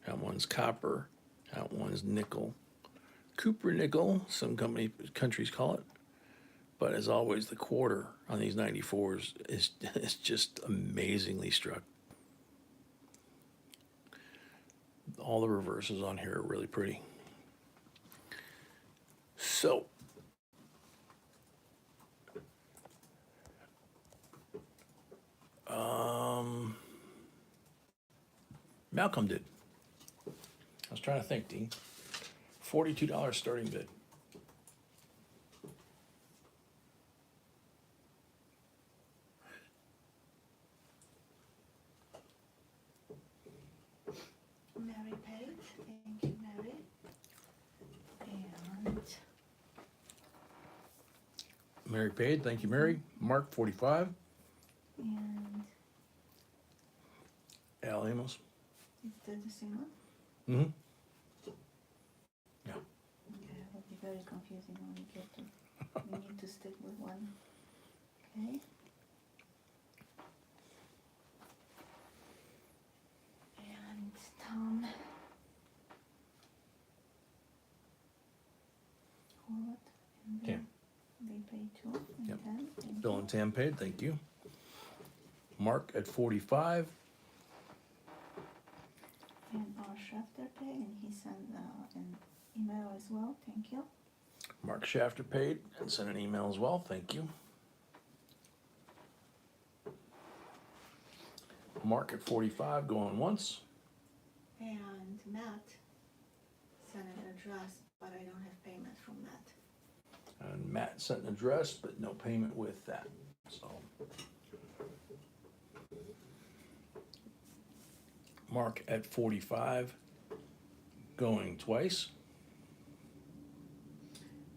That one's copper. That one's nickel. Cooper nickel, some countries call it. But as always, the quarter on these 94s is just amazingly struck. All the reverses on here are really pretty. So, Malcolm did. I was trying to think, Dean. $42 starting bid. Mary paid. Thank you, Mary. And Mary paid. Thank you, Mary. Mark, 45. and Al Amos. is that the same one? Mm-hmm. Yeah. Okay, it will be very confusing when we get to. We need to stick with one. Okay. And Tom. What? And then Tam. they pay 2 and Yep. 10. Thank Bill you. and Tam paid. Thank you. Mark at 45. And our Shafter paid, and he sent an email as well. Thank you. Mark Shafter paid and sent an email as well. Thank you. Mark at 45 going once. And Matt sent an address, but I don't have payment from Matt. And Matt sent an address, but no payment with that. So Mark at 45 going twice.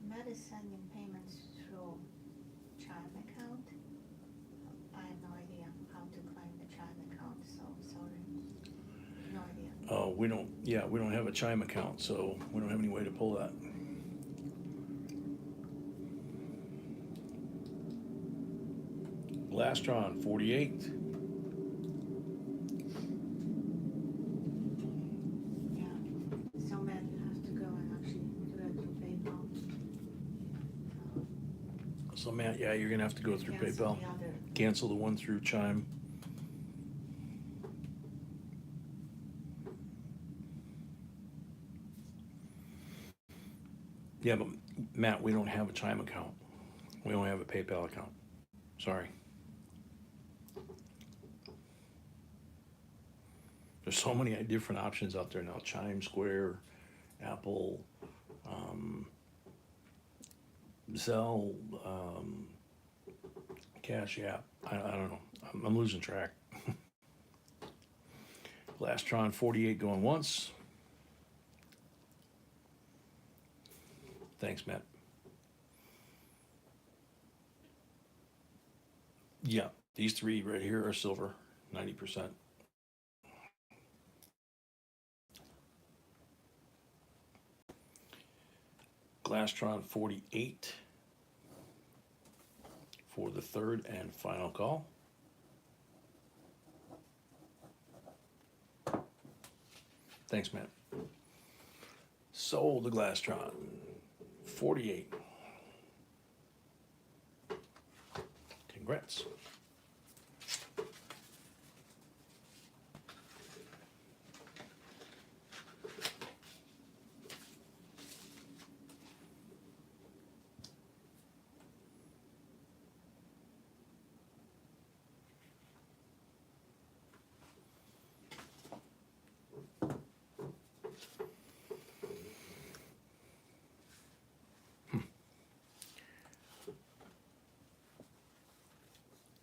Matt is sending payments through Chime account. I have no idea how to claim the Chime account, so sorry. No idea. We don't have a Chime account, so we don't have any way to pull that. Glastron, 48. Yeah. So Matt, you have to go and actually do it through PayPal. So Matt, yeah, you're gonna have to go through Cancel PayPal. the other. Cancel the one through Chime. Yeah, but Matt, we don't have a Chime account. We only have a PayPal account. Sorry. There's so many different options out there now. Chime, Square, Apple, Zelle, Cash App. I don't know. I'm losing track. Glastron 48 going once. Thanks, Matt. Yeah, these three right here are silver, 90%. Glastron 48 for the third and final call. Thanks, Matt. Sold the Glastron 48. Congrats.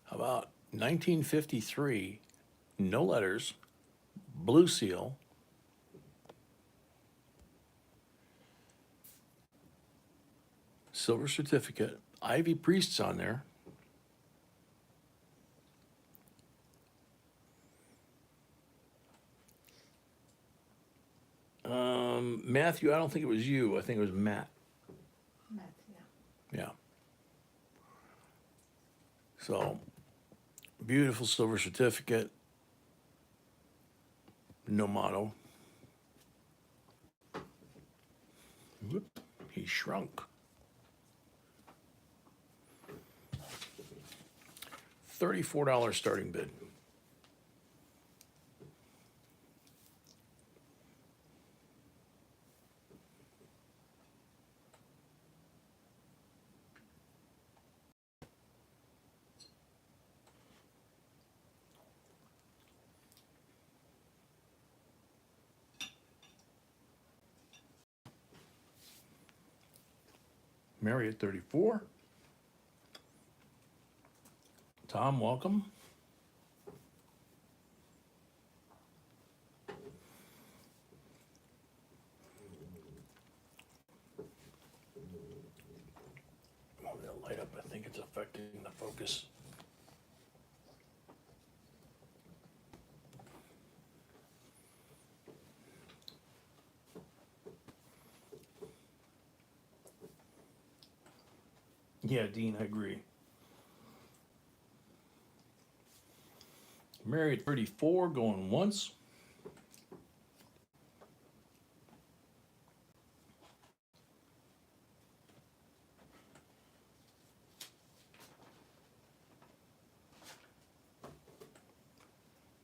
How about 1953, no letters, blue seal, silver certificate, Ivy Priests on there. Matthew, I don't think it was you. I think it was Matt. Matt, yeah. Yeah. So, beautiful silver certificate. No motto. Whoop, he shrunk. $34 starting bid. Mary at 34. Tom, welcome. Oh, that light up, I think it's affecting the focus. Yeah, Dean, I agree. Mary at 34, going once.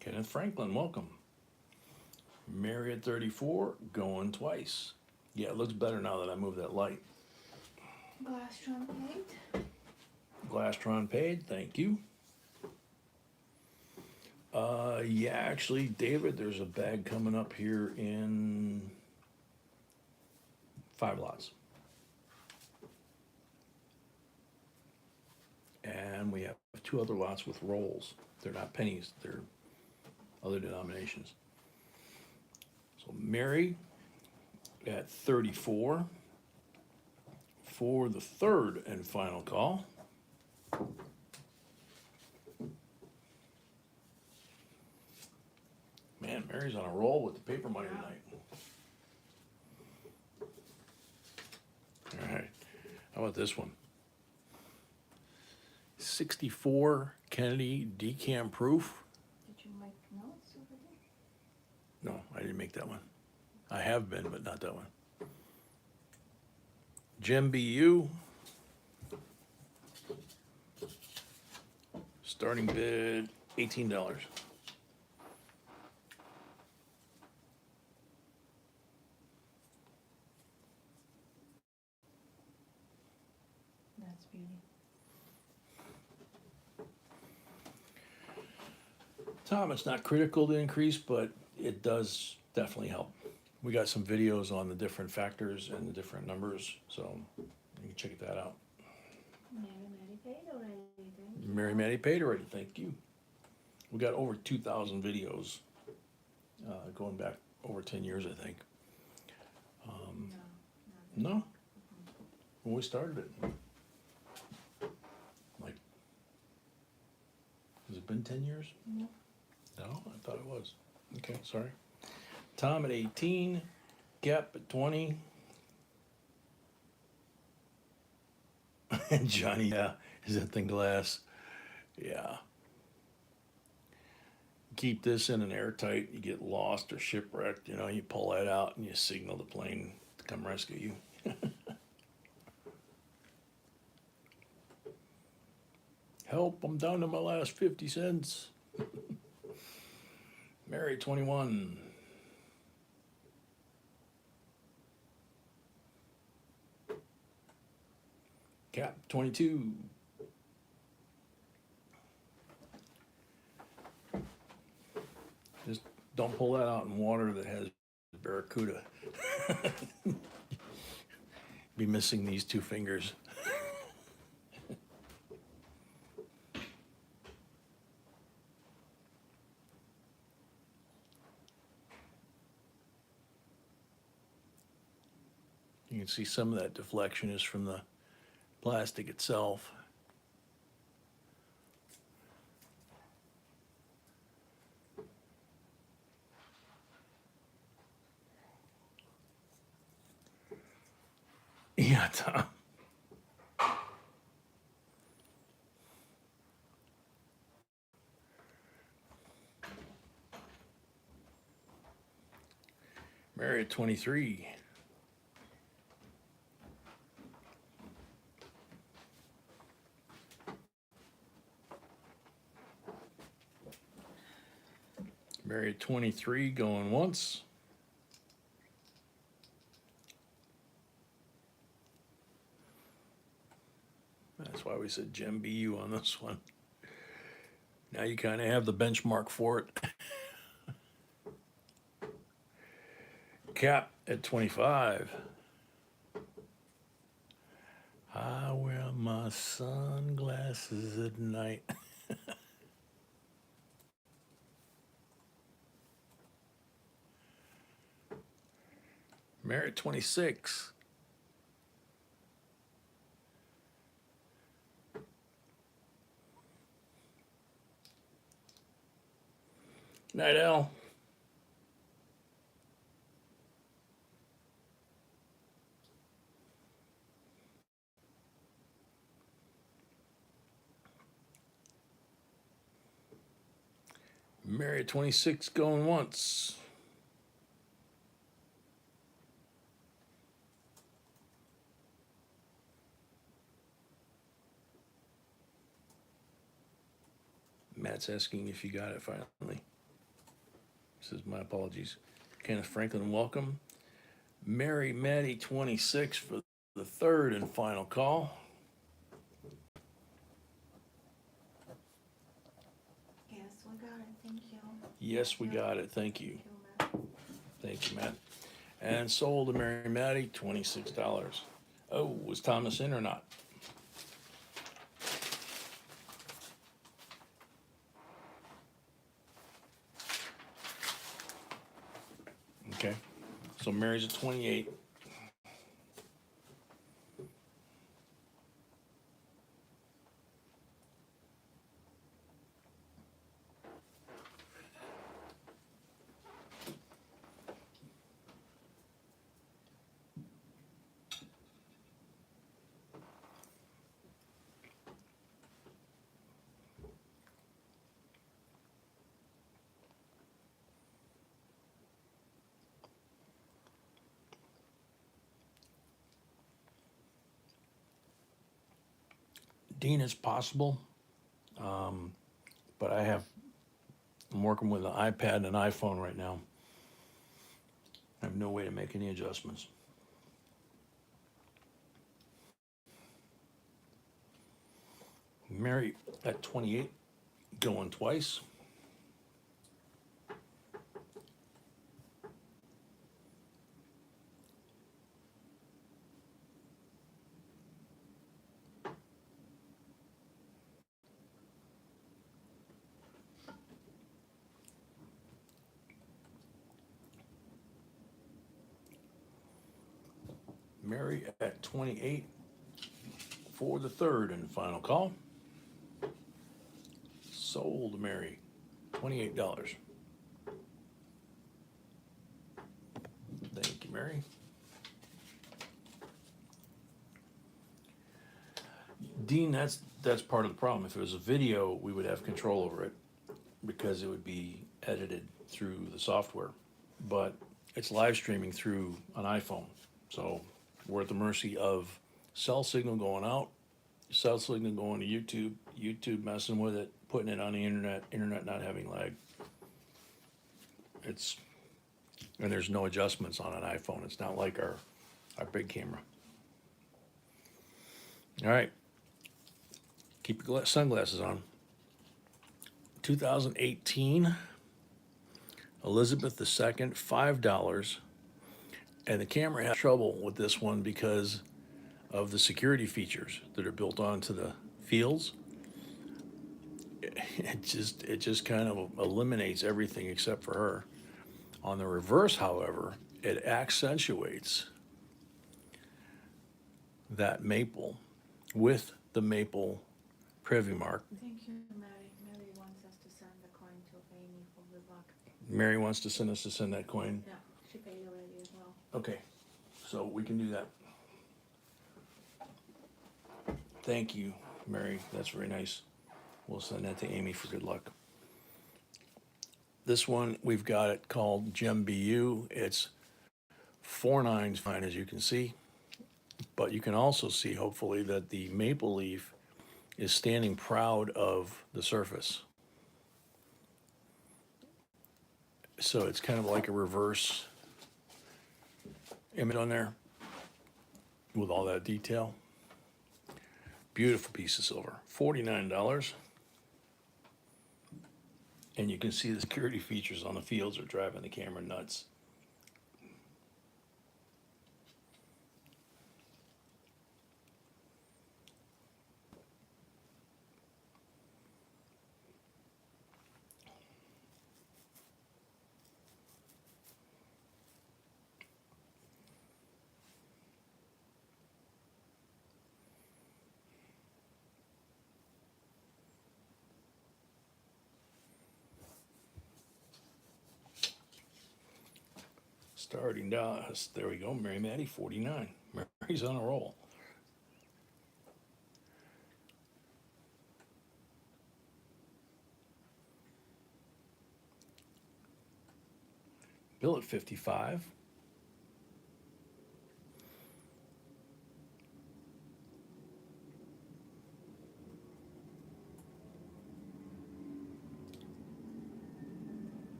Kenneth Franklin, welcome. Mary at 34, going twice. Yeah, it looks better now that I moved that light. Glastron paid. Glastron paid, thank you. Yeah, actually, David, there's a bag coming up here in 5 lots. And we have 2 other lots with rolls. They're not pennies, they're other denominations. So Mary at 34 for the third and final call. Man, Mary's on a roll with the paper money tonight. All right, how about this one? 64 Kennedy decam proof. Did you make notes over there? No, I didn't make that one. I have been, but not that one. Gem BU. Starting bid, $18. That's beauty. Tom, it's not critical to increase, but it does definitely help. We got some videos on the different factors and the different numbers, so you can check that out. Mary paid already, thank you. Mary Matty paid already, thank you. We got over 2,000 videos, going back over 10 years, I think. No? When we started it. Like, has it been 10 years? No. No, I thought it was. Okay, sorry. Tom at 18, Gap at 20. And Johnny, yeah, is that thing glass? Yeah. Keep this in an airtight, you get lost or shipwrecked, you know, you pull that out and you signal the plane to come rescue you. Help, I'm down to my last 50 cents. Mary 21. Cap 22. Just don't pull that out in water that has barracuda. Be missing these two fingers. You can see some of that deflection is from the plastic itself. Yeah, Tom. Mary at 23. Mary at 23 going once. That's why we said Gem BU on this one. Now you kind of have the benchmark for it. Cap at 25. I wear my sunglasses at night. Mary at 26. Night L. Mary at 26 going once. Matt's asking if you got it finally. Says my apologies. Kenneth Franklin, welcome. Mary Maddie 26 for the third and final call. Yes, we got it, thank you. Yes, we got it. Thank you. Thank you, Matt. Thank you, Matt. And sold to Mary Maddie, $26. Oh, was Thomas in or not? Okay, so Mary's at 28. Dean, it's possible, but I'm working with an iPad and an iPhone right now. I have no way to make any adjustments. Mary at 28, going twice. Mary at 28 for the third and final call. Sold, Mary, $28. Thank you, Mary. Dean, that's part of the problem. If it was a video, we would have control over it because it would be edited through the software. But it's live streaming through an iPhone. So we're at the mercy of cell signal going out, cell signal going to YouTube, YouTube messing with it, putting it on the internet not having lag. And there's no adjustments on an iPhone. It's not like our big camera. All right. Keep your sunglasses on. 2018, Elizabeth II, $5. And the camera had trouble with this one because of the security features that are built onto the fields. It just kind of eliminates everything except for her. On the reverse, however, it accentuates that maple with the maple privy mark. Thank you, Mary. Mary wants us to send the coin to Amy for good luck. Mary wants to send us to send that coin. Yeah, she paid already as well. Okay, so we can do that. Thank you, Mary. That's very nice. We'll send that to Amy for good luck. This one, we've got it called Gem BU. It's 4.9 fine, as you can see. But you can also see, hopefully, that the maple leaf is standing proud of the surface. So it's kind of like a reverse image on there with all that detail. Beautiful piece of silver, $49. And you can see the security features on the fields are driving the camera nuts. Starting down, there we go, Mary Maddie, 49. Mary's on a roll. Bill at 55.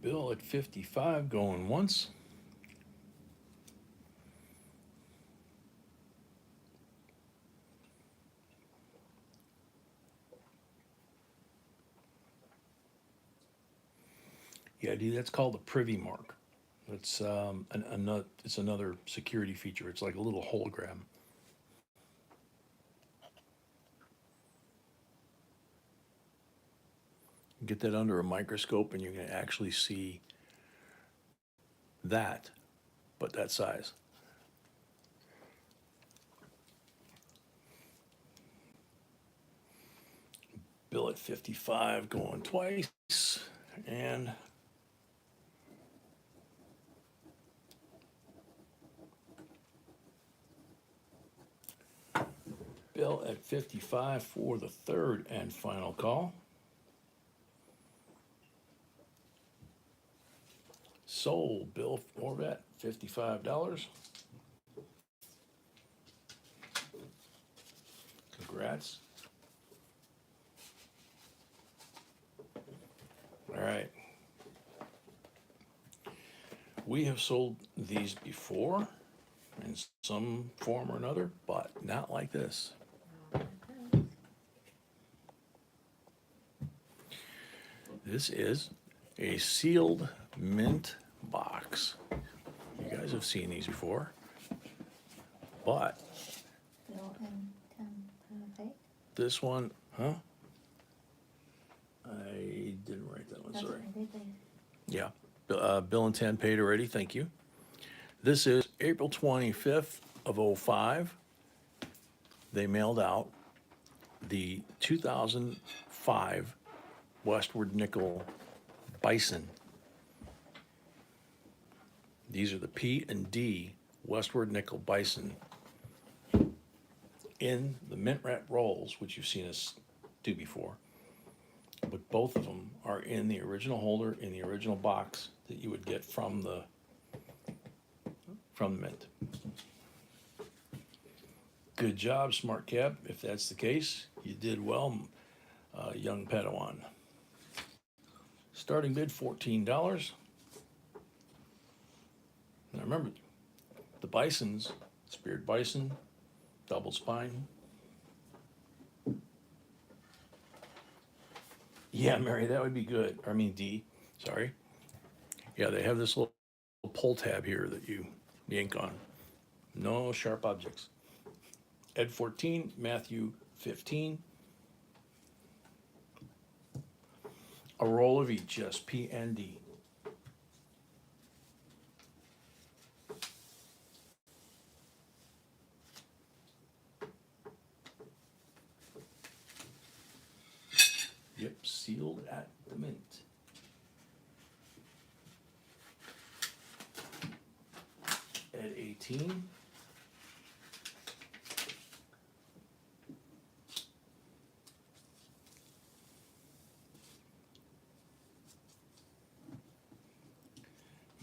Bill at 55 going once. Yeah, dude, that's called a privy mark. It's it's another security feature. It's like a little hologram. Get that under a microscope and you can actually see that, but that size. Bill at 55 going twice, and Bill at 55 for the third and final call. Sold. Bill Orvat, $55. Congrats. All right. We have sold these before in some form or another, but not like this. This is a sealed mint box. You guys have seen these before, but Bill and Tim, this one, huh? I didn't write that one, sorry. Yeah, Bill and Tan paid already, thank you. This is April 25th of '05. They mailed out the 2005 Westward nickel Bison. These are the P and D Westward nickel Bison in the mint wrap rolls, which you've seen us do before. But both of them are in the original holder, in the original box that you would get from the mint. Good job, Smart Cab. If that's the case, you did well, young Padawan. Starting bid, $14. Now remember, the Bisons, speared bison, double spine. Yeah, Mary, that would be good. I mean, D, sorry. Yeah, they have this little pull tab here that you yank on. No sharp objects. Ed 14, Matthew 15. A roll of each, yes, P and D. Yep, sealed at the mint. Ed 18.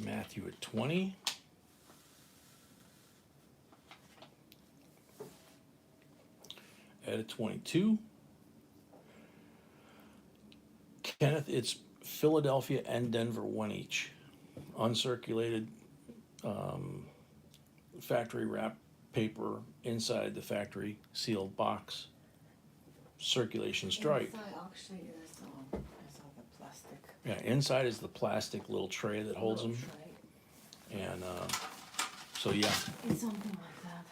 Matthew at 20. Ed at 22. Kenneth, it's Philadelphia and Denver, one each. Uncirculated factory wrap paper inside the factory sealed box. Circulation stripe. Inside actually is all the plastic. Yeah, inside is the plastic little tray that holds them. Tray. And so yeah, It's something like that.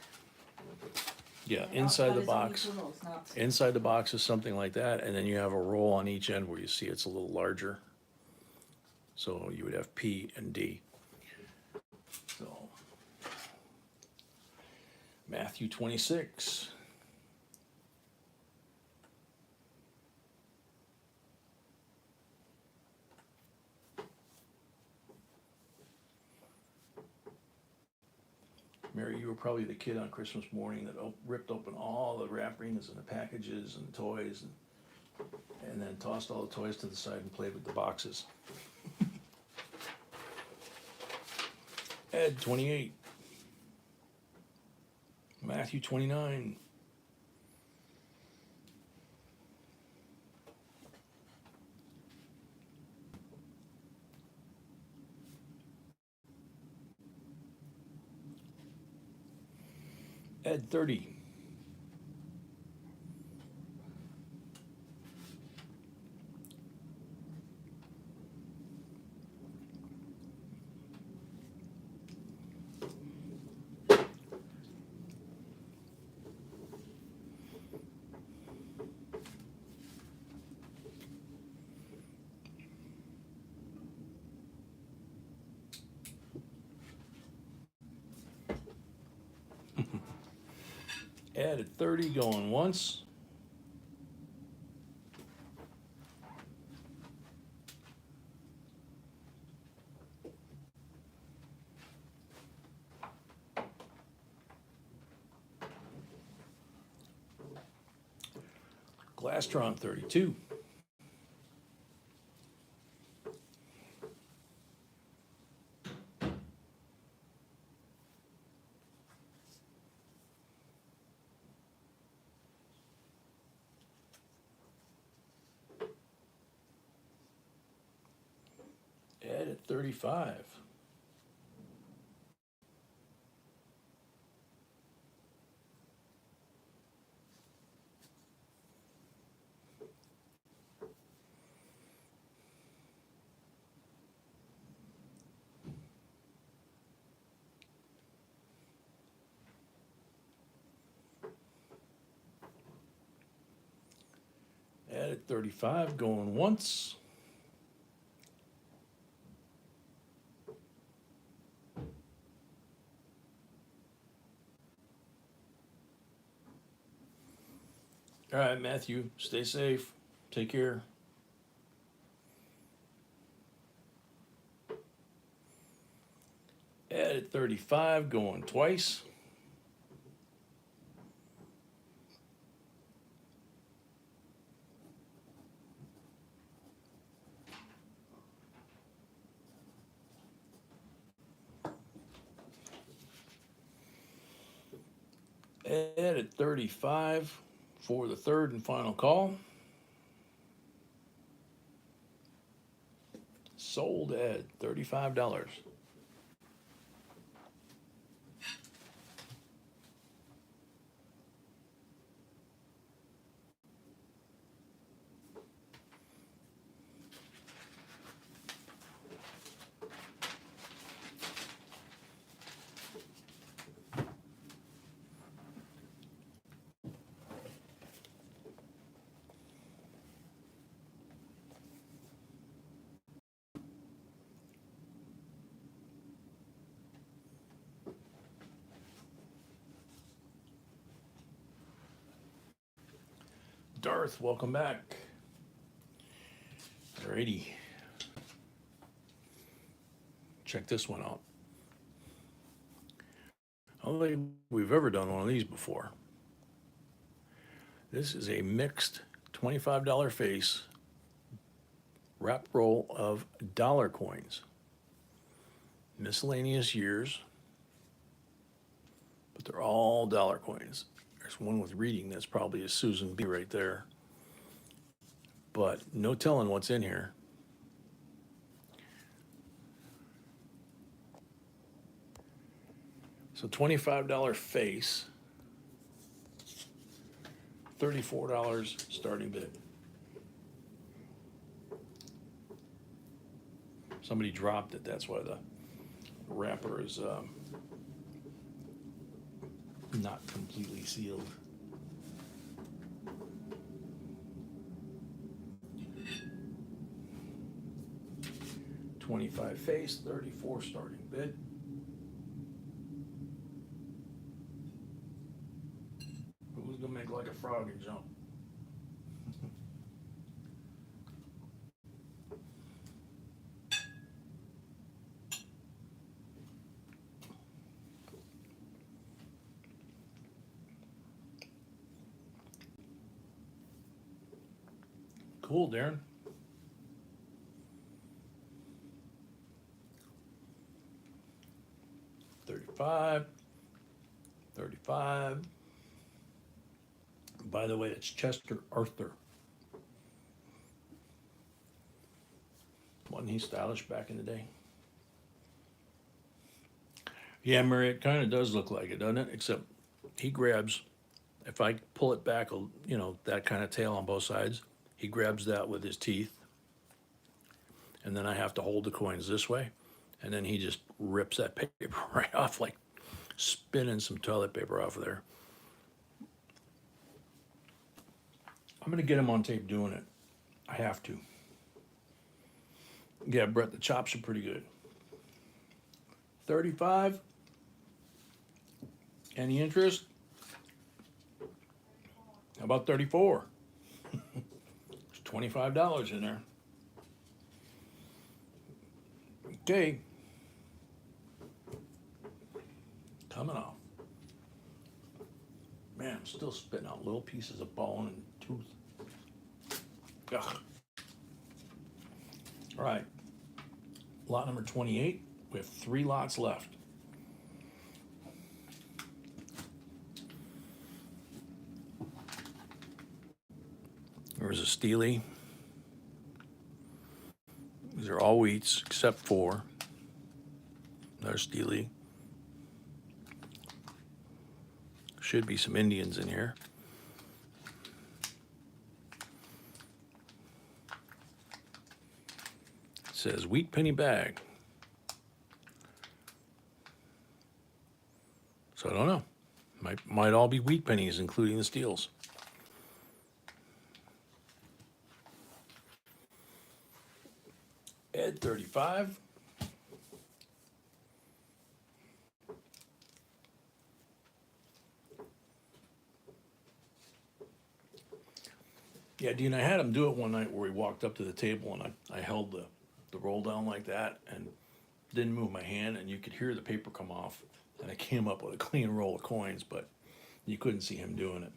yeah, And inside the outside is only box. 2 rolls, not Inside the box is something like that, and then you have a roll on each end where you see it's a little larger. So you would have P and D. So Matthew 26. Mary, you were probably the kid on Christmas morning that ripped open all the wrappings and the packages and toys and then tossed all the toys to the side and played with the boxes. Ed 28. Matthew 29. Ed 30. Ed at 30 going once. Glastron 32. at 35. At 35, going once. All right, Matthew, stay safe. Take care. At 35, going twice. At 35 for the third and final call. Sold at $35. Darth, welcome back. Alrighty. Check this one out. I don't think we've ever done one of these before. This is a mixed $25 face wrap roll of dollar coins. Miscellaneous years, but they're all dollar coins. There's one with reading that's probably a Susan B right there. But no telling what's in here. So $25 face, $34 starting bid. Somebody dropped it, that's why the wrapper is not completely sealed. $25 face, $34 starting bid. Who's gonna make like a frog and jump? Cool, Darren. $35. By the way, it's Chester Arthur. Wasn't he stylish back in the day? Yeah, Mary, it kind of does look like it, doesn't it? Except he grabs, if I pull it back, you know, that kind of tail on both sides, he grabs that with his teeth. And then I have to hold the coins this way. And then he just rips that paper right off, like spinning some toilet paper off of there. I'm going to get him on tape doing it. I have to. Yeah, Brett, the chops are pretty good. 35. Any interest? How about 34? There's $25 in there. Okay. Coming off. Man, I'm still spitting out little pieces of bone and tooth. Ugh. All right. Lot number 28. We have 3 lots left. There was a Steely. These are all wheats except for another Steely. Should be some Indians in here. It says wheat penny bag. So I don't know. Might all be wheat pennies, including the steels. Ed 35. Yeah, Dean, I had him do it one night where he walked up to the table and I held the roll down like that and didn't move my hand, and you could hear the paper come off, and I came up with a clean roll of coins, but you couldn't see him doing it.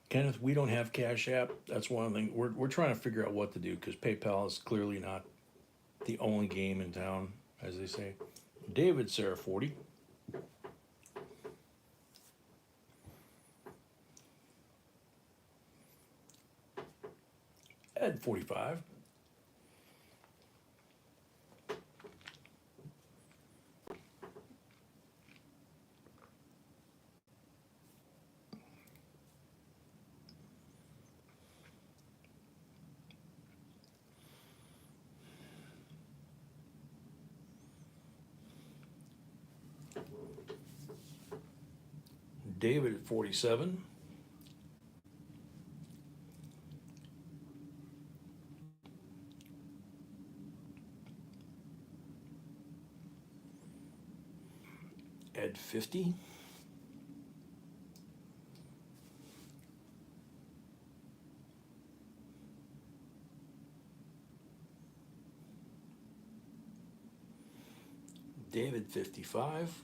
Kenneth, we don't have Cash App. That's one thing. We're trying to figure out what to do because PayPal is clearly not the only game in town, as they say. David, Sarah 40. Ed 45. David at 47. Ed 50. David 55.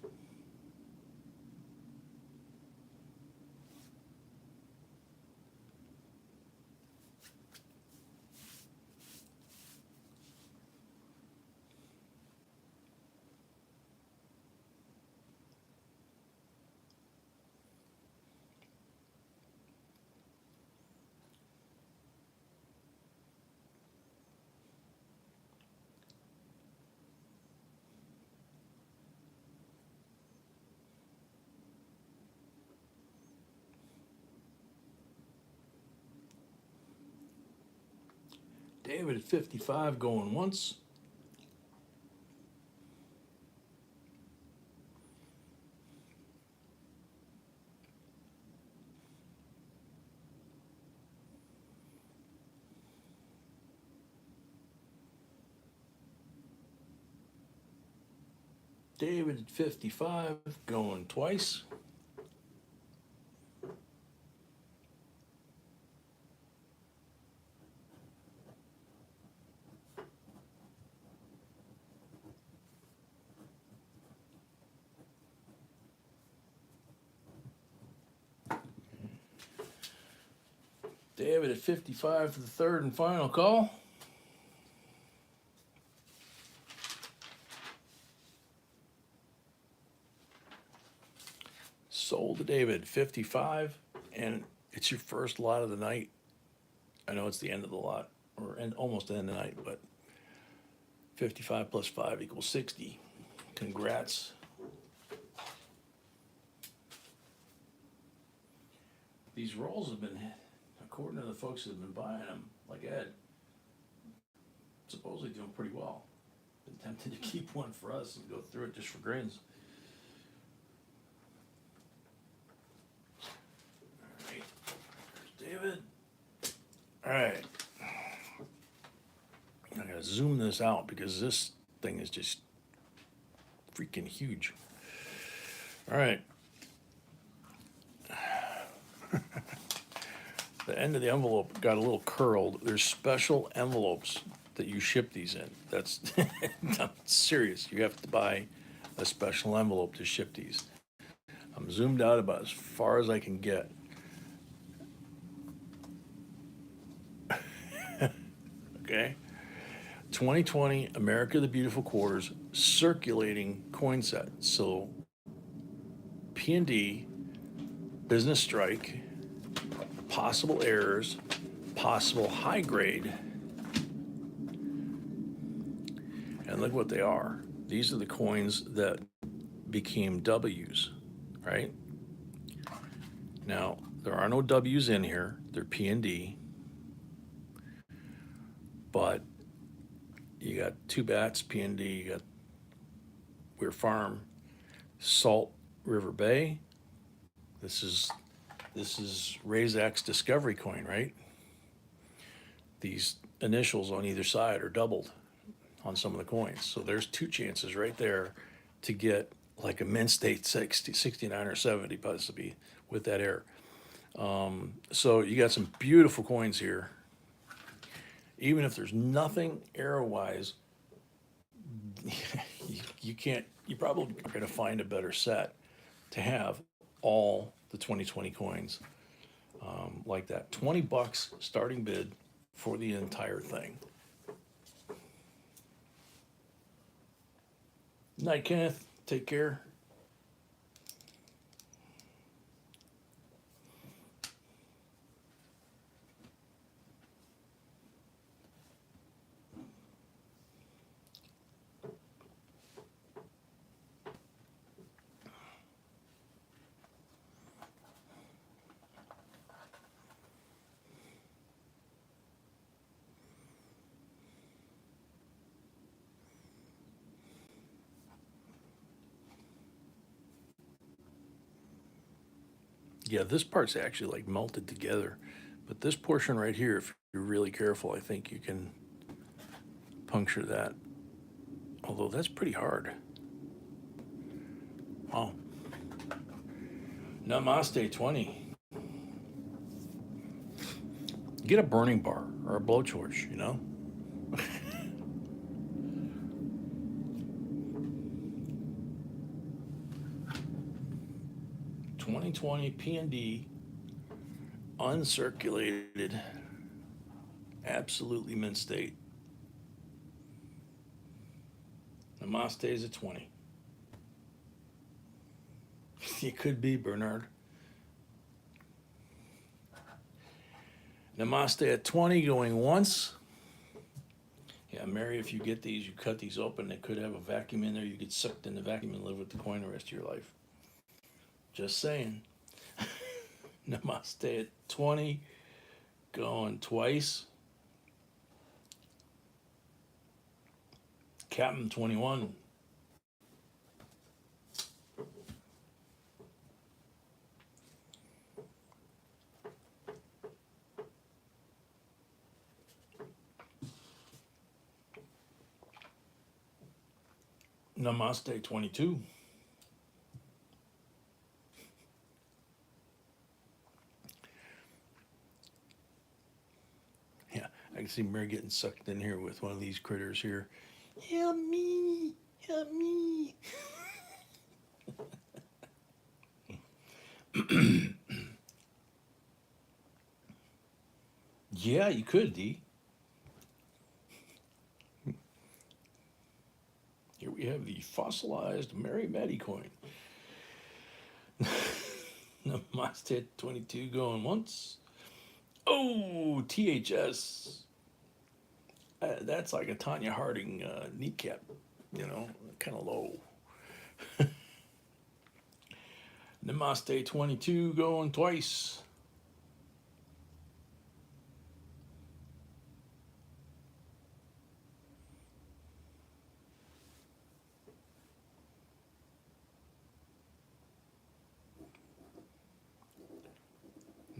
David at 55 going once. David at 55 going twice. David at 55 for the third and final call. Sold to David, 55, and it's your first lot of the night. I know it's the end of the lot, or almost the end of the night, but 55 plus 5 equals 60. Congrats. These rolls have been, according to the folks that have been buying them, like Ed, supposedly doing pretty well. Been tempted to keep one for us and go through it just for grins. All right, there's David. All right. I gotta zoom this out because this thing is just freaking huge. All right. The end of the envelope got a little curled. There's special envelopes that you ship these in. That's I'm serious. You have to buy a special envelope to ship these. I'm zoomed out about as far as I can get. Okay. 2020 America the Beautiful Quarters Circulating Coin Set. So P&D, Business Strike, possible errors, possible high grade. And look what they are. These are the coins that became W's, right? Now, there are no W's in here. They're P and D. But you got two bats, P and D. You got Weir Farm, Salt River Bay. This is Razak's Discovery coin, right? These initials on either side are doubled on some of the coins. So there's two chances right there to get like a mint state 60, 69 or 70 possibly with that error. So you got some beautiful coins here. Even if there's nothing error-wise, you probably are going to find a better set to have all the 2020 coins like that. $20 starting bid for the entire thing. Night, Kenneth. Take care. Yeah, this part's actually like melted together. But this portion right here, if you're really careful, I think you can puncture that. Although that's pretty hard. Wow. Namaste 20. Get a burning bar or a blowtorch, you know? 2020 P&D, uncirculated, absolutely mint state. Namaste is a 20. It could be, Bernard. Namaste at 20 going once. Yeah, Mary, if you get these, you cut these open, they could have a vacuum in there. You get sucked in the vacuum and live with the coin the rest of your life. Just saying. Namaste at 20 going twice. Captain 21. Namaste 22. Yeah, I can see Mary getting sucked in here with one of these critters here. Help me, help me. Yeah, you could, D. Here we have the fossilized Mary Maddie coin. Namaste 22 going once. Oh, THS. That's like a Tanya Harding kneecap, you know, kind of low. Namaste 22 going twice.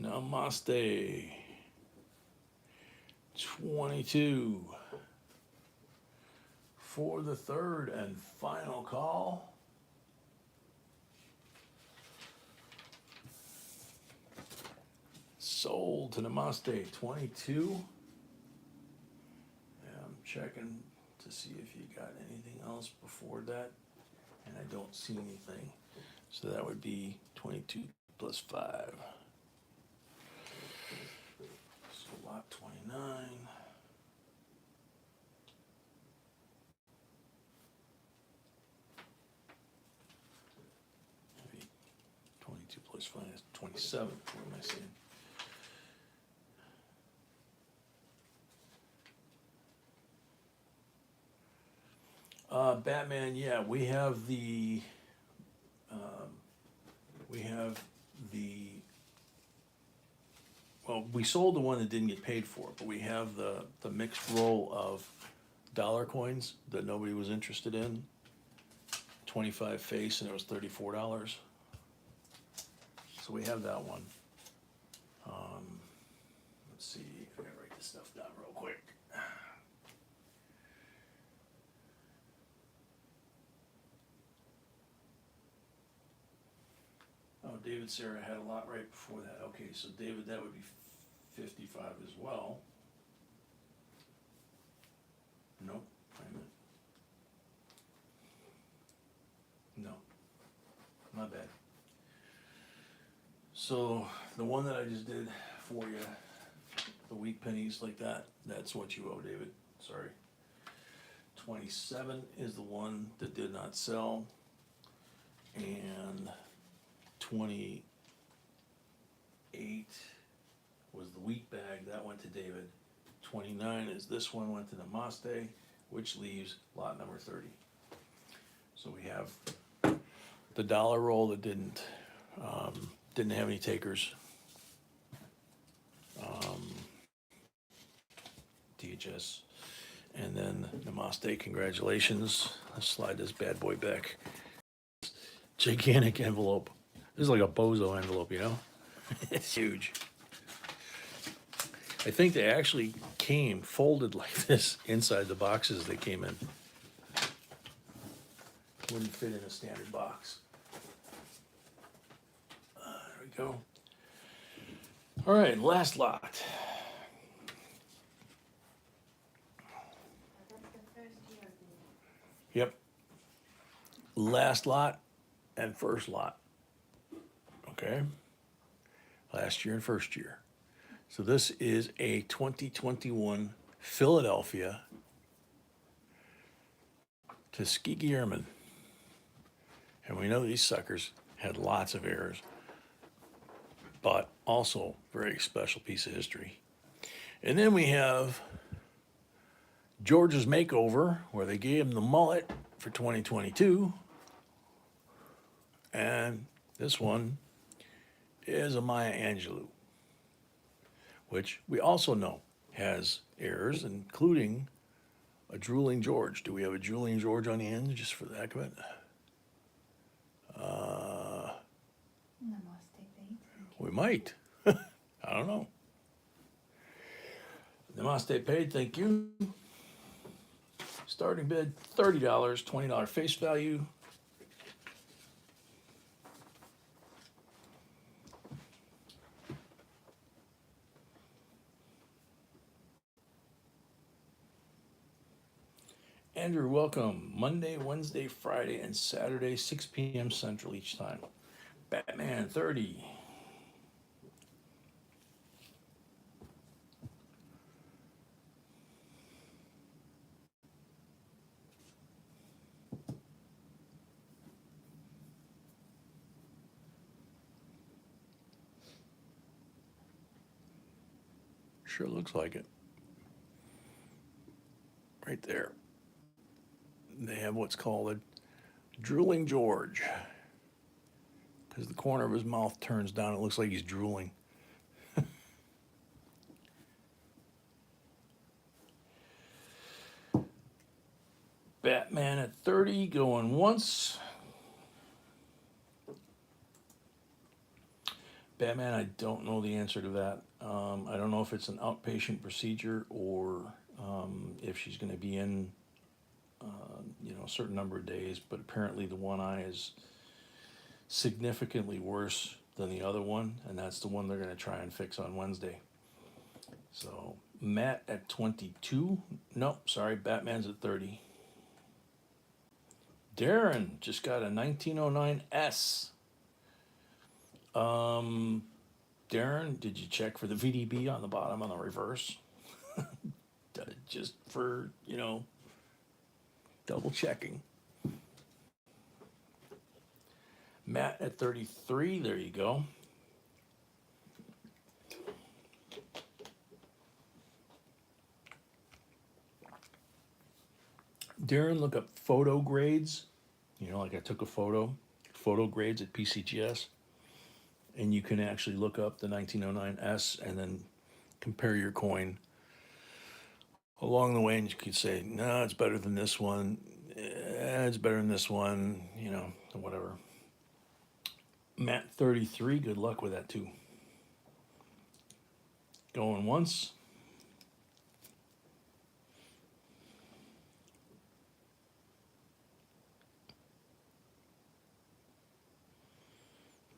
Namaste 22 for the third and final call. Sold to Namaste 22. Yeah, I'm checking to see if you got anything else before that, and I don't see anything. So that would be 22 plus 5. So lot 29. Maybe 22 plus 5 is 27. What am I saying? Batman, yeah, we have the, we have the, well, we sold the one that didn't get paid for, but we have the mixed roll of dollar coins that nobody was interested in. 25 face and it was $34. So we have that one. Let's see, I gotta write this stuff down real quick. Oh, David Sarah had a lot right before that. Okay, so David, that would be 55 as well. Nope, wait a minute. No, my bad. So the one that I just did for you, the wheat pennies like that, that's what you owe, David. Sorry. 27 is the one that did not sell, and 28 was the wheat bag, that went to David. 29 is this one, went to Namaste, which leaves lot number 30. So we have the dollar roll that didn't have any takers. DHS, and then Namaste, congratulations. Let's slide this bad boy back. Gigantic envelope. This is like a bozo envelope, you know? It's huge. I think they actually came folded like this inside the boxes they came in. Wouldn't fit in a standard box. There we go. All right, last lot. That's the first year. Yep. Last lot and first lot. Okay. Last year and first year. So this is a 2021 Philadelphia Tuskegee Airmen. And we know these suckers had lots of errors, but also very special piece of history. And then we have George's Makeover, where they gave him the mullet for 2022. And this one is a Maya Angelou, which we also know has errors, including a drooling George. Do we have a drooling George on the end, just for the heck of it? Namaste, babe. We might. I don't know. Namaste paid, thank you. Starting bid, $30, $20 face value. Andrew, welcome. Monday, Wednesday, Friday, and Saturday, 6 p.m. Central each time. Batman 30. Sure looks like it. Right there. They have what's called a drooling George. Because the corner of his mouth turns down, it looks like he's drooling. Batman at 30, going once. Batman, I don't know the answer to that. I don't know if it's an outpatient procedure or if she's going to be in, a certain number of days. But apparently the one eye is significantly worse than the other one, and that's the one they're going to try and fix on Wednesday. So Matt at 22. Nope, sorry, Batman's at 30. Darren just got a 1909 S. Darren, did you check for the VDB on the bottom on the reverse? Just for, double checking. Matt at 33, there you go. Darren, look up photo grades. You know, like I took a photo grades at PCGS, and you can actually look up the 1909S and then compare your coin along the way, and you could say, no, it's better than this one. It's better than this one, you know, whatever. Matt 33, good luck with that too. Going once.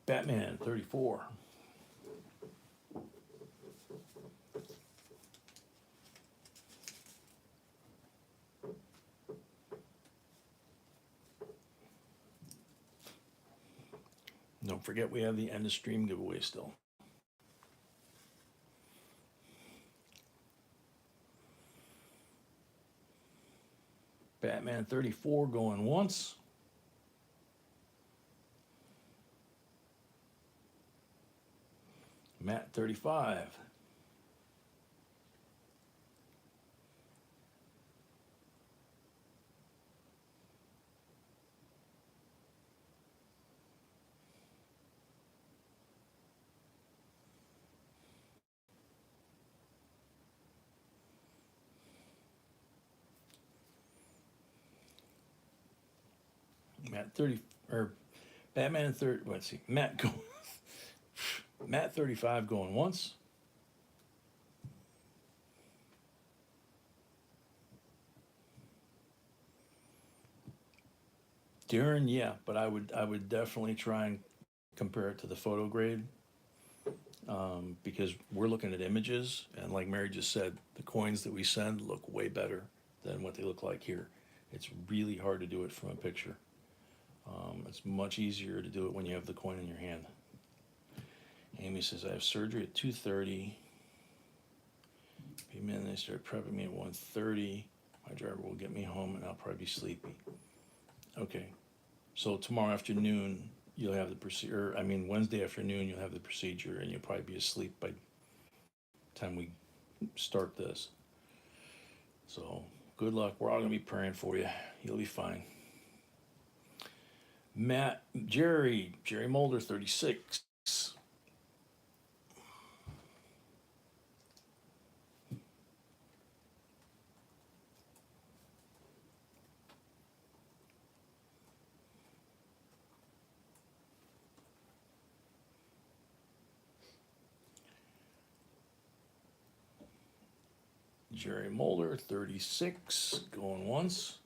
Batman 34. Don't forget we have the end of stream giveaway still. Batman 34 going once. Matt 35. Matt 30 or Batman 30. Let's see. Matt 35 going once. Darren, yeah, but I would definitely try and compare it to the photo grade, because we're looking at images, and like Mary just said, the coins that we send look way better than what they look like here. It's really hard to do it from a picture. It's much easier to do it when you have the coin in your hand. Amy says, I have surgery at 2:30. Amen. They start prepping me at 1:30. My driver will get me home and I'll probably be sleepy. Okay. So tomorrow afternoon, you'll have the procedure. I mean, Wednesday afternoon, you'll have the procedure and you'll probably be asleep by the time we start this. So good luck. We're all going to be praying for you. You'll be fine. Jerry Mulder, 36. Jerry Mulder, 36, going once.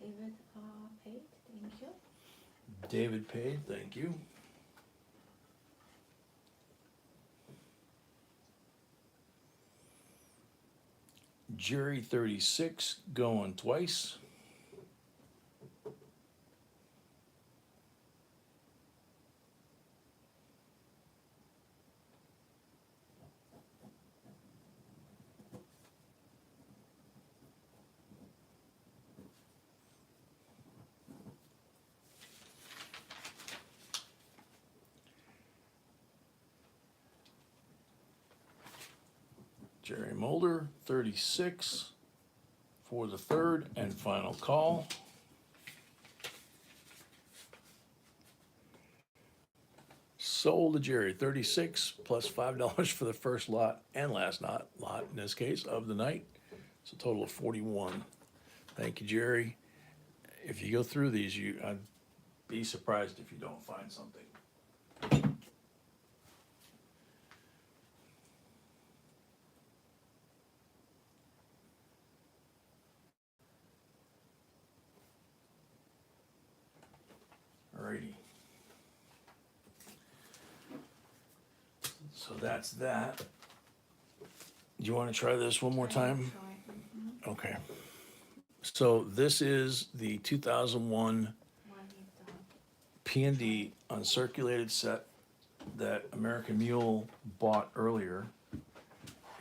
David Paid, thank you. David Paid, thank you. Jerry, 36, going twice. Jerry Mulder, 36, for the third and final call. Sold to Jerry, 36 plus $5 for the first lot and last lot in this case of the night. It's a total of 41. Thank you, Jerry. If you go through these, I'd be surprised if you don't find something. Alrighty. So that's that. Do you want to try this one more time? Okay. So this is the 2001 P&D uncirculated set that American Mule bought earlier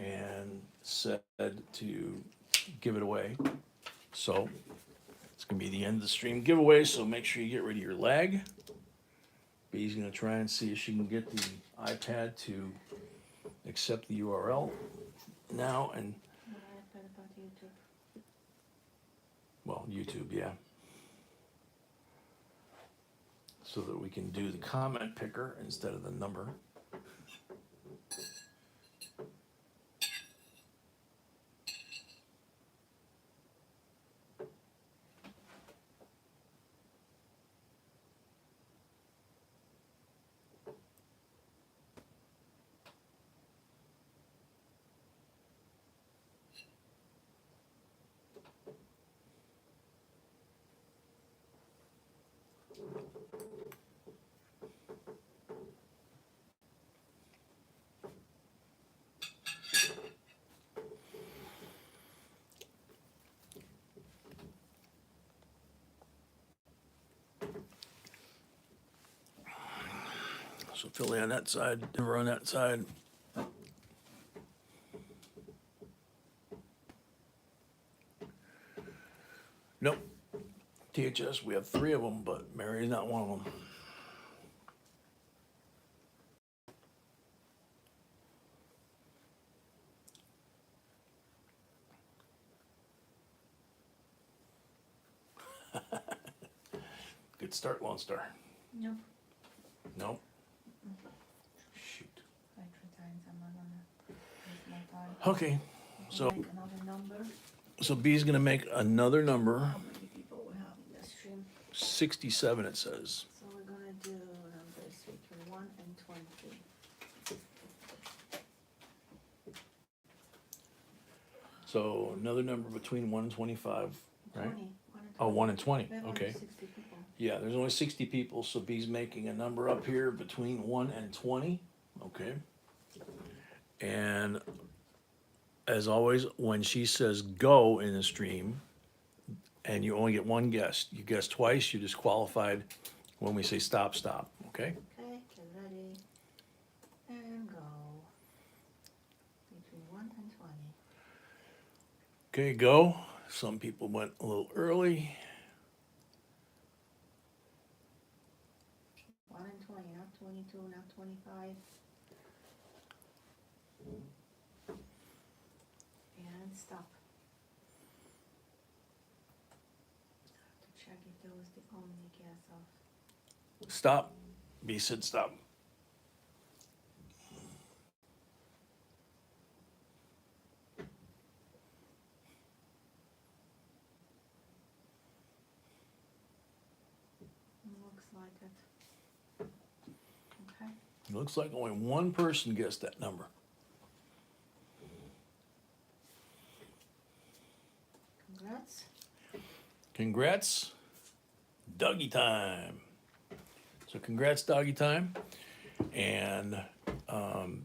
and said to give it away. So it's going to be the end of the stream giveaway, so make sure you get rid of your lag. B's going to try and see if she can get the iPad to accept the URL now and, What I put about YouTube. well, YouTube, yeah. So that we can do the comment picker instead of the number. So Philly on that side, Denver on that side. Nope. THS, we have 3 of them, but Mary's not one of them. Good start, Lone Star. Nope. Nope. Shoot. Like 3 times, I'm not gonna waste my time. Okay, so Make another number. so B's gonna make another number, How many people we have in the stream? 67 it says. So we're gonna do numbers between 1 and 20. So another number between 1 and 25, right? 20. 1 and 20. Oh, 1 and 20, We have okay. only 60 people. Yeah, there's only 60 people, so B's making a number up here between 1 and 20, okay? And as always, when she says go in the stream, and you only get one guess, you guess twice, you're disqualified when we say stop, stop, okay? Okay, get ready. And go. Between 1 and 20. Okay, go. Some people went a little early. 1 and 20, not 22, not 25. And stop. To check if there was the only guess of. Stop. B said stop. Looks like it. Okay. It looks like only one person guessed that number. Congrats. Congrats, Doggy Time. So congrats, Doggy Time. And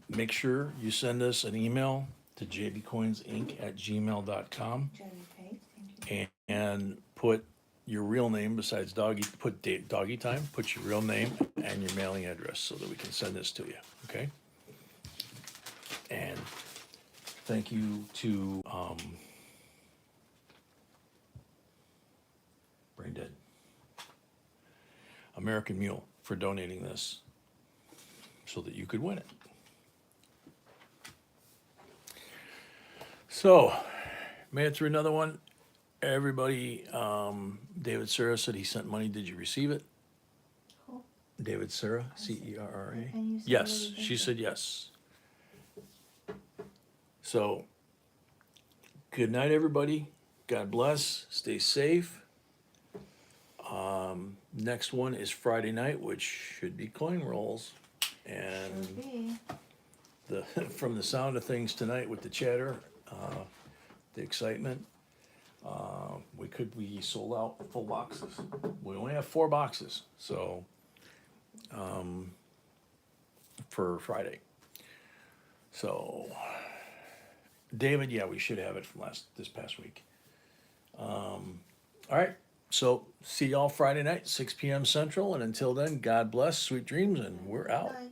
make sure you send us an email to jbcoinsinc@gmail.com Jerry Paid, thank you. and put your real name besides Doggy, put Doggy Time, put your real name and your mailing address so that we can send this to you, okay? And thank you to Brain Dead, American Mule, for donating this so that you could win it. So, made it through another one. Everybody, David Serra said he sent money. Did you receive it? Cool. David Serra, I said- Cerra? And you said Yes, really thank she you. said yes. So, good night, everybody. God bless. Stay safe. Next one is Friday night, which should be coin rolls. And Should be. the from the sound of things tonight with the chatter, the excitement, we sold out full boxes. We only have 4 boxes, so for Friday. So David, yeah, we should have it from this past week. All right, so see y'all Friday night, 6 p.m. Central, and until then, God bless, sweet dreams, and we're out. Night.